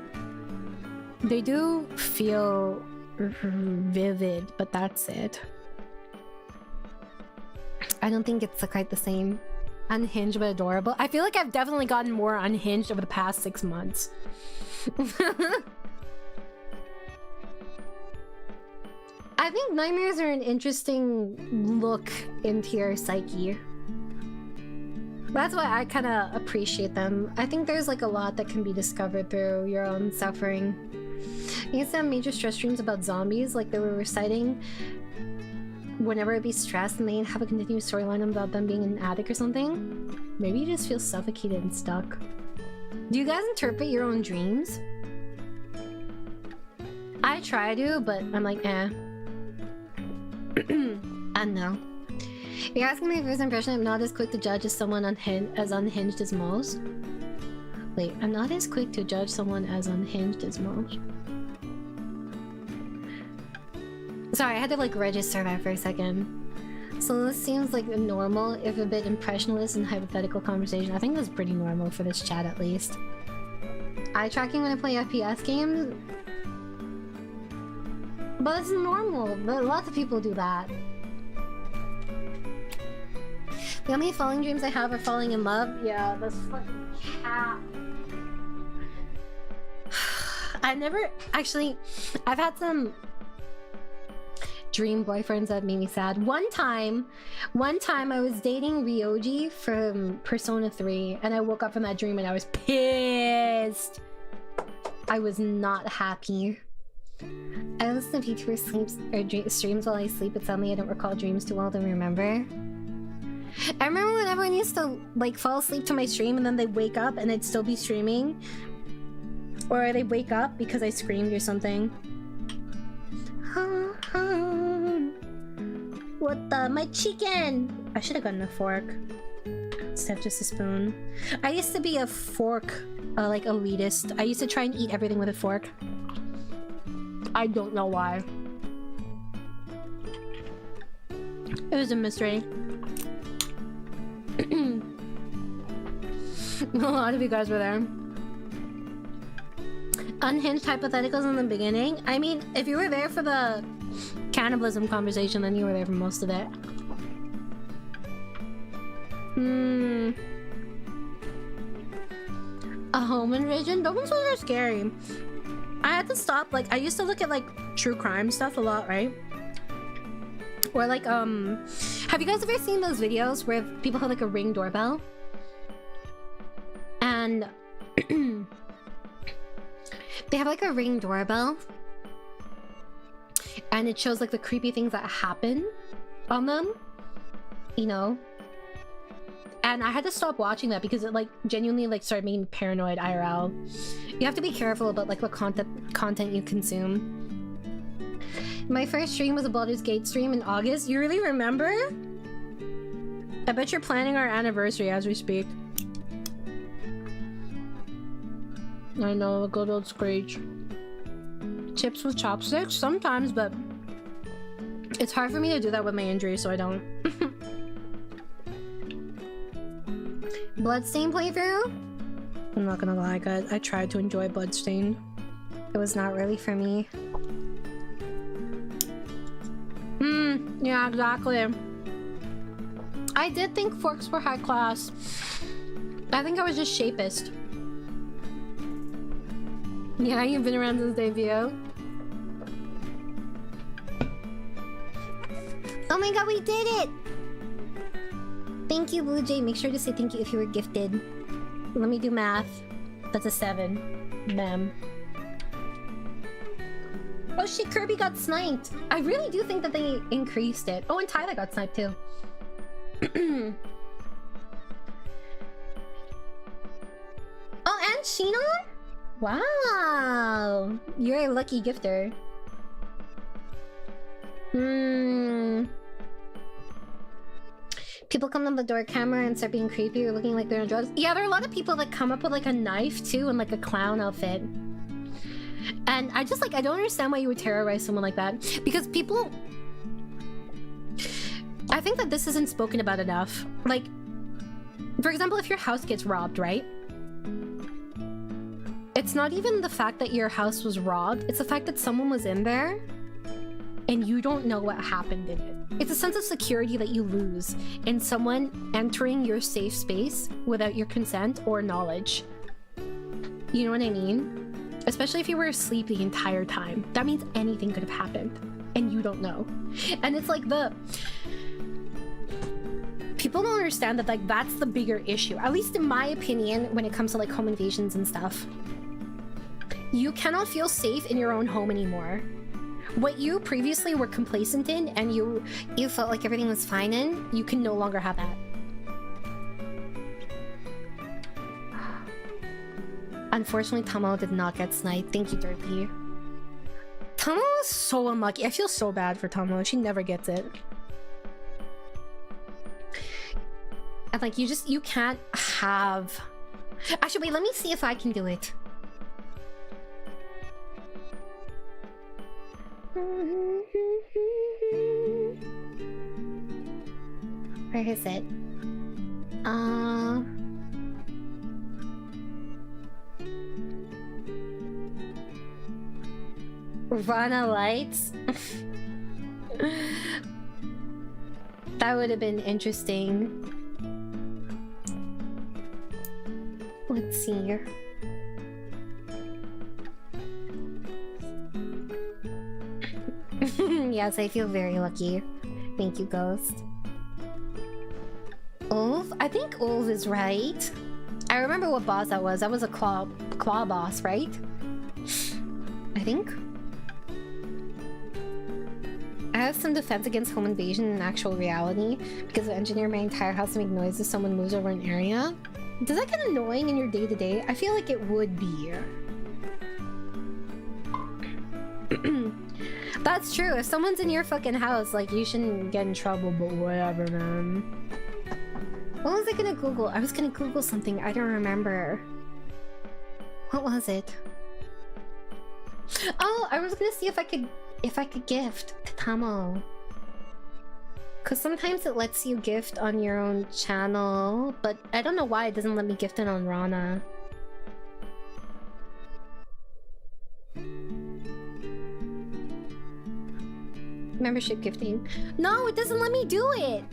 They do feel vivid, but that's it. I don't think it's quite the same. Unhinged but adorable. I feel like I've definitely gotten more unhinged over the past 6 months. I think nightmares are an interesting look into your psyche. That's why I kind of appreciate them. I think there's like a lot that can be discovered through your own suffering. I used to have major stress dreams about zombies, like they were reciting whenever I'd be stressed and they'd have a continuous storyline about them being in an attic or something. Maybe you just feel suffocated and stuck. Do you guys interpret your own dreams? I try to, but I'm like, eh. I don't know. You're asking my first impression. I'm not as quick to judge as someone unhinged as most. Wait, I'm not as quick to judge someone as unhinged as most. Sorry, I had to like register that for a second. So this seems like a normal, if a bit impressionless and hypothetical conversation. I think that's pretty normal for this chat at least. Eye tracking when I play FPS games? But it's normal. Lots of people do that. The only falling dreams I have are falling in love. Yeah, that's fucking cat. I never actually. I've had some dream boyfriends that made me sad. One time I was dating Ryoji from Persona 3, and I woke up from that dream and I was pissed. I was not happy. I listen to VTuber streams while I sleep, but suddenly I don't recall dreams too well to remember. I remember when everyone used to like fall asleep to my stream and then they wake up and I'd still be streaming. Or they wake up because I screamed or something. What the? My chicken! I should have gotten a fork instead of just a spoon. I used to be a fork, like elitist. I used to try and eat everything with a fork. I don't know why. It was a mystery. A lot of you guys were there. Unhinged hypotheticals in the beginning. I mean, if you were there for the cannibalism conversation, then you were there for most of it. A home invasion? Those ones are scary. I had to stop. Like, I used to look at like true crime stuff a lot, right? Or like, have you guys ever seen those videos where people have like a Ring doorbell? And they have like a Ring doorbell and it shows like the creepy things that happen on them, you know? And I had to stop watching that because it like genuinely like started making me paranoid IRL. You have to be careful about like what content you consume. My first stream was a Baldur's Gate stream in August. You really remember? I bet you're planning our anniversary as we speak. I know, a good old Screech. Chips with chopsticks? Sometimes, but it's hard for me to do that with my injury, so I don't. Bloodstain playthrough? I'm not gonna lie, guys. I tried to enjoy Bloodstain. It was not really for me. Yeah, exactly. I did think forks were high class. I think I was just shapist. Yeah, you've been around since debut. Oh my god, we did it! Thank you, Blue Jay. Make sure to say thank you if you were gifted. Let me do math. That's a 7. Mem. Oh shit, Kirby got sniped. I really do think that they increased it. Oh, and Tyler got sniped too. Oh, and Sheena? Wow. You're a lucky gifter. People come on the door camera and start being creepy or looking like they're on drugs. Yeah, there are a lot of people that come up with like a knife too and like a clown outfit. And I just like, I don't understand why you would terrorize someone like that. Because people... I think that this isn't spoken about enough. Like, for example, if your house gets robbed, right? It's not even the fact that your house was robbed. It's the fact that someone was in there and you don't know what happened in it. It's a sense of security that you lose in someone entering your safe space without your consent or knowledge. You know what I mean? Especially if you were asleep the entire time. That means anything could have happened and you don't know. And it's like people don't understand that like that's the bigger issue. At least in my opinion, when it comes to like home invasions and stuff. You cannot feel safe in your own home anymore. What you previously were complacent in and you felt like everything was fine in, you can no longer have that. Unfortunately, Tomo did not get sniped. Thank you, Derpy. Tomo is so unlucky. I feel so bad for Tomo. She never gets it. And like, you can't have... Actually, wait, let me see if I can do it. Where is it? Rana lights? That would have been interesting. Let's see here. Yes, I feel very lucky. Thank you, Ghost. Ulf? I think Ulf is right. I remember what boss that was. That was a claw boss, right? I think. I have some defense against home invasion in actual reality because I engineer my entire house to make noise if someone moves over an area. Does that get annoying in your day-to-day? I feel like it would be. That's true. If someone's in your fucking house, like, you shouldn't get in trouble, but whatever, man. What was I gonna Google? I was gonna Google something. I don't remember. What was it? Oh, I was gonna see if I could gift to Tamo. Cause sometimes it lets you gift on your own channel, but I don't know why it doesn't let me gift it on Rana. Membership gifting. No, it doesn't let me do it!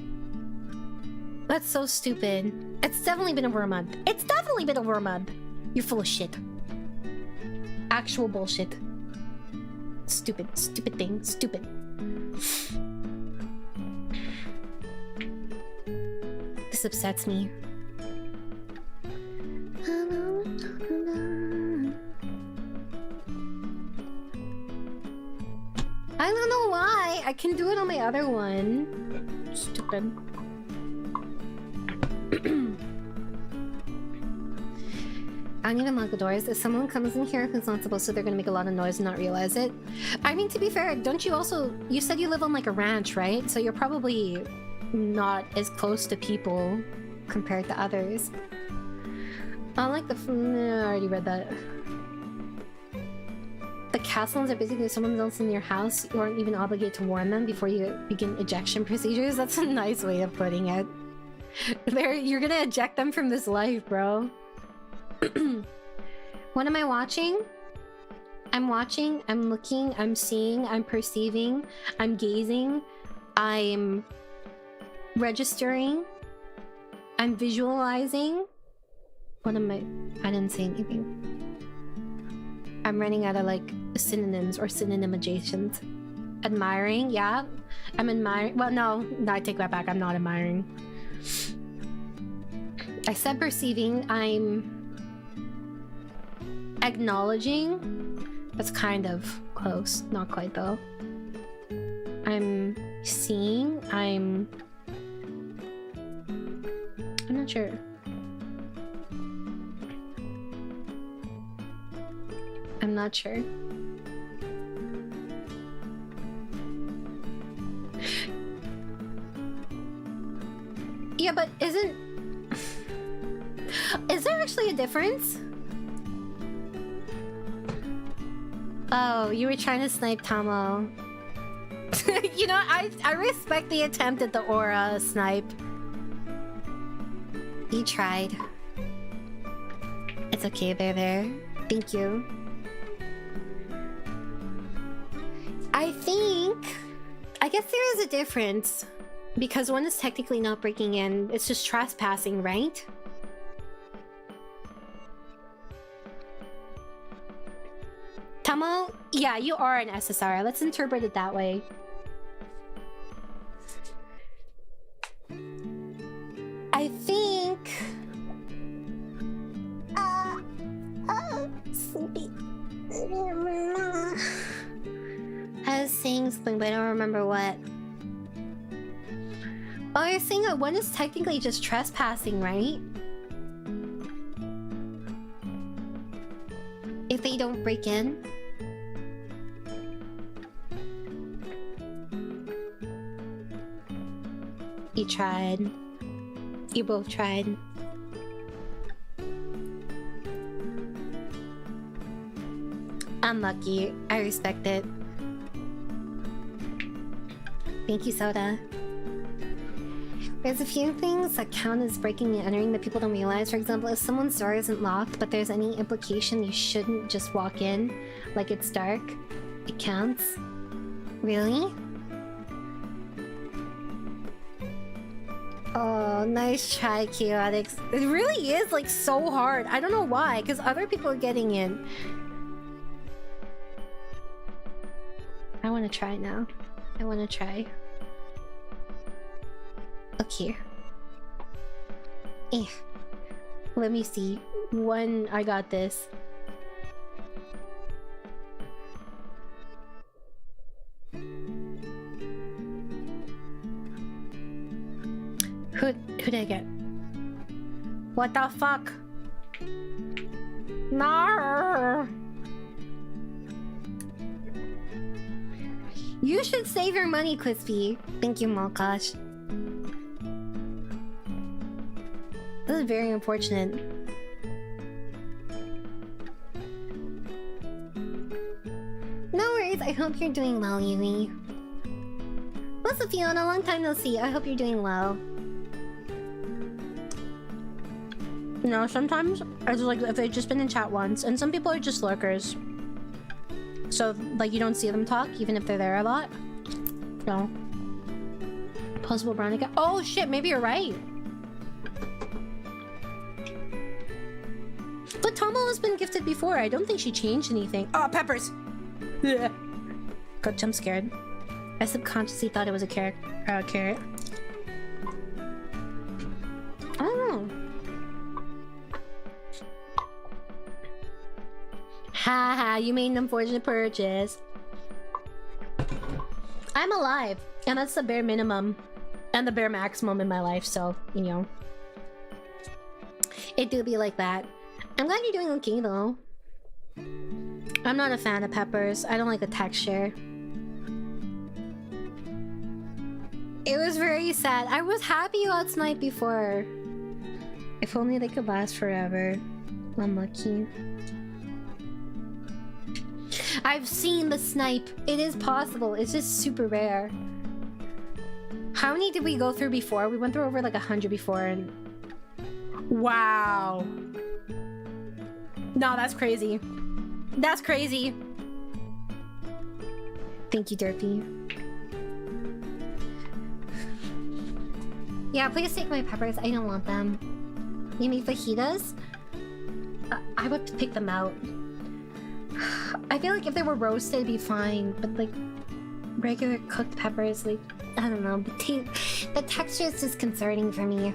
That's so stupid. It's definitely been over a month. It's definitely been over a month! You're full of shit. Actual bullshit. Stupid, stupid thing, stupid. This upsets me. I don't know why. I can do it on my other one. Stupid. I need to lock the doors. If someone comes in here who's not supposed to, they're gonna make a lot of noise and not realize it. I mean, to be fair, don't you also... You said you live on like a ranch, right? So you're probably not as close to people compared to others. I like the... I already read that. The castles are basically someone else in your house. You aren't even obligated to warn them before you begin ejection procedures. That's a nice way of putting it. You're gonna eject them from this life, bro. What am I watching? I'm watching, I'm looking, I'm seeing, I'm perceiving, I'm gazing, I'm registering, I'm visualizing. What am I didn't say anything. I'm running out of like synonyms or synonym adjacent. Admiring, yeah. I'm admiring. Well, no, I take that back. I'm not admiring. I said perceiving. I'm acknowledging. That's kind of close. Not quite though. I'm seeing. I'm not sure. I'm not sure. Yeah, but is there actually a difference? Oh, you were trying to snipe Tomo. You know, I respect the attempt at the aura snipe. You tried. It's okay, they're there. Thank you. I guess there is a difference. Because one is technically not breaking in, it's just trespassing, right? Tamo? Yeah, you are an SSR. Let's interpret it that way. I think... sleepy. I was saying something, but I don't remember what. Oh, you're saying that one is technically just trespassing, right? If they don't break in? You tried. You both tried. Unlucky. I respect it. Thank you, Soda. There's a few things that count as breaking and entering that people don't realize. For example, if someone's door isn't locked, but there's any implication you shouldn't just walk in, like it's dark, it counts. Really? Oh, nice try, Chaotix. It really is, like, so hard. I don't know why, because other people are getting in. I want to try now. I want to try. Okay. Let me see. One, I got this. Who'd I get? What the fuck? No. You should save your money, Crispy. Thank you, Malkash. This is very unfortunate. No worries, I hope you're doing well, Yui. What's up, Fiona? Long time no see. I hope you're doing well. You know, sometimes it's like if they've just been in chat once, and some people are just lurkers. So, like, you don't see them talk, even if they're there a lot. No. Possible brownie cat. Oh shit, maybe you're right. But Tomo has been gifted before. I don't think she changed anything. Oh, peppers! Yeah. Got jump scared. I subconsciously thought it was a carrot. I don't know. Haha, you made an unfortunate purchase. I'm alive, and that's the bare minimum and the bare maximum in my life, so, you know. It do be like that. I'm glad you're doing okay, though. I'm not a fan of peppers. I don't like the texture. It was very sad. I was happy about Snipe before. If only they could last forever. Unlucky. I've seen the Snipe. It is possible. It's just super rare. How many did we go through before? We went through over like 100 before and... Wow. No, that's crazy. That's crazy. Thank you, Derpy. Yeah, please take my peppers. I don't want them. You mean fajitas? I would pick them out. I feel like if they were roasted, it'd be fine. But like, regular cooked peppers, like, I don't know. The texture is disconcerting for me.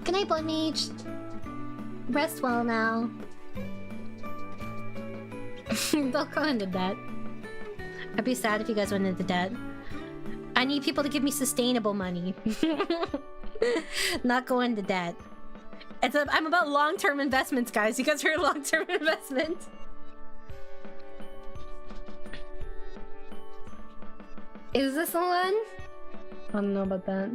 Good night, Blood Mage. Rest well now. Don't go into debt. I'd be sad if you guys went into debt. I need people to give me sustainable money. Not go into debt. I'm about long-term investments, guys. You guys are long-term investments. Is this the one? I don't know about that.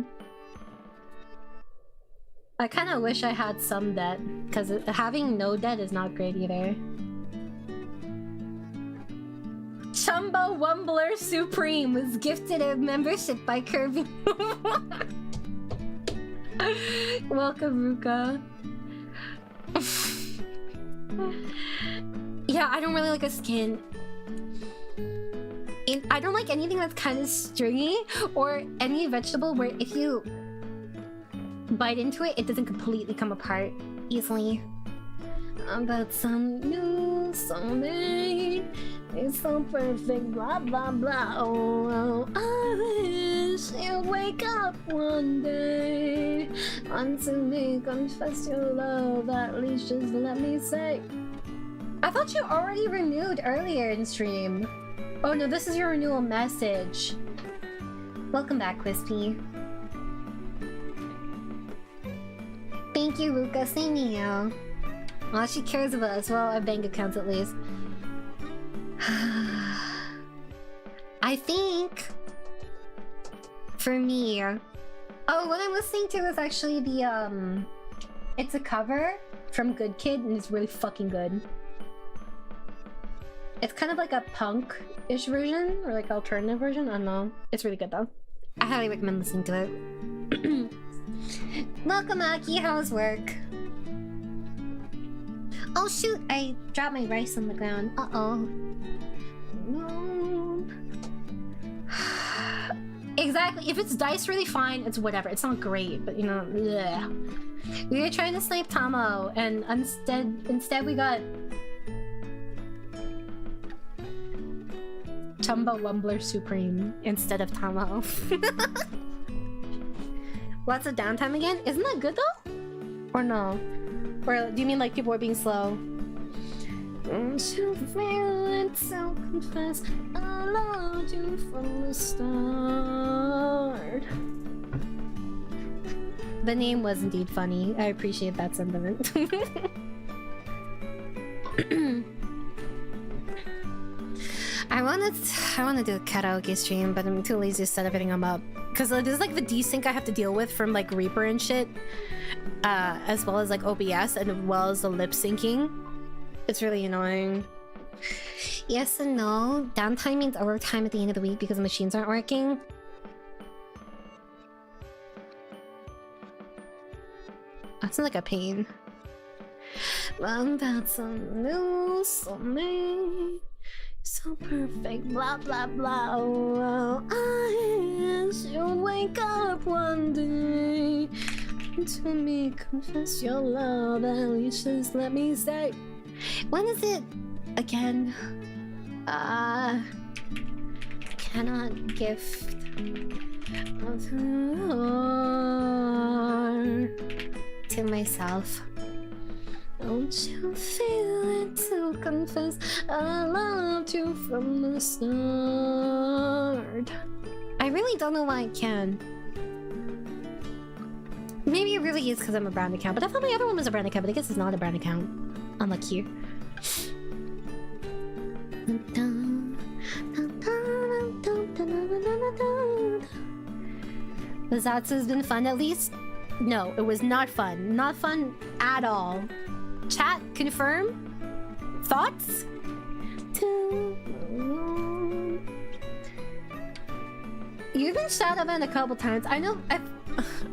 I kind of wish I had some debt, because having no debt is not great either. Chumba Wumbler Supreme was gifted a membership by Kirby. Welcome, Ruka. Yeah, I don't really like a skin. I don't like anything that's kind of stringy or any vegetable where if you bite into it, it doesn't completely come apart easily. About some new someday, it's so perfect, blah blah blah. Oh, I wish you'd wake up one day unto me, confess your love. At least just let me say. I thought you already renewed earlier in stream. Oh no, this is your renewal message. Welcome back, Crispy. Thank you, Ruka. Same to you. Well, she cares about us. Well, our bank accounts at least. I think... For me... Oh, what I'm listening to is actually the, It's a cover from Good Kid, and it's really fucking good. It's kind of like a punk-ish version, or like alternative version. I don't know. It's really good though. I highly recommend listening to it. Welcome, Aki. How's work? Oh shoot! I dropped my rice on the ground. Uh-oh. No. Exactly. If it's diced really fine, it's whatever. It's not great, but you know, bleh. We were trying to snipe Tomo, and instead we got Chumba Wumbler Supreme instead of Tomo. Lots of downtime again? Isn't that good though? Or no? Or do you mean like people were being slow? Don't you feel it, so confess I loved you from the start. The name was indeed funny. I appreciate that sentiment. I wanna do a karaoke stream, but I'm too lazy to set everything up. Cause there's like the desync I have to deal with from like Reaper and shit. As well as like OBS and as well as the lip syncing. It's really annoying. Yes and no. Downtime means overtime at the end of the week because the machines aren't working. That sounds like a pain. Well, that's a new soulmate. So perfect, blah blah blah. Oh, I wish you'd wake up one day to me, confess your love. At least just let me say. When is it again? Cannot gift to myself. Don't you feel it to confess I loved you from the start? I really don't know why I can. Maybe it really is because I'm a brand account, but I thought my other one was a brand account, but I guess it's not a brand account. Unlucky. The Zats has been fun at least? No, it was not fun. Not fun at all. Chat, confirm? Thoughts? You've been shadow banned a couple times. I know.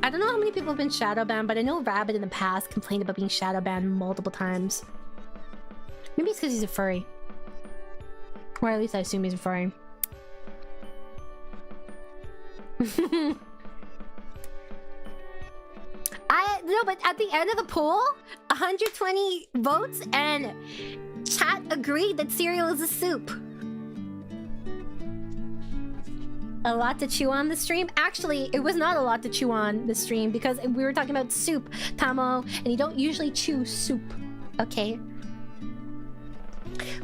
I don't know how many people have been shadow banned, but I know Rabbit in the past complained about being shadow banned multiple times. Maybe it's because he's a furry. Or at least I assume he's a furry. No, but at the end of the poll, 120 votes, and chat agreed that cereal is a soup. A lot to chew on the stream? Actually, it was not a lot to chew on the stream because we were talking about soup, Tamo, and you don't usually chew soup, okay?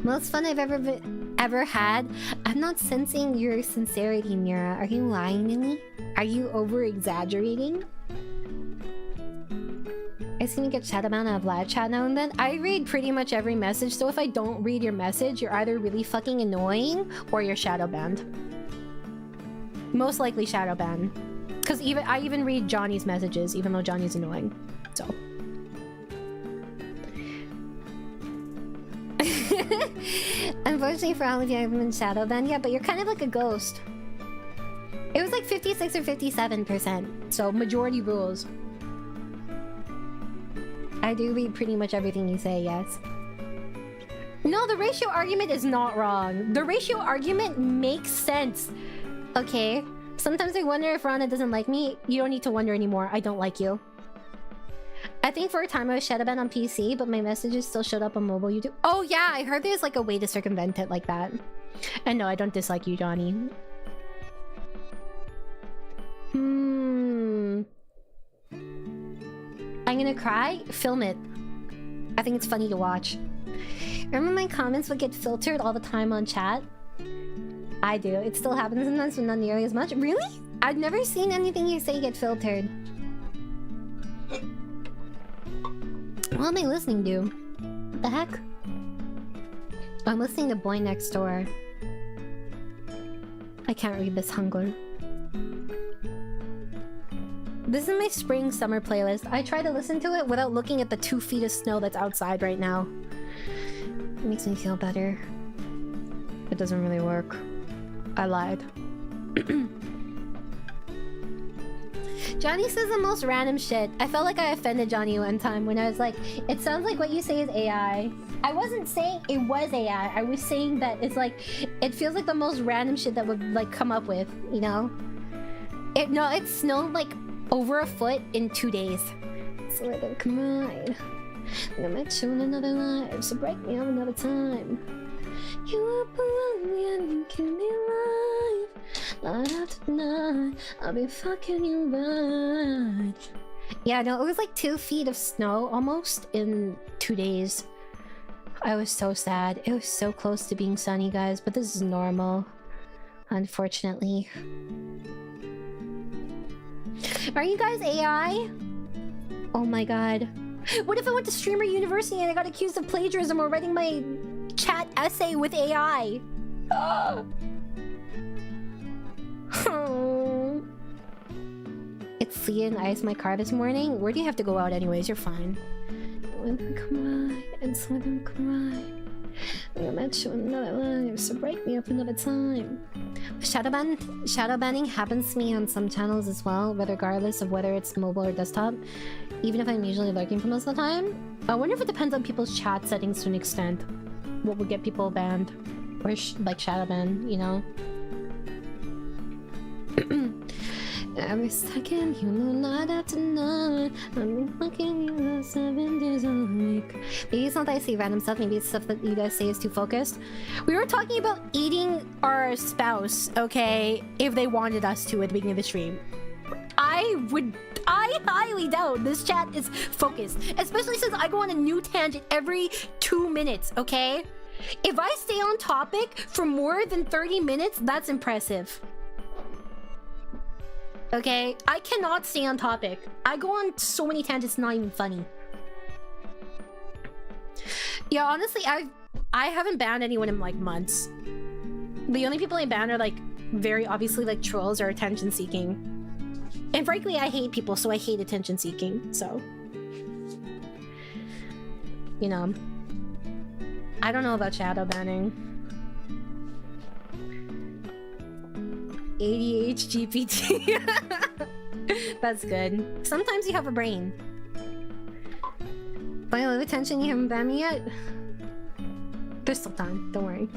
Most fun I've ever had. I'm not sensing your sincerity, Mira. Are you lying to me? Are you over-exaggerating? I just gonna get shadow banned out of live chat now and then. I read pretty much every message, so if I don't read your message, you're either really fucking annoying or you're shadow banned. Most likely shadow ban. Because I even read Johnny's messages, even though Johnny's annoying. So. Unfortunately for all of you, I haven't been shadow banned yet, but you're kind of like a ghost. It was like 56 or 57%, so majority rules. I do read pretty much everything you say, yes. No, the ratio argument is not wrong. The ratio argument makes sense. Okay? Sometimes I wonder if Rana doesn't like me. You don't need to wonder anymore. I don't like you. I think for a time I was shadow banned on PC, but my messages still showed up on mobile YouTube. Oh yeah, I heard there's like a way to circumvent it like that. And no, I don't dislike you, Johnny. I'm gonna cry? Film it. I think it's funny to watch. Remember my comments would get filtered all the time on chat? I do. It still happens sometimes, but not nearly as much. Really? I've never seen anything you say get filtered. What am I listening to? What the heck? Oh, I'm listening to Boy Next Door. I can't read this Hangul. This is my spring summer playlist. I try to listen to it without looking at the 2 feet of snow that's outside right now. It makes me feel better. It doesn't really work. I lied. Johnny says the most random shit. I felt like I offended Johnny one time when I was like, it sounds like what you say is AI. I wasn't saying it was AI. I was saying that it's like, it feels like the most random shit that would like come up with, you know? It snowed like over a foot in 2 days. So I don't cried. I met you in another life, so break me up another time. You up around me and you keep me alive. Night after night, I'll be fucking you right. Yeah, no, it was like 2 feet of snow almost in 2 days. I was so sad. It was so close to being sunny, guys, but this is normal. Unfortunately. Are you guys AI? Oh my god. What if I went to Streamer University and I got accused of plagiarism or writing my chat essay with AI? It's Sia and Ice my car this morning. Where do you have to go out anyways? You're fine. When I cry, and so I don't cry. I met you in another life, so break me up another time. Shadow banning happens to me on some channels as well, regardless of whether it's mobile or desktop. Even if I'm usually lurking for most of the time. I wonder if it depends on people's chat settings to an extent. What would get people banned? Or like shadow ban, you know? Every second, you know, night after night, I've been fucking you 7 days a week. Maybe it's not that I say random stuff, maybe it's stuff that you guys say is too focused. We were talking about eating our spouse, okay, if they wanted us to at the beginning of the stream. I highly doubt this chat is focused, especially since I go on a new tangent every 2 minutes, okay? If I stay on topic for more than 30 minutes, that's impressive. Okay? I cannot stay on topic. I go on so many tangents, it's not even funny. Yeah, honestly, I haven't banned anyone in like months. The only people I ban are like very obviously like trolls or attention seeking. And frankly, I hate people, so I hate attention seeking, so. You know. I don't know about shadow banning. ADHD GPT. That's good. Sometimes you have a brain. By low attention, you haven't banned me yet? There's still time, don't worry.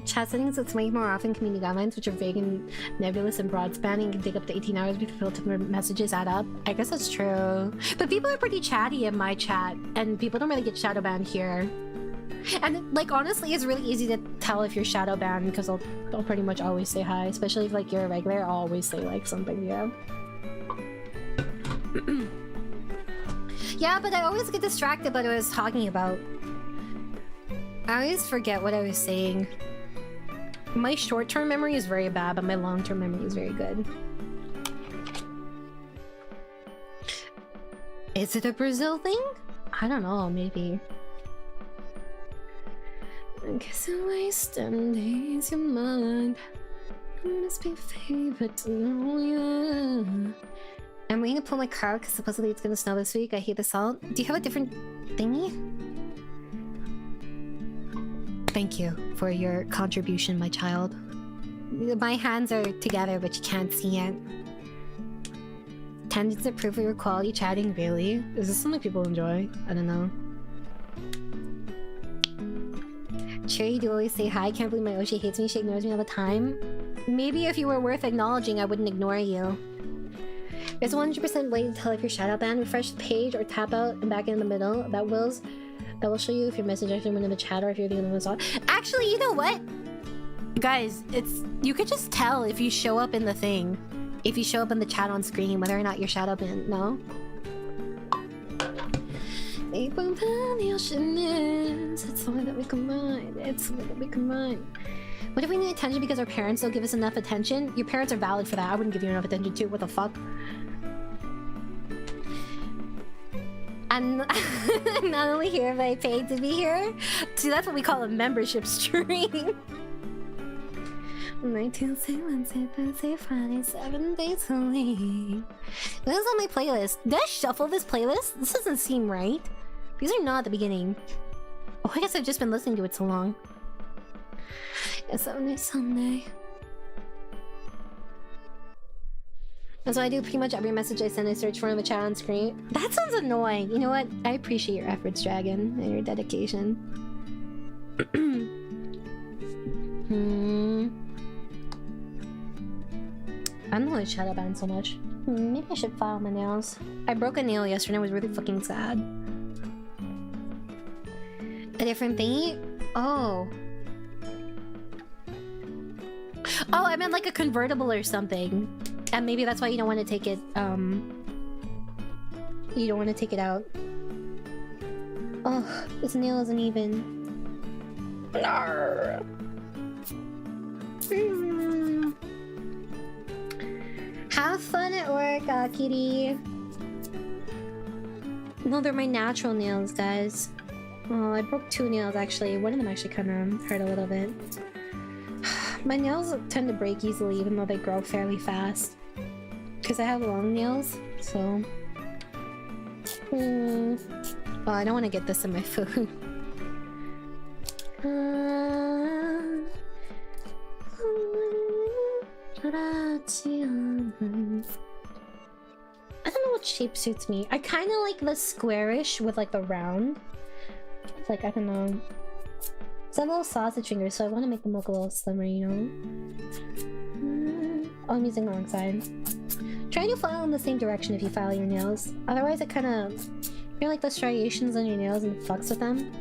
Chat settings that's way more often community guidelines, which are vague and nebulous and broad spanning, can take up to 18 hours before filter messages add up. I guess that's true. But people are pretty chatty in my chat, and people don't really get shadow banned here. And like honestly, it's really easy to tell if you're shadow banned because I'll pretty much always say hi, especially if like you're a regular. I'll always say like something, yeah. Yeah, but I always get distracted by what I was talking about. I always forget what I was saying. My short-term memory is very bad, but my long-term memory is very good. Is it a Brazil thing? I don't know, maybe. I guess I waste them days your mind. I must be favorite to know ya. I'm waiting to pull my car because supposedly it's gonna snow this week. I hate the salt. Do you have a different thingy? Thank you for your contribution, my child. My hands are together, but you can't see it. Tendons are proof of your quality chatting, really? Is this something people enjoy? I don't know. Cherry, do always say hi. Can't believe my Oshi hates me. She ignores me all the time. Maybe if you were worth acknowledging, I wouldn't ignore you. There's a 100% way to tell if you're shadow banned. Refresh the page or tap out and back in the middle. That will show you if your message actually went in the chat or if you're the only one who saw it. Actually, you know what? Guys, you could just tell if you show up in the thing. If you show up in the chat on screen, whether or not you're shadow banned, no? It's the way that we combine. It's the way that we combine. What if we need attention because our parents don't give us enough attention? Your parents are valid for that. I wouldn't give you enough attention too. What the fuck? I'm not only here, but I paid to be here. See, that's what we call a membership stream. Monday, Tuesday, Wednesday, Thursday, Friday, 7 days a week. This is on my playlist. Did I shuffle this playlist? This doesn't seem right. These are not at the beginning. Oh, I guess I've just been listening to it so long. It's only Sunday. That's why I do pretty much every message I send. I search for in the chat on screen. That sounds annoying. You know what? I appreciate your efforts, Dragon, and your dedication. I don't know why it's shadow banned so much. Maybe I should file my nails. I broke a nail yesterday and I was really fucking sad. A different thingy? Oh. Oh, I meant like a convertible or something. And maybe that's why you don't want to take it, you don't want to take it out. Oh, this nail isn't even. Arrgh. Have fun at work, Kitty. No, they're my natural nails, guys. Oh, I broke 2 nails actually. One of them actually kind of hurt a little bit. My nails tend to break easily even though they grow fairly fast. Because I have long nails, so... Oh, I don't want to get this in my food. I don't know what shape suits me. I kind of like the squarish with like the round. It's like, I don't know. It's a little sausage fingers, so I want to make them look a little slimmer, you know? Oh, I'm using the wrong side. Try to file in the same direction if you file your nails. Otherwise, it kind of... You're like the striations on your nails and it fucks with them.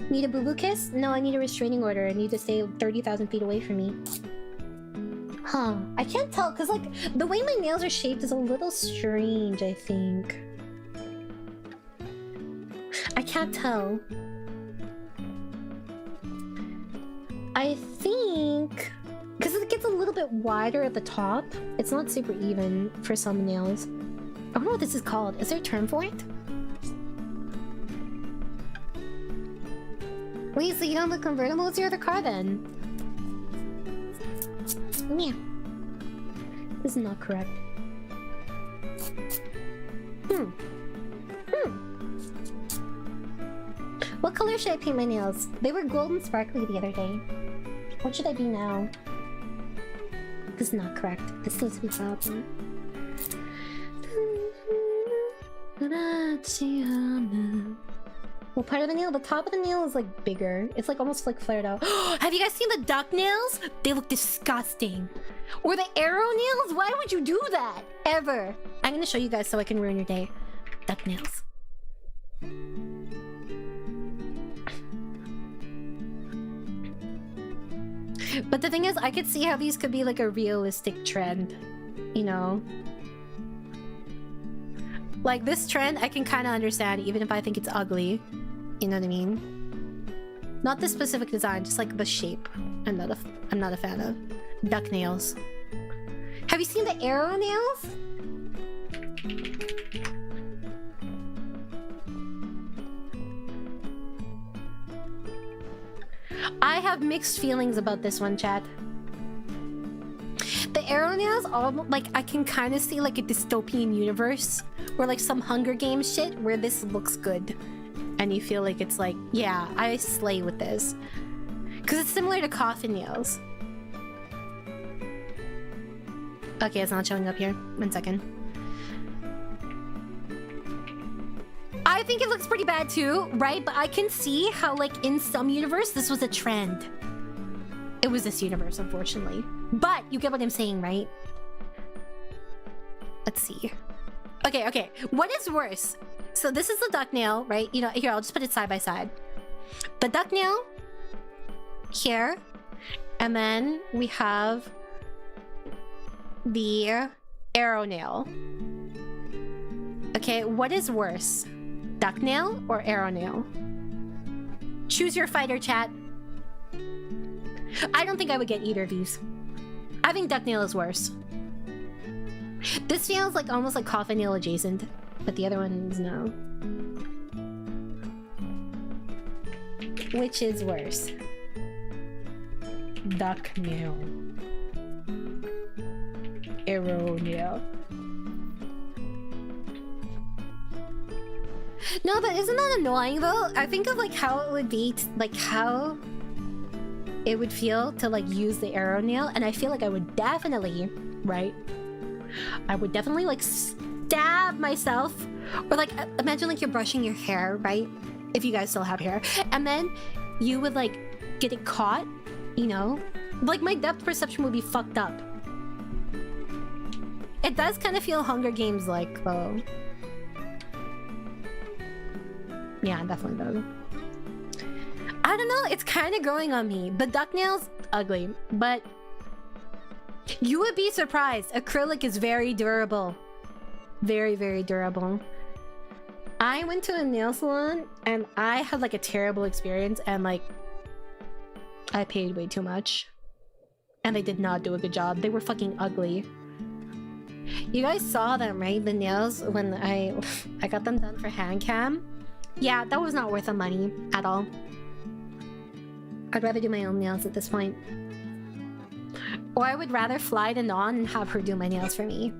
Need a boo-boo kiss? No, I need a restraining order. I need to stay 30,000 feet away from me. Huh. I can't tell, because like, the way my nails are shaped is a little strange, I think. I can't tell. I think... Because it gets a little bit wider at the top. It's not super even for some nails. I don't know what this is called. Is there a term for it? Wait, so you don't look convertible? What's your other car then? Yeah. This is not correct. What color should I paint my nails? They were golden sparkly the other day. What should I be now? This is not correct. This is supposed to be problem. Well, part of the nail, the top of the nail is like bigger. It's like almost like flared out. Have you guys seen the duck nails? They look disgusting. Or the arrow nails? Why would you do that? Ever. I'm gonna show you guys so I can ruin your day. Duck nails. But the thing is, I could see how these could be like a realistic trend. You know? Like this trend, I can kind of understand even if I think it's ugly. You know what I mean? Not the specific design, just like the shape. I'm not a fan of duck nails. Have you seen the arrow nails? I have mixed feelings about this one, chat. The arrow nails, all like I can kind of see like a dystopian universe where like some Hunger Games shit where this looks good. And you feel like it's like, yeah, I slay with this. Because it's similar to coffin nails. Okay, it's not showing up here. 1 second. I think it looks pretty bad too, right? But I can see how like in some universe, this was a trend. It was this universe, unfortunately. But you get what I'm saying, right? Let's see. Okay. What is worse? So this is the duck nail, right? You know, here, I'll just put it side by side. The duck nail here. And then we have the arrow nail. Okay, what is worse? Duck nail or arrow nail? Choose your fighter, chat. I don't think I would get either of these. I think duck nail is worse. This feels like almost like coffin nail adjacent, but the other ones no. Which is worse? Duck nail. Arrow nail. No, but isn't that annoying though? I think of like how it would be, like how it would feel to like use the arrow nail, and I feel like I would definitely, right? I would definitely like stab myself, or like imagine like you're brushing your hair, right? If you guys still have hair, and then you would like get it caught, you know? Like my depth perception would be fucked up. It does kind of feel Hunger Games like though. Yeah, definitely does. I don't know, it's kind of growing on me. The duck nails, ugly, but you would be surprised. Acrylic is very durable. Very, very durable. I went to a nail salon and I had like a terrible experience, and like I paid way too much. And they did not do a good job. They were fucking ugly. You guys saw them, right? The nails when I got them done for hand cam. Yeah, that was not worth the money at all. I'd rather do my own nails at this point. Or I would rather fly to Non and have her do my nails for me.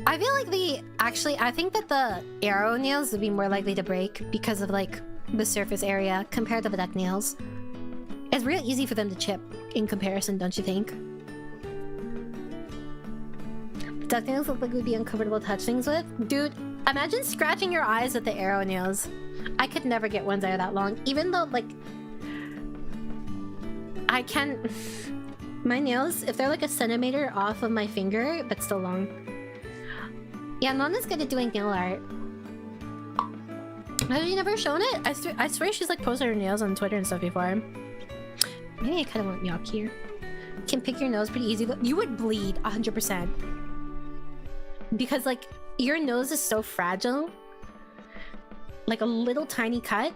I feel like I think that the arrow nails would be more likely to break because of like the surface area compared to the duck nails. It's real easy for them to chip in comparison, don't you think? Duck nails look like would be uncomfortable to touch things with. Dude, imagine scratching your eyes with the arrow nails. I could never get ones that are that long. Even though, like... I can... My nails, if they're like a centimeter off of my finger, that's still long. Yeah, Nana's good at doing nail art. Have you never shown it? I swear she's like posted her nails on Twitter and stuff before. Maybe I kind of want yuck here. Can pick your nose pretty easy. You would bleed 100%. Because like your nose is so fragile, like a little tiny cut,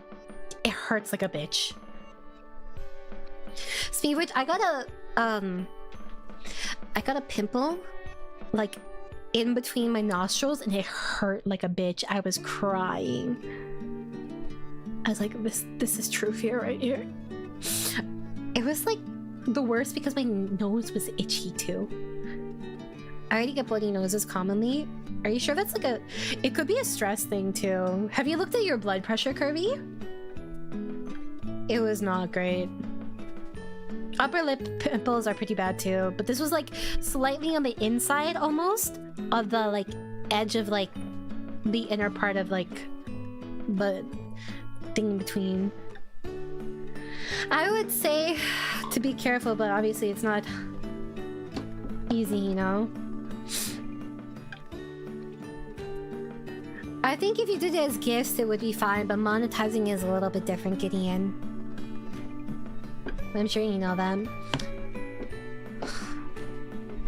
it hurts like a bitch. Speaking of which, I got a pimple like in between my nostrils, and it hurt like a bitch. I was crying. I was like, this is true fear right here. It was like the worst because my nose was itchy too. I already get bloody noses commonly. Are you sure that's like a... It could be a stress thing too. Have you looked at your blood pressure, Kirby? It was not great. Upper lip pimples are pretty bad too, but this was like slightly on the inside almost of the like edge of like the inner part of like the thing in between. I would say to be careful, but obviously it's not easy, you know? I think if you did it as gifts, it would be fine, but monetizing is a little bit different, Gideon. I'm sure you know that.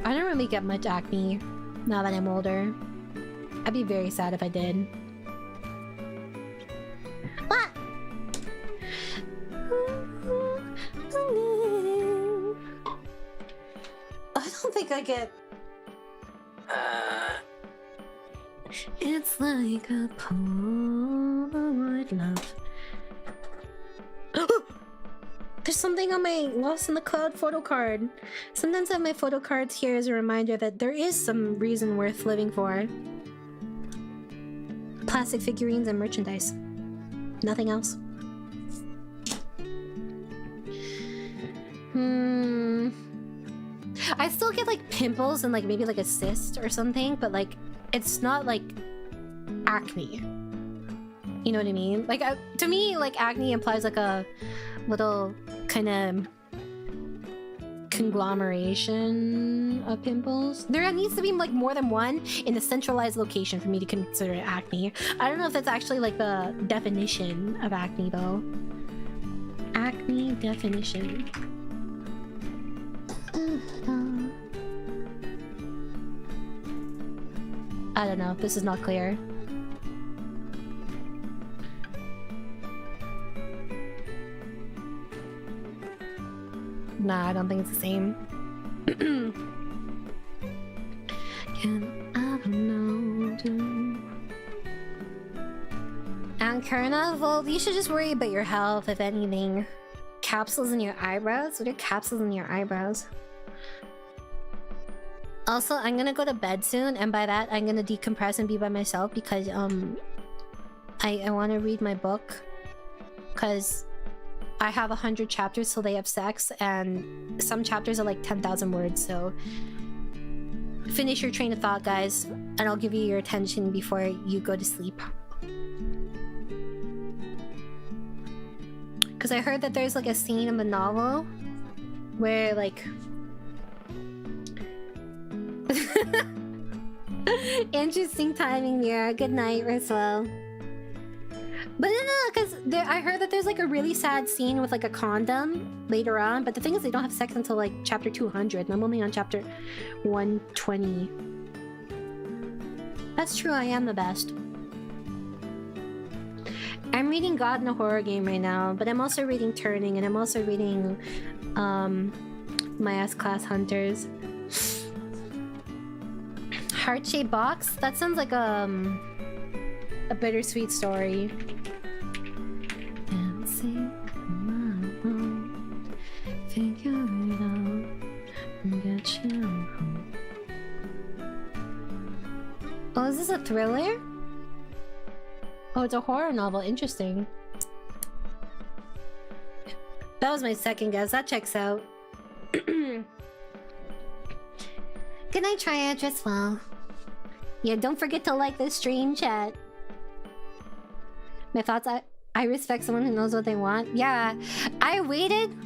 I don't really get much acne now that I'm older. I'd be very sad if I did. What? I don't think I get... It's like a Polaroid love. There's something on my Lost in the Cloud photo card. Sometimes I have my photo cards here as a reminder that there is some reason worth living for. Plastic figurines and merchandise. Nothing else. I still get like pimples and like maybe like a cyst or something, but like it's not like acne. You know what I mean? Like to me, like acne implies like a little kind of conglomeration of pimples. There needs to be like more than one in a centralized location for me to consider it acne. I don't know if that's actually like the definition of acne though. Acne definition. I don't know. This is not clear. Nah, I don't think it's the same. I don't know. And Karna, well, you should just worry about your health, if anything. Capsules in your eyebrows? What are capsules in your eyebrows? Also, I'm gonna go to bed soon, and by that, I'm gonna decompress and be by myself because, I want to read my book. Because I have 100 chapters till they have sex, and some chapters are like 10,000 words, so... Finish your train of thought, guys, and I'll give you your attention before you go to sleep. Because I heard that there's like a scene in the novel where like... Interesting timing, Mira. Good night, Roswell. But no, because I heard that there's like a really sad scene with like a condom later on, but the thing is they don't have sex until like chapter 200, and I'm only on chapter 120. That's true, I am the best. I'm reading God in a Horror Game right now, but I'm also reading Turning, and I'm also reading my S-Class Hunters. Heart-shaped box? That sounds like a bittersweet story. Figure it out and get you home. Oh, is this a thriller? Oh, it's a horror novel. Interesting. That was my second guess. That checks out. Good night, Triad, as well. Yeah, don't forget to like this stream, chat. My thoughts, I respect someone who knows what they want. Yeah, I waited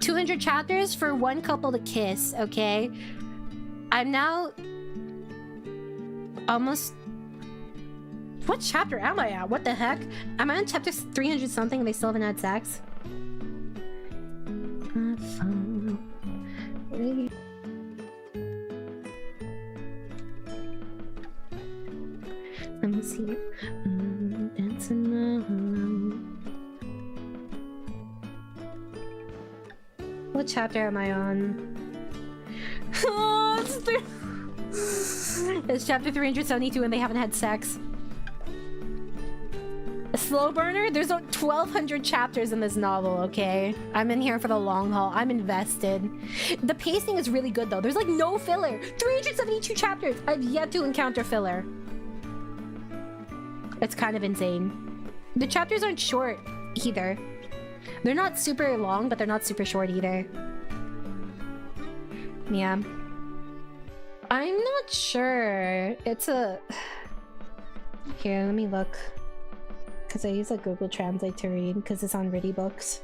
200 chapters for one couple to kiss, okay? I'm now almost... What chapter am I at? What the heck? Am I on chapter 300 something and they still haven't had sex? Let me see. Dancing around. What chapter am I on? Oh, it's chapter 372 and they haven't had sex. slow burner. There's 1,200 chapters in this novel, okay? I'm in here for the long haul. I'm invested. The pacing is really good, though. There's like no filler. 372 chapters. I've yet to encounter filler. It's kind of insane. The chapters aren't short either. They're not super long, but they're not super short either. Yeah. I'm not sure. It's a... Here, let me look. Because I use a Google Translate to read, because it's on Ready Books.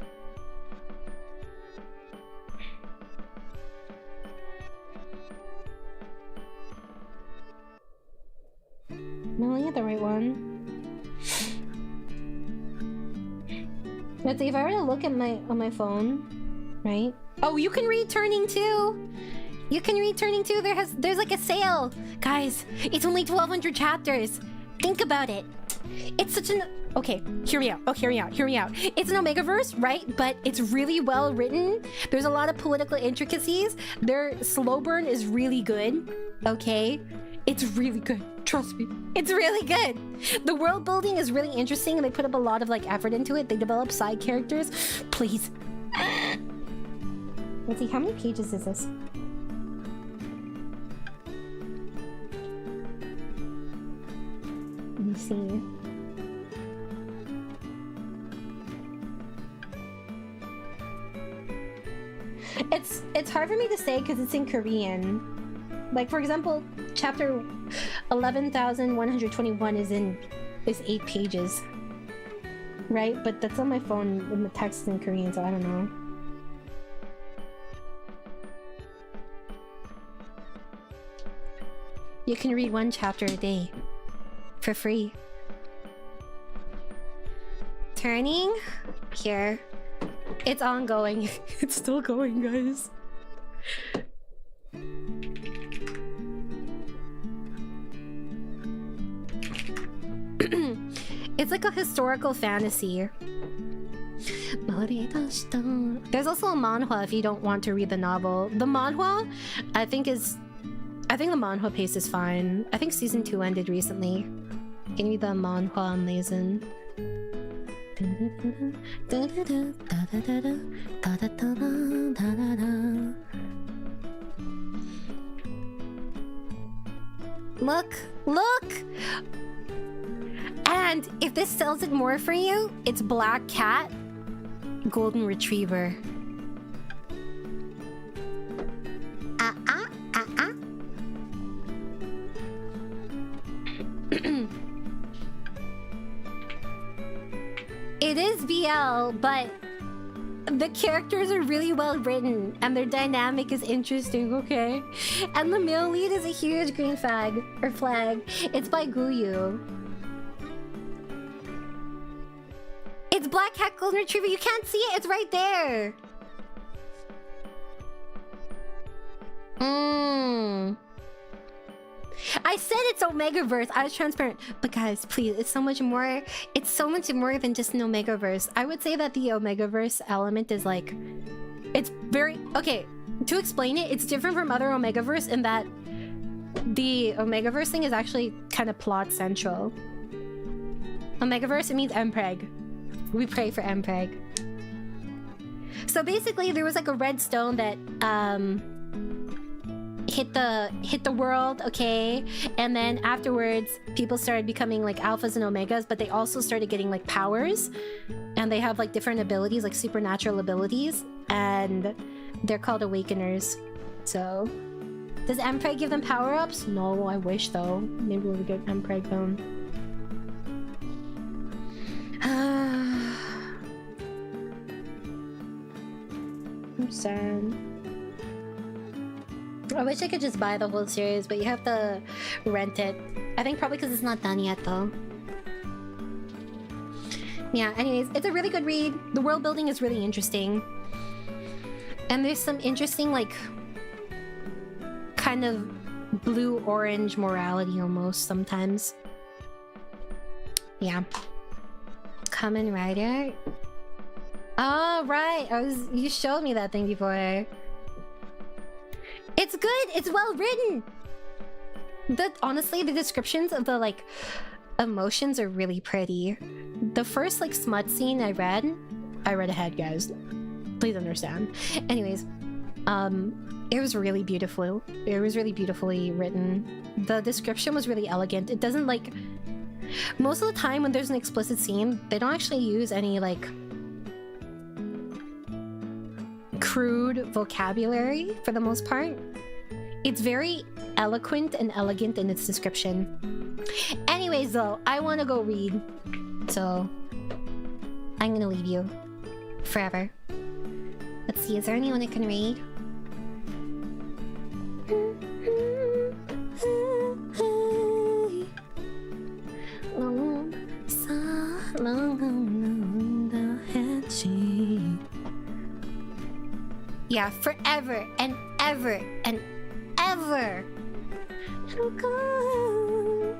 Am I looking at the right one? Let's see, if I were to look at on my phone, right? Oh, you can read Turning 2! You can read Turning 2. There's like a sale. Guys, it's only 1,200 chapters. Think about it. It's such an... Okay, hear me out. Oh, hear me out. Hear me out. It's an Omegaverse, right? But it's really well written. There's a lot of political intricacies. Their slow burn is really good. Okay? It's really good. Trust me. It's really good. The world building is really interesting and they put up a lot of like effort into it. They develop side characters. Please. Let's see, how many pages is this? Let me see. It's hard for me to say because it's in Korean. Like for example, chapter 11,121 is 8 pages, right? But that's on my phone and the text is in Korean, so I don't know. You can read 1 chapter a day for free. Turning here. It's ongoing. It's still going, guys. It's like a historical fantasy. There's also a manhwa if you don't want to read the novel. The manhwa, I think the manhwa pace is fine. I think season 2 ended recently. You can read the manhwa and lesen. Look! Look! And if this sells it more for you, it's Black Cat, Golden Retriever. It is BL, but the characters are really well written and their dynamic is interesting, okay? And the male lead is a huge green flag. It's by Guyu. It's Black Cat Golden Retriever. You can't see it. It's right there. I said it's Omegaverse. I was transparent. But guys, please, it's so much more. It's so much more than just an Omegaverse. I would say that the Omegaverse element is like... It's very... Okay, to explain it, it's different from other Omegaverse in that the Omegaverse thing is actually kind of plot central. Omegaverse, it means Mpreg. We pray for Mpreg. So basically, there was like a red stone that hit the world, okay? And then afterwards, people started becoming like alphas and omegas, but they also started getting like powers. And they have like different abilities, like supernatural abilities. And they're called awakeners. So, does Mpreg give them power-ups? No, I wish though. Maybe we'll get Mpreg them. I'm sad. I wish I could just buy the whole series, but you have to rent it. I think probably because it's not done yet, though. Yeah, anyways, it's a really good read. The world building is really interesting. And there's some interesting, like, kind of blue-orange morality almost sometimes. Yeah. Kamen Rider. Oh, right. You showed me that thing before. It's good. It's well written. Honestly, the descriptions of the like emotions are really pretty. the first like smut scene I read ahead, guys. Please understand. Anyways, it was really beautiful. It was really beautifully written. The description was really elegant. It doesn't like... Most of the time when there's an explicit scene, they don't actually use any like crude vocabulary for the most part. It's very eloquent and elegant in its description. Anyways though, I want to go read. So I'm gonna leave you forever. Let's see, is there anyone I can read? Yeah, forever and ever and ever. It'll go.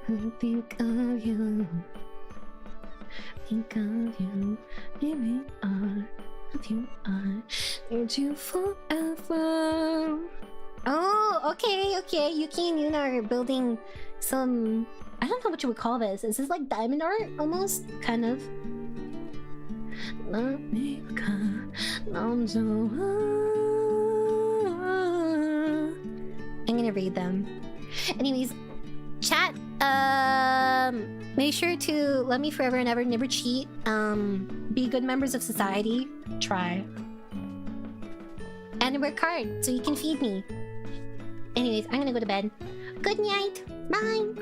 I think of you. Think of you. Maybe I love you. I need you forever. Oh, okay, okay. Yuki and Yuna are building some... I don't know what you would call this. Is this like diamond art, almost? Kind of. I'm gonna read them. Anyways, chat, make sure to love me forever and ever, never cheat. Be good members of society. Try. And work hard so you can feed me. Anyways, I'm gonna go to bed. Good night. Bye.